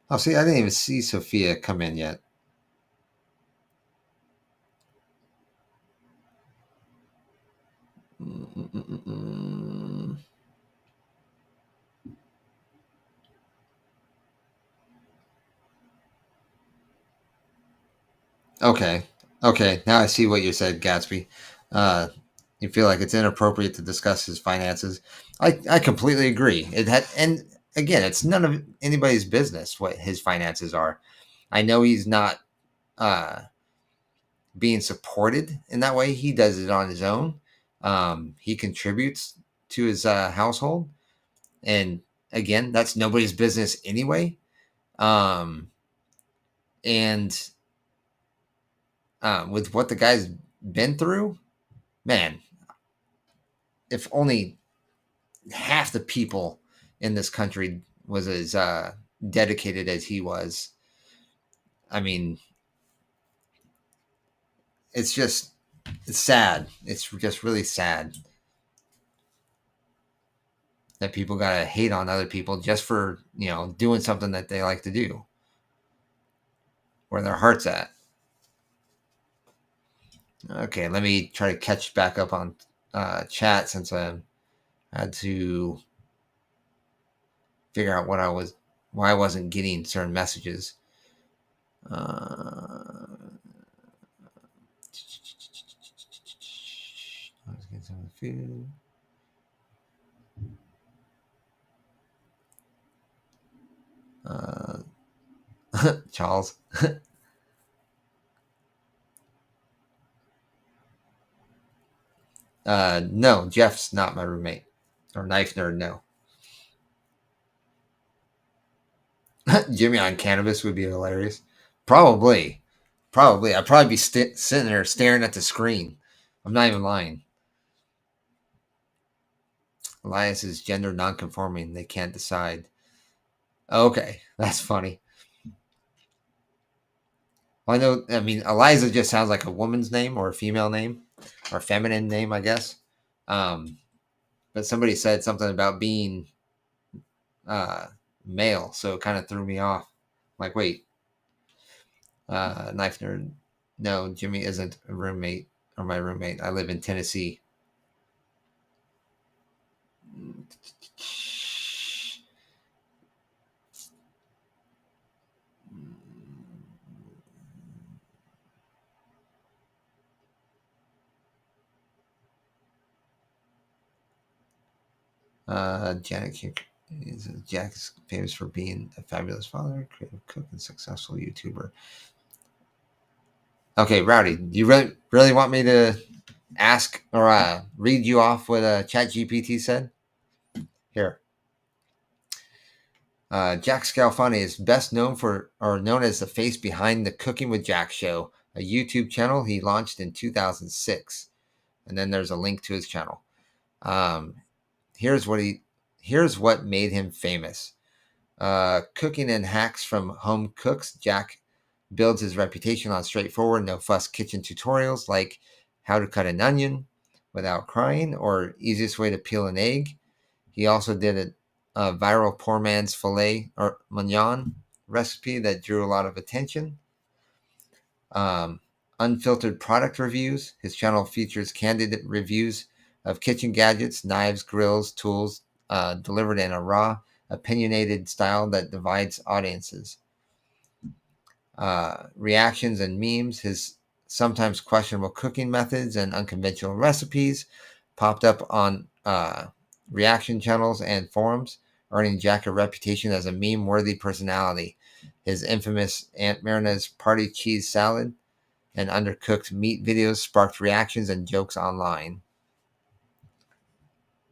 Oh, see, I didn't even see Sophia come in yet. Okay. Now I see what you said, Gatsby. You feel like it's inappropriate to discuss his finances. I completely agree. It had, and again, it's none of anybody's business what his finances are. I know he's not being supported in that way. He does it on his own. He contributes to his household, and again, that's nobody's business anyway. And with what the guy's been through, man, if only half the people in this country was as dedicated as he was, I mean, it's sad. It's just really sad that people gotta hate on other people just for doing something that they like to do, where their heart's at. Okay, let me try to catch back up on chat since I had to figure out why I wasn't getting certain messages. I was getting some food. Charles. No, Jeff's not my roommate. Or Knife Nerd, no. Jimmy on cannabis would be hilarious. Probably. I'd probably be sitting there staring at the screen. I'm not even lying. Elias is gender nonconforming. They can't decide. Okay, that's funny. Well, I mean, Eliza just sounds like a woman's name or a female name or a feminine name, I guess. But somebody said something about being male, so it kind of threw me off. I'm like, wait, Knife Nerd. No, Jimmy isn't a roommate or my roommate. I live in Tennessee. Jack is famous for being a fabulous father, creative cook, and successful YouTuber. Okay, Rowdy, do you really want me to ask or read you off what ChatGPT said? Here. Jack Scalfani is best known known as the face behind the Cooking with Jack show, a YouTube channel he launched in 2006. And then there's a link to his channel. Here's what made him famous. Cooking and hacks from home cooks, Jack builds his reputation on straightforward, no-fuss kitchen tutorials like how to cut an onion without crying or easiest way to peel an egg. He also did a viral poor man's filet or mignon recipe that drew a lot of attention. Unfiltered product reviews. His channel features candid reviews of kitchen gadgets, knives, grills, tools, delivered in a raw, opinionated style that divides audiences. Reactions and memes. His sometimes questionable cooking methods and unconventional recipes popped up on reaction channels and forums, earning Jack a reputation as a meme-worthy personality. His infamous Aunt Marina's party cheese salad and undercooked meat videos sparked reactions and jokes online.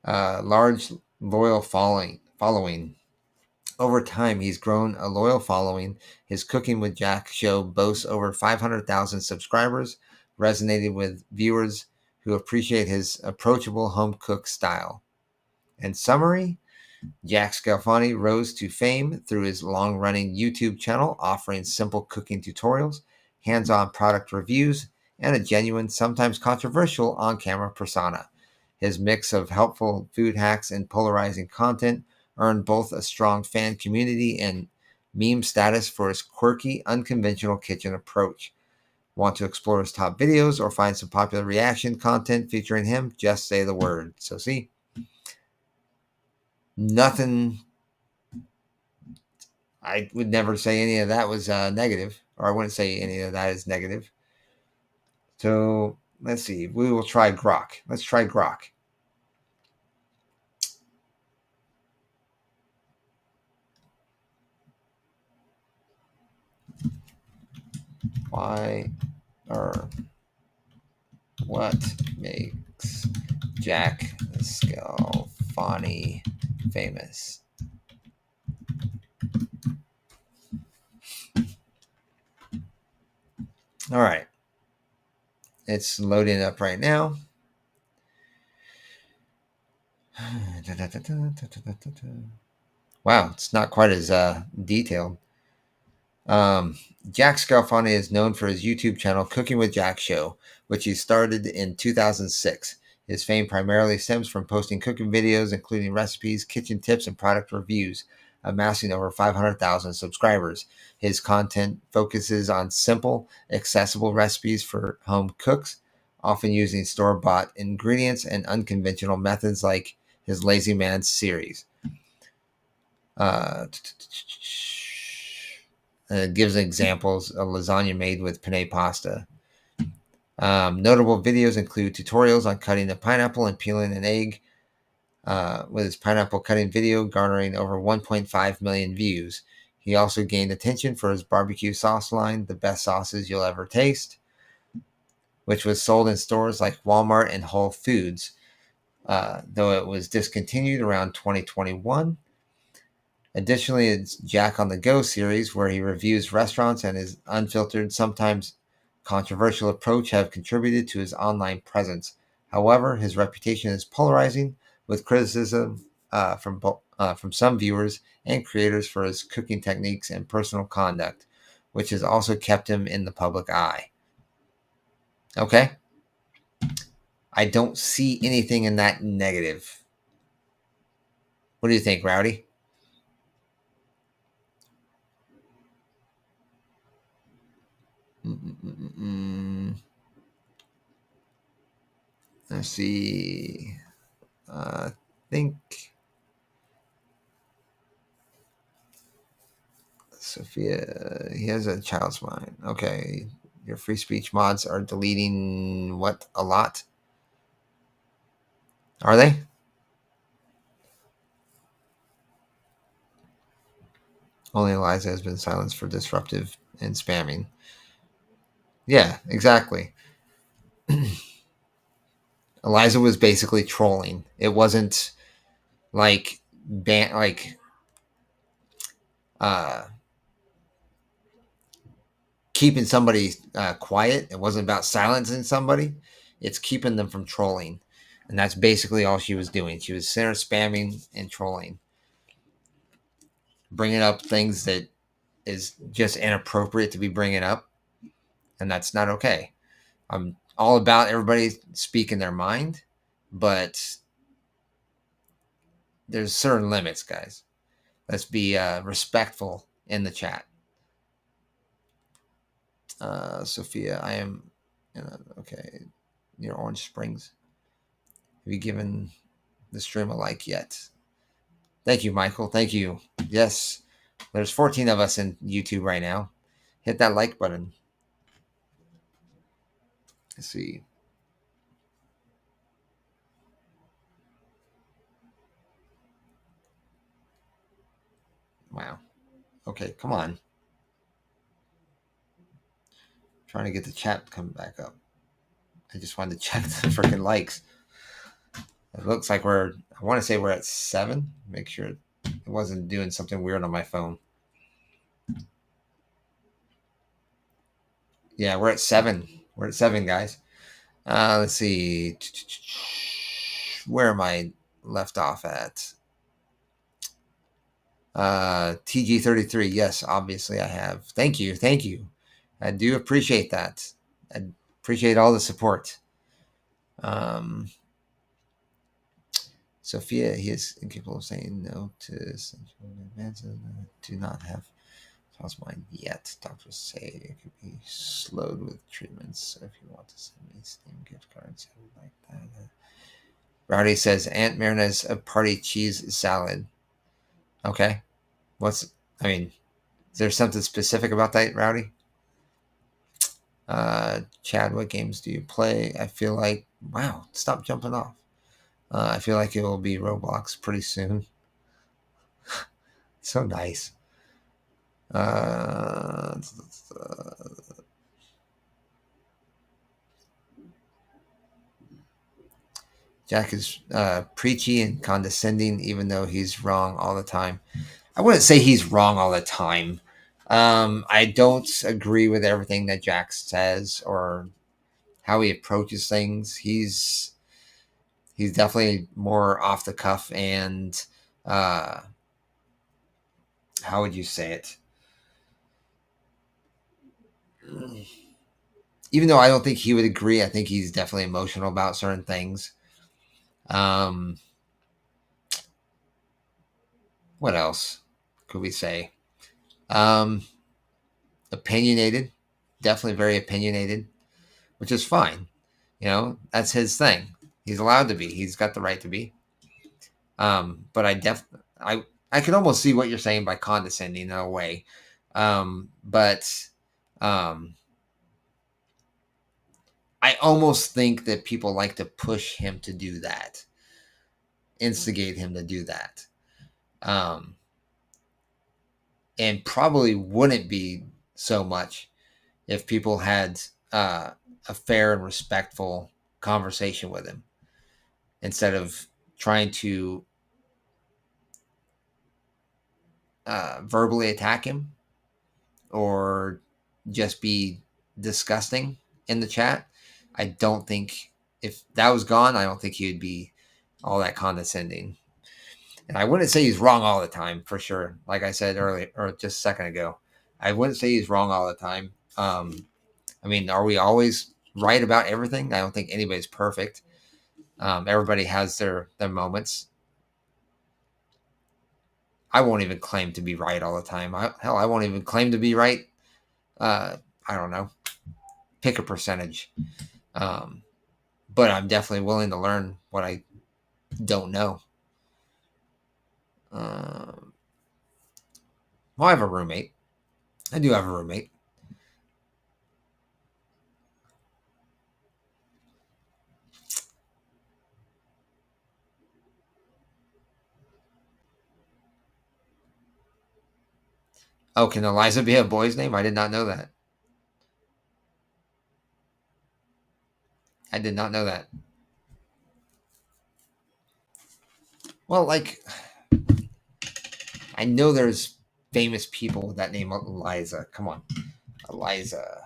Large, loyal following. Over time, he's grown a loyal following. His Cooking with Jack show boasts over 500,000 subscribers, resonating with viewers who appreciate his approachable home cook style. In summary, Jack Scalfani rose to fame through his long-running YouTube channel, offering simple cooking tutorials, hands-on product reviews, and a genuine, sometimes controversial on-camera persona. His mix of helpful food hacks and polarizing content earned both a strong fan community and meme status for his quirky, unconventional kitchen approach. Want to explore his top videos or find some popular reaction content featuring him? Just say the word. So see, nothing. I would never say any of that was negative, or I wouldn't say any of that is negative. So let's see. We will try Grok. Let's try Grok. Why or what makes Jack Scalfani famous? All right. It's loading up right now. Wow, it's not quite as detailed. Jack Scalfani is known for his YouTube channel Cooking with Jack Show, which he started in 2006. His fame primarily stems from posting cooking videos, including recipes, kitchen tips, and product reviews, amassing over 500,000 subscribers. His content focuses on simple, accessible recipes for home cooks, often using store-bought ingredients and unconventional methods like his Lazy Man series. Gives examples of lasagna made with penne pasta. Notable videos include tutorials on cutting a pineapple and peeling an egg, with his pineapple cutting video garnering over 1.5 million views. He also gained attention for his barbecue sauce line, The Best Sauces You'll Ever Taste, which was sold in stores like Walmart and Whole Foods, though it was discontinued around 2021. Additionally, it's Jack on the Go series, where he reviews restaurants, and his unfiltered, sometimes controversial approach have contributed to his online presence. However, his reputation is polarizing, with criticism from some viewers and creators for his cooking techniques and personal conduct, which has also kept him in the public eye. Okay? I don't see anything in that negative. What do you think, Rowdy? Let's see. I think Sophia, he has a child's mind. Okay. Your free speech mods are deleting what a lot? Are they? Only Eliza has been silenced for disruptive and spamming. Yeah, exactly. Eliza was basically trolling. It wasn't like uh keeping somebody quiet. It wasn't about silencing somebody. It's keeping them from trolling. And that's basically all she was doing. She was center spamming and trolling, bringing up things that is just inappropriate to be bringing up. And that's not okay. I'm all about everybody speaking their mind, but there's certain limits, guys. Let's be respectful in the chat. Sophia, I am okay. Near Orange Springs. Have you given the stream a like yet? Thank you, Michael. Thank you. Yes, there's 14 of us in YouTube right now. Hit that like button. Let's see. Wow. Okay, come on. Trying to get the chat coming back up. I just wanted to check the freaking likes. It looks like I want to say we're at 7. Make sure it wasn't doing something weird on my phone. Yeah, we're at 7. We're at 7, guys. Let's see. Where am I left off at? TG33. Yes, obviously I have. Thank you. Thank you. I do appreciate that. I appreciate all the support. Sophia, he is incapable of saying no to sexual advances. Do not have child's mind yet. Doctors say it could be slowed with treatments. So if you want to send me Steam gift cards, I would like that. Rowdy says Aunt Marina's a party cheese salad. Okay. Is there something specific about that, Rowdy? Chad, what games do you play? I feel like, wow, stop jumping off. I feel like it will be Roblox pretty soon. So nice. Jack is preachy and condescending, even though he's wrong all the time. I wouldn't say he's wrong all the time. I don't agree with everything that Jack says or how he approaches things. He's definitely more off the cuff and uh, how would you say it? Even though I don't think he would agree, I think he's definitely emotional about certain things. Um, what else could we say? Um, Opinionated, definitely very opinionated, which is fine. That's his thing. He's allowed to be. He's got the right to be. But I can almost see what you're saying by condescending in a way. But um, I almost think that people like to push him to do that, instigate him to do that. Um, and probably wouldn't be so much if people had a fair and respectful conversation with him instead of trying to verbally attack him or just be disgusting in the chat. I don't think if that was gone, I don't think he would be all that condescending. And I wouldn't say he's wrong all the time, for sure. Like I said earlier, or just a second ago, I wouldn't say he's wrong all the time. I mean, are we always right about everything? I don't think anybody's perfect. Everybody has their moments. I won't even claim to be right all the time. I won't even claim to be right. I don't know. Pick a percentage. Um, but I'm definitely willing to learn what I don't know. Well, I have a roommate. I do have a roommate. Oh, can Eliza be a boy's name? I did not know that. I did not know that. Well, like, I know there's famous people with that name, Eliza. Come on, Eliza.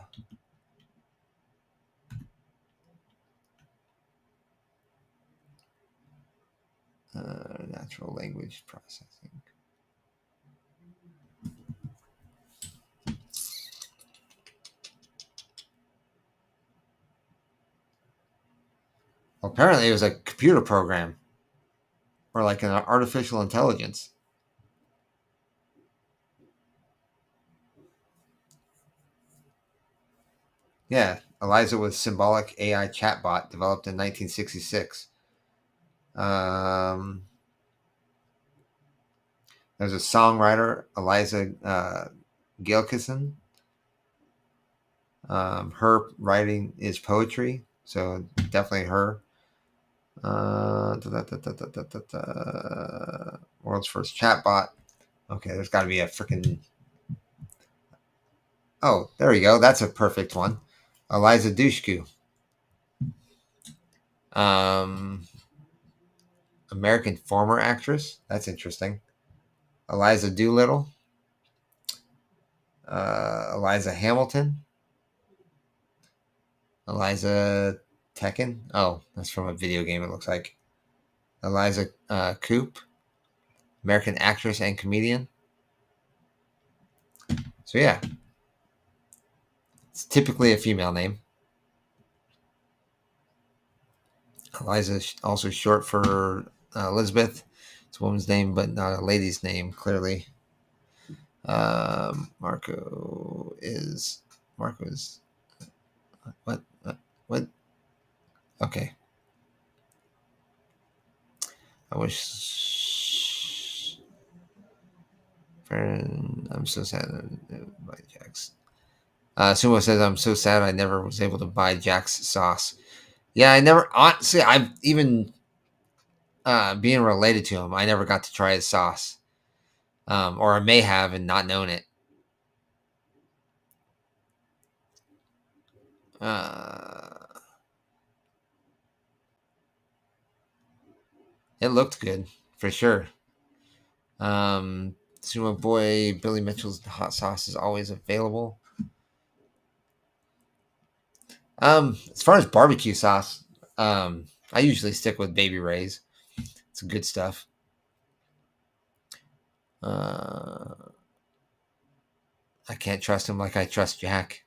Natural language processing. Well, apparently, it was a computer program or like an artificial intelligence. Yeah, Eliza was symbolic AI chatbot developed in 1966. Um, there's a songwriter, Eliza Gilkison. Her writing is poetry, so definitely her. World's first chatbot. Okay, there's got to be a freaking. Oh, there you go. That's a perfect one. Eliza Dushku. Um, American former actress. That's interesting. Eliza Doolittle. Eliza Hamilton. Eliza Tekken. Oh, that's from a video game, it looks like. Eliza Coop. American actress and comedian. So, yeah, it's typically a female name. Eliza is also short for Elizabeth. It's a woman's name, but not a lady's name, clearly. Marco is. What? What? Okay. I wish. I'm so sad. By Jack's. Sumo says, I'm so sad I never was able to buy Jack's sauce. Yeah, I never. Honestly, I've even being related to him, I never got to try his sauce. Or I may have and not known it. Uh, It looked good for sure. Sumo Boy Billy Mitchell's hot sauce is always available. As far as barbecue sauce, I usually stick with Baby Ray's. It's good stuff. I can't trust him like I trust Jack.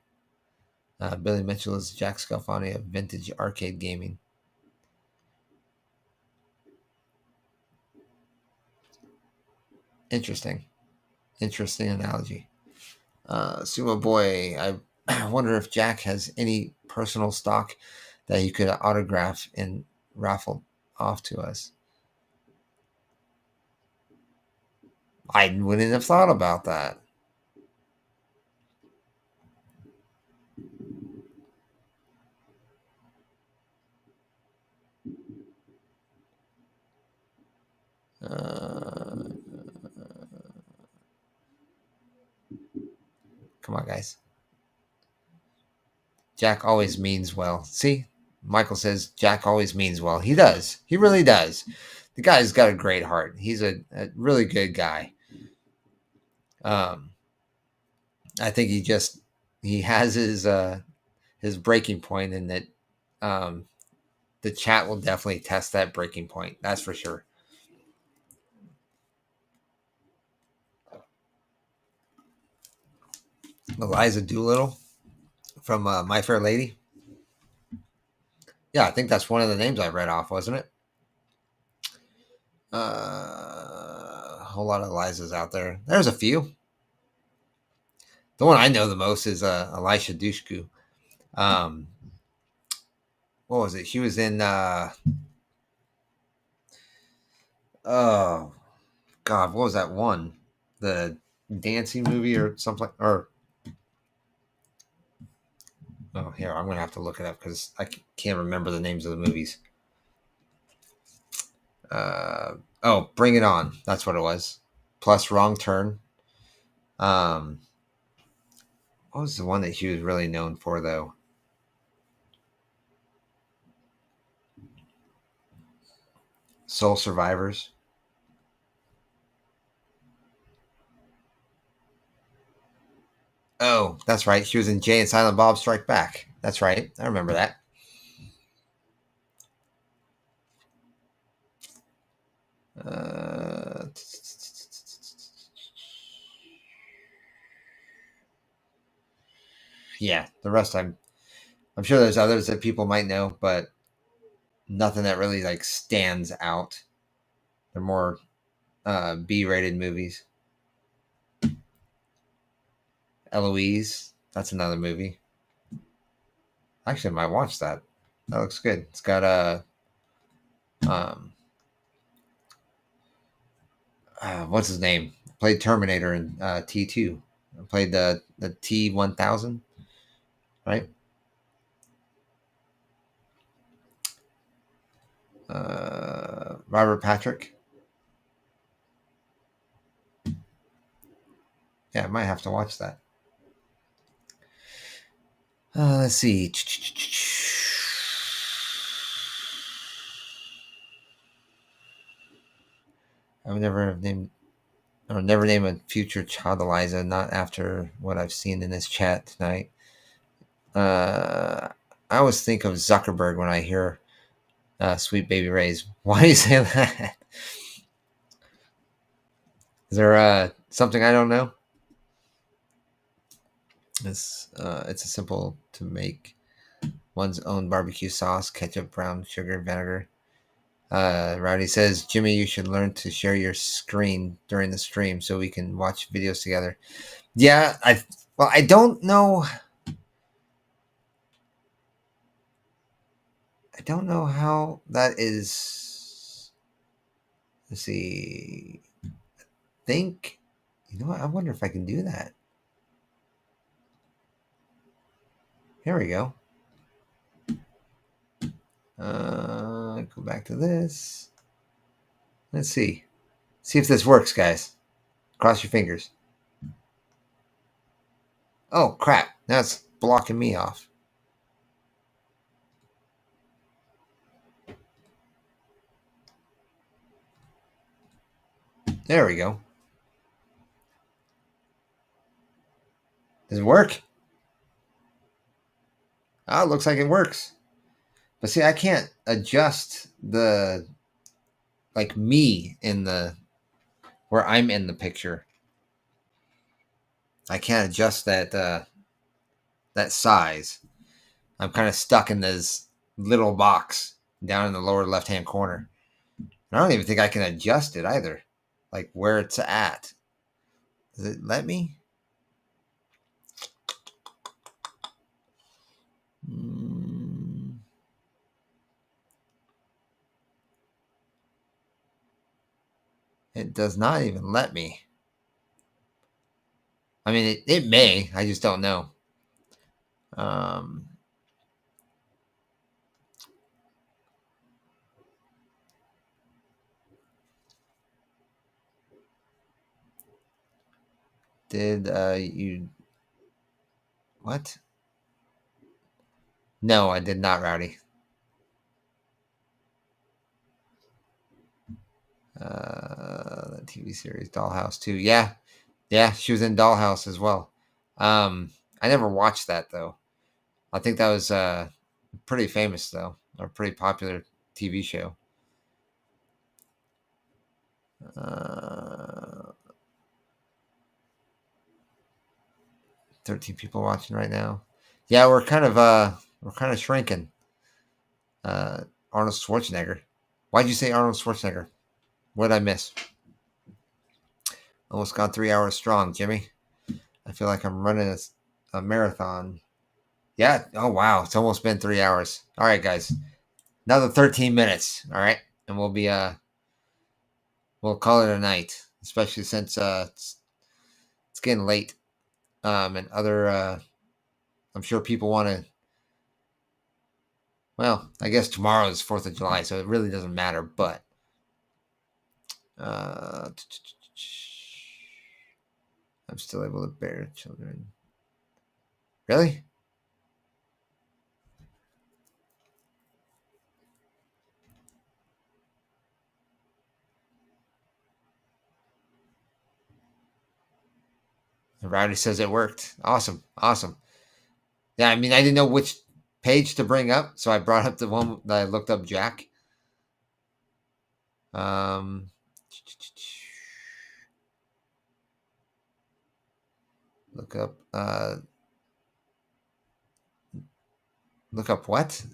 Billy Mitchell is Jack Scalfani of vintage arcade gaming. Interesting analogy. Sumo Boy, I wonder if Jack has any personal stock that he could autograph and raffle off to us. I wouldn't have thought about that. Come on, guys. Jack always means well. See, Michael says Jack always means well. He does. He really does. The guy's got a great heart. He's a really good guy. I think he has his breaking point, and that the chat will definitely test that breaking point. That's for sure. Eliza Doolittle from My Fair Lady. Yeah, I think that's one of the names I read off, wasn't it? A whole lot of Elizas out there. There's a few. The one I know the most is Elisha Dushku. What was it? She was in. Oh God, what was that one? The dancing movie or something? Or oh, here I'm gonna have to look it up because I can't remember the names of the movies. Bring It On. That's what it was. Plus Wrong Turn. What was the one that she was really known for though? Soul Survivors. Oh, that's right. She was in Jay and Silent Bob Strike Back. That's right. I remember that. Yeah, the rest I'm sure there's others that people might know, but nothing that really like stands out. They're more B-rated movies. Eloise, that's another movie. Actually, I might watch that. That looks good. It's got what's his name? Played Terminator in T2. Played the T-1000, right? Robert Patrick. Yeah, I might have to watch that. Let's see. I would never name a future child Eliza, not after what I've seen in this chat tonight. I always think of Zuckerberg when I hear Sweet Baby Ray's. Why do you say that? Is there something I don't know? It's a simple to make one's own barbecue sauce, ketchup, brown sugar, vinegar. Rowdy says, Jimmy, you should learn to share your screen during the stream so we can watch videos together. Yeah, I don't know. I don't know how that is. Let's see. I think, you know what? I wonder if I can do that. Here we go. Go back to this. Let's see. See if this works, guys. Cross your fingers. Oh, crap. Now it's blocking me off. There we go. Does it work? Oh, it looks like it works. But see, I can't adjust the like me in the where I'm in the picture. I can't adjust that size. I'm kind of stuck in this little box down in the lower left hand corner. I don't even think I can adjust it either, like where it's at. Does it let me? Mm, it does not even let me. I mean, it may. I just don't know. Um, did you what? No, I did not, Rowdy. The TV series Dollhouse too. Yeah, yeah, she was in Dollhouse as well. I never watched that though. I think that was pretty famous though, or pretty popular TV show. Uh, 13 people watching right now. Yeah, we're kind of shrinking. Arnold Schwarzenegger. Why'd you say Arnold Schwarzenegger? What did I miss? Almost gone 3 hours strong, Jimmy. I feel like I'm running a marathon. Yeah. Oh wow, it's almost been 3 hours. All right, guys, another 13 minutes. All right, and we'll call it a night. Especially since it's getting late. And other I'm sure people want to. Well, I guess tomorrow is 4th of July, so it really doesn't matter. But uh, I'm still able to bear children. Really? The router says it worked. Awesome. Awesome. Yeah, I mean, I didn't know which page to bring up, so I brought up the one that I looked up Jack. Um, look up. Look up what?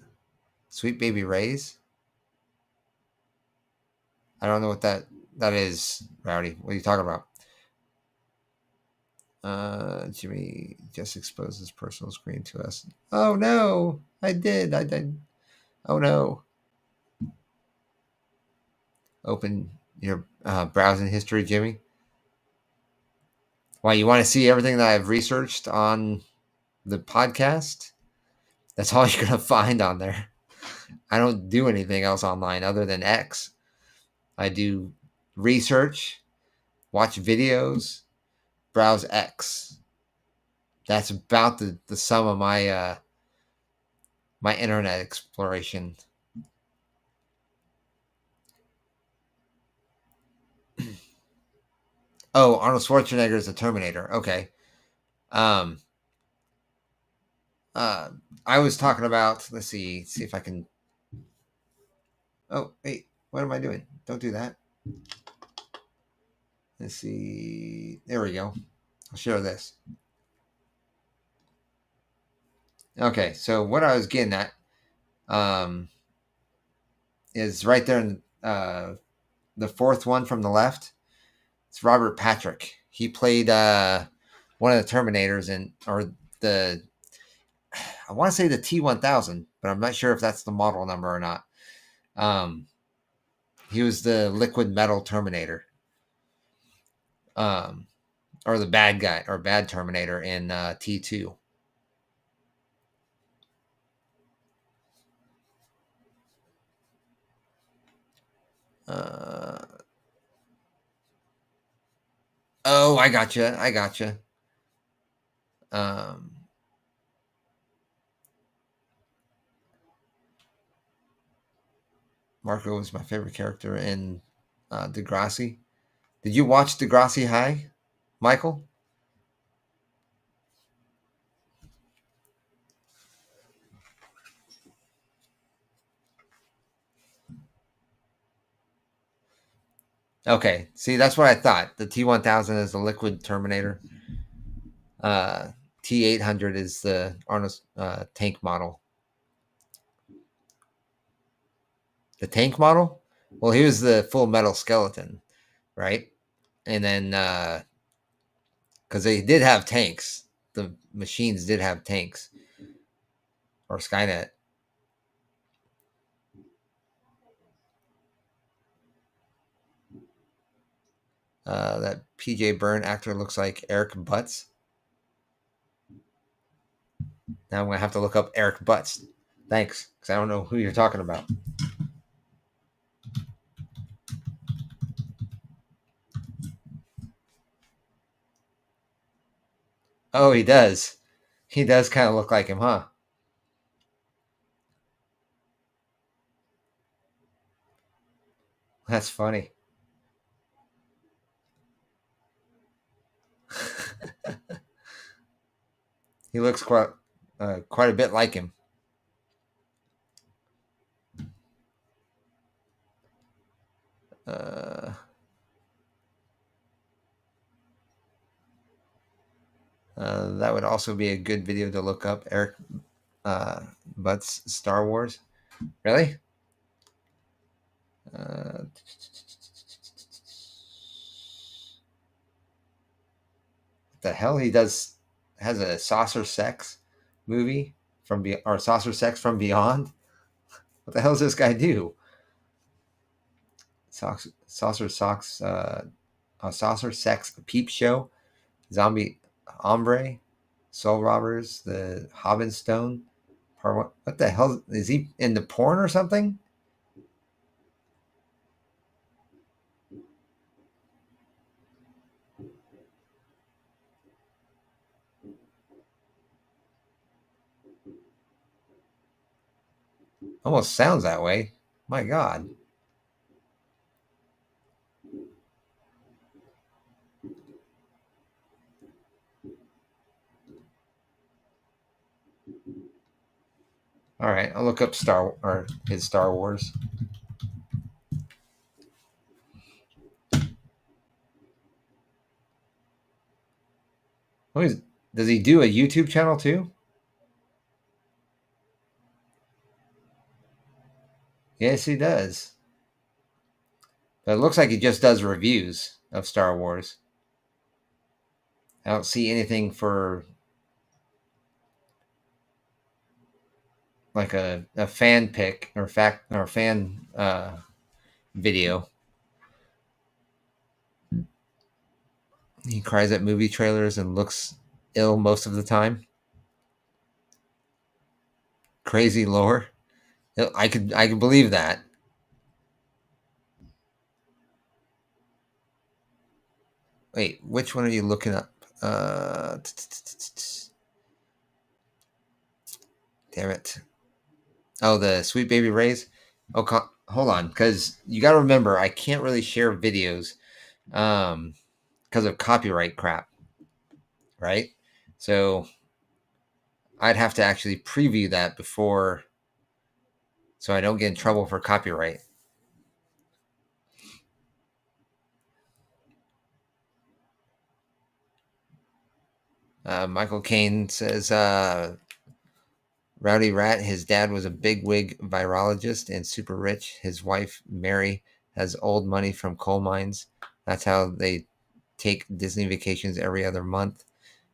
Sweet Baby Ray's. I don't know what that is, Rowdy. What are you talking about? Jimmy just exposed his personal screen to us. Oh no, I did. I did. Oh no. Open your browsing history, Jimmy. Why, you want to see everything that I've researched on the podcast? That's all you're gonna find on there. I don't do anything else online other than X. I do research, watch videos, browse X. That's about the sum of my internet exploration. Oh, Arnold Schwarzenegger is a Terminator. Okay. Um. Uh. I was talking about. Let's see if I can. Oh, wait. What am I doing? Don't do that. Let's see. There we go. I'll share this. Okay. So what I was getting at, um, is right there in the fourth one from the left. It's Robert Patrick. He played one of the Terminators or the I want to say the T1000, but I'm not sure if that's the model number or not. Um, he was the liquid metal Terminator, um, or the bad guy or bad Terminator in T2. Uh, oh, I gotcha. I gotcha. Um, Marco was my favorite character in Degrassi. Did you watch Degrassi High, Michael? Okay, see, that's what I thought. The T1000 is the liquid Terminator. Uh, T800 is the Arnold tank model. The tank model? Well, he was the full metal skeleton, right? And then, because they did have tanks, the machines did have tanks, or Skynet. That PJ Byrne actor looks like Eric Butts. Now I'm going to have to look up Eric Butts. Thanks, because I don't know who you're talking about. Oh, he does. He does kind of look like him, huh? That's funny. He looks quite a bit like him. Uh, that would also be a good video to look up. Eric Butts Star Wars. Really? What the hell? He has a saucer sex movie or saucer sex from beyond. What the hell does this guy do? Saucer socks. A saucer sex peep show. Zombie Hombre. Soul Robbers. The Hobbin Stone. Part one. What the hell is he into porn or something? Almost sounds that way. My God. All right, I'll look up his Star Wars. Does he do a YouTube channel too? Yes, he does. But it looks like he just does reviews of Star Wars. I don't see anything for like a fan pick or fan video. He cries at movie trailers and looks ill most of the time. Crazy lore. I could believe that. Wait, which one are you looking up? Damn it. Oh, the Sweet Baby Ray's. Oh, hold on, because you got to remember, I can't really share videos, because of copyright crap, right? So I'd have to actually preview that before, so I don't get in trouble for copyright. Michael Caine says, Rowdy Rat, his dad was a bigwig virologist and super rich. His wife, Mary, has old money from coal mines. That's how they take Disney vacations every other month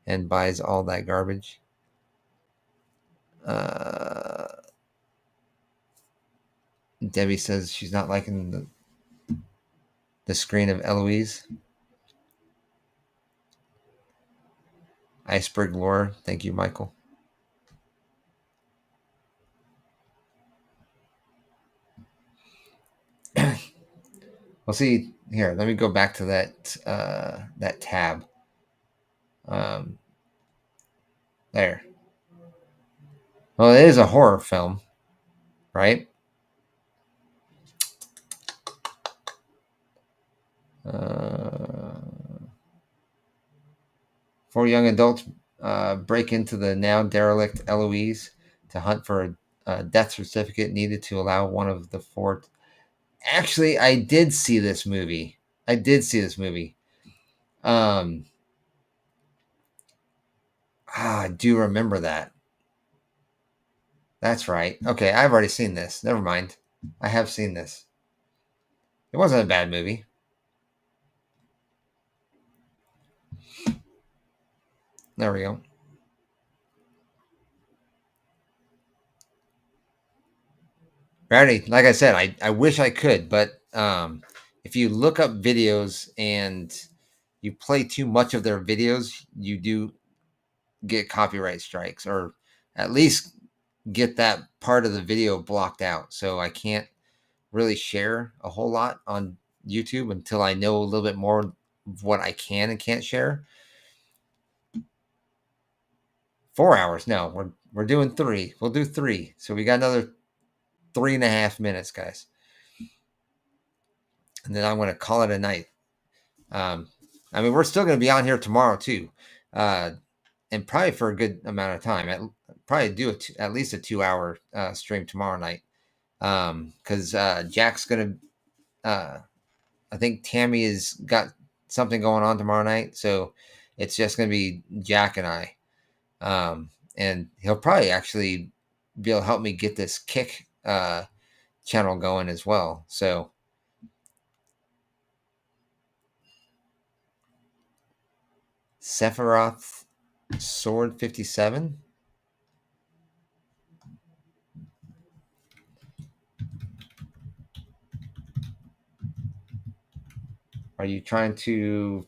and buys all that garbage. Debbie says she's not liking the screen of Eloise. Iceberg lore. Thank you, Michael. Well, see here. Let me go back to that tab. There. Well, it is a horror film, right? Uh, Four young adults break into the now derelict Eloise to hunt for a death certificate needed to allow one of the four. Actually, I did see this movie. I did see this movie. I do remember that. That's right. Okay, I've already seen this. Never mind. I have seen this. It wasn't a bad movie. There we go. Rowdy, like I said, I wish I could, but if you look up videos and you play too much of their videos, you do get copyright strikes, or at least get that part of the video blocked out. So I can't really share a whole lot on YouTube until I know a little bit more of what I can and can't share. 4 hours? No, we're doing three. We'll do three. So we got another 3.5 minutes, guys, and then I'm going to call it a night. I mean, we're still going to be on here tomorrow too, and probably for a good amount of time. Probably do at least a 2-hour stream tomorrow night, because Jack's going to. I think Tammy has got something going on tomorrow night, so it's just going to be Jack and I, and he'll probably actually be able to help me get this Kick channel going as well. So. Sephiroth Sword 57. Are you trying to...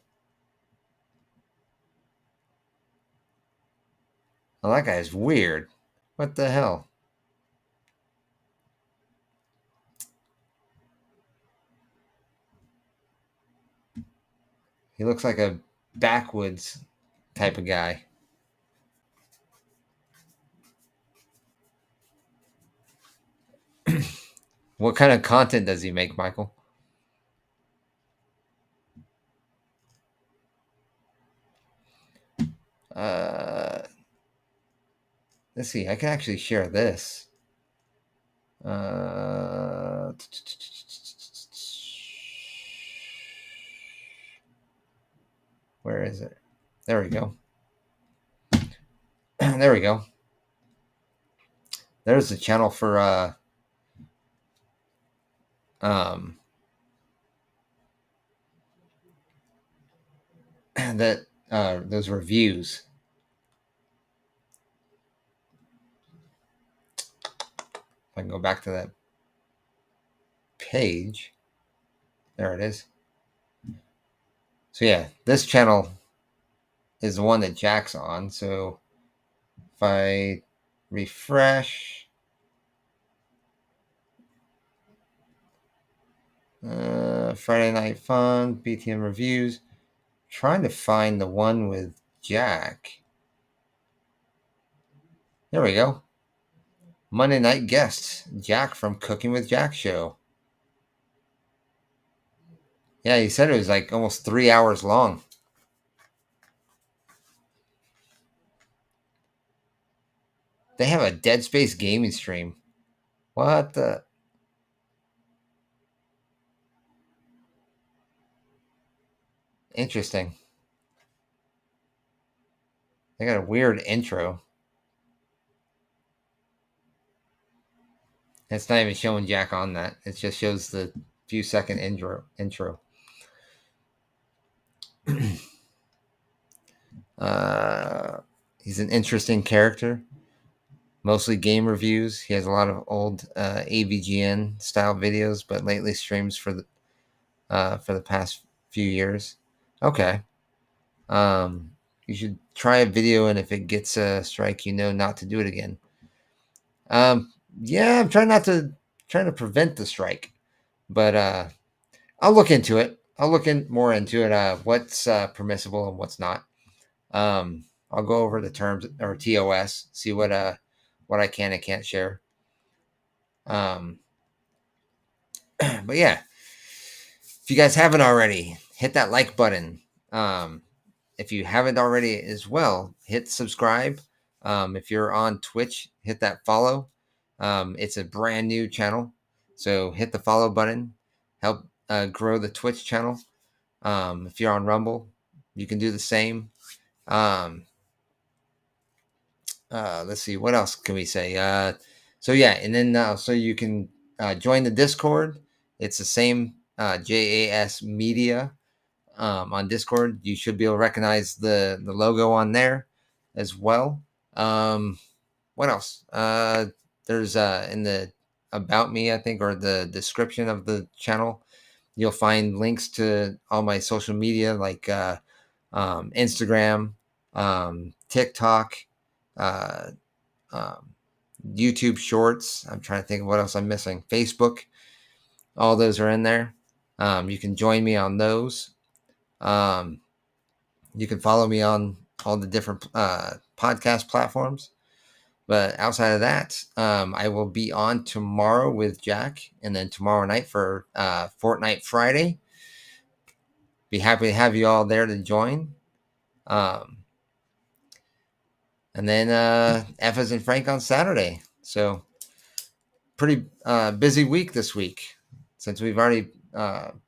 Oh, that guy's weird. What the hell? He looks like a backwoods type of guy. What kind of content does he make, Michael? Let's see. I can actually share this. Where is it? There we go. There we go. There's the channel for that those reviews. If I can go back to that page, there it is. So yeah, this channel is the one that Jack's on. So if I refresh, Friday Night Fun, BTM reviews, trying to find the one with Jack. There we go. Monday night guest, Jack from Cooking with Jack show. Yeah, he said it was like almost 3 hours long. They have a Dead Space gaming stream. What the? Interesting. They got a weird intro. It's not even showing Jack on that. It just shows the few second intro. He's an interesting character. Mostly game reviews. He has a lot of old AVGN style videos, but lately streams for the past few years. Okay. You should try a video, and if it gets a strike, not to do it again. Yeah, I'm trying to prevent the strike, but I'll look into it. I'll look more into it. What's permissible and what's not. I'll go over the terms, or TOS, see what I can and can't share. But yeah, if you guys haven't already, hit that like button. If you haven't already as well, hit subscribe. If you're on Twitch, hit that follow. It's a brand new channel, so hit the follow button. Help grow the Twitch channel. If you're on Rumble, you can do the same. Let's see, what else can we say? So yeah, and then so you can join the Discord. It's the same JAS Media on Discord. You should be able to recognize the logo on there as well. What else? There's in the about me, I think, or the description of the channel, you'll find links to all my social media like Instagram, TikTok, uh, um, YouTube Shorts. I'm trying to think of what else I'm missing. Facebook. All those are in there. You can join me on those. Um, you can follow me on all the different podcast platforms. But outside of that, I will be on tomorrow with Jack, and then tomorrow night for Fortnite Friday. Be happy to have you all there to join. Um, and then F as in Frank on Saturday. So pretty busy week this week since we've already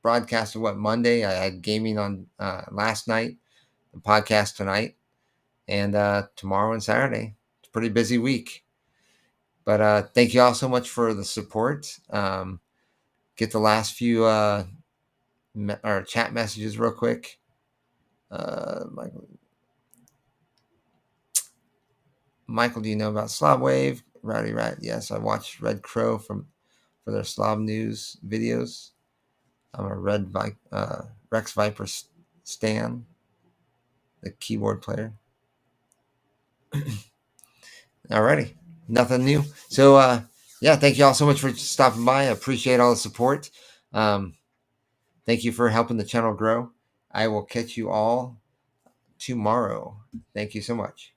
broadcasted Monday. I had gaming on last night, the podcast tonight, and tomorrow and Saturday. It's a pretty busy week. But thank you all so much for the support. Get the last few or chat messages real quick. Michael, do you know about Slav Wave? Rowdy Rat, yes, I watched Red Crow for their Slav News videos. I'm a Rex Viper stan, the keyboard player. Alrighty, nothing new. So yeah, thank you all so much for stopping by. I appreciate all the support. Thank you for helping the channel grow. I will catch you all tomorrow. Thank you so much.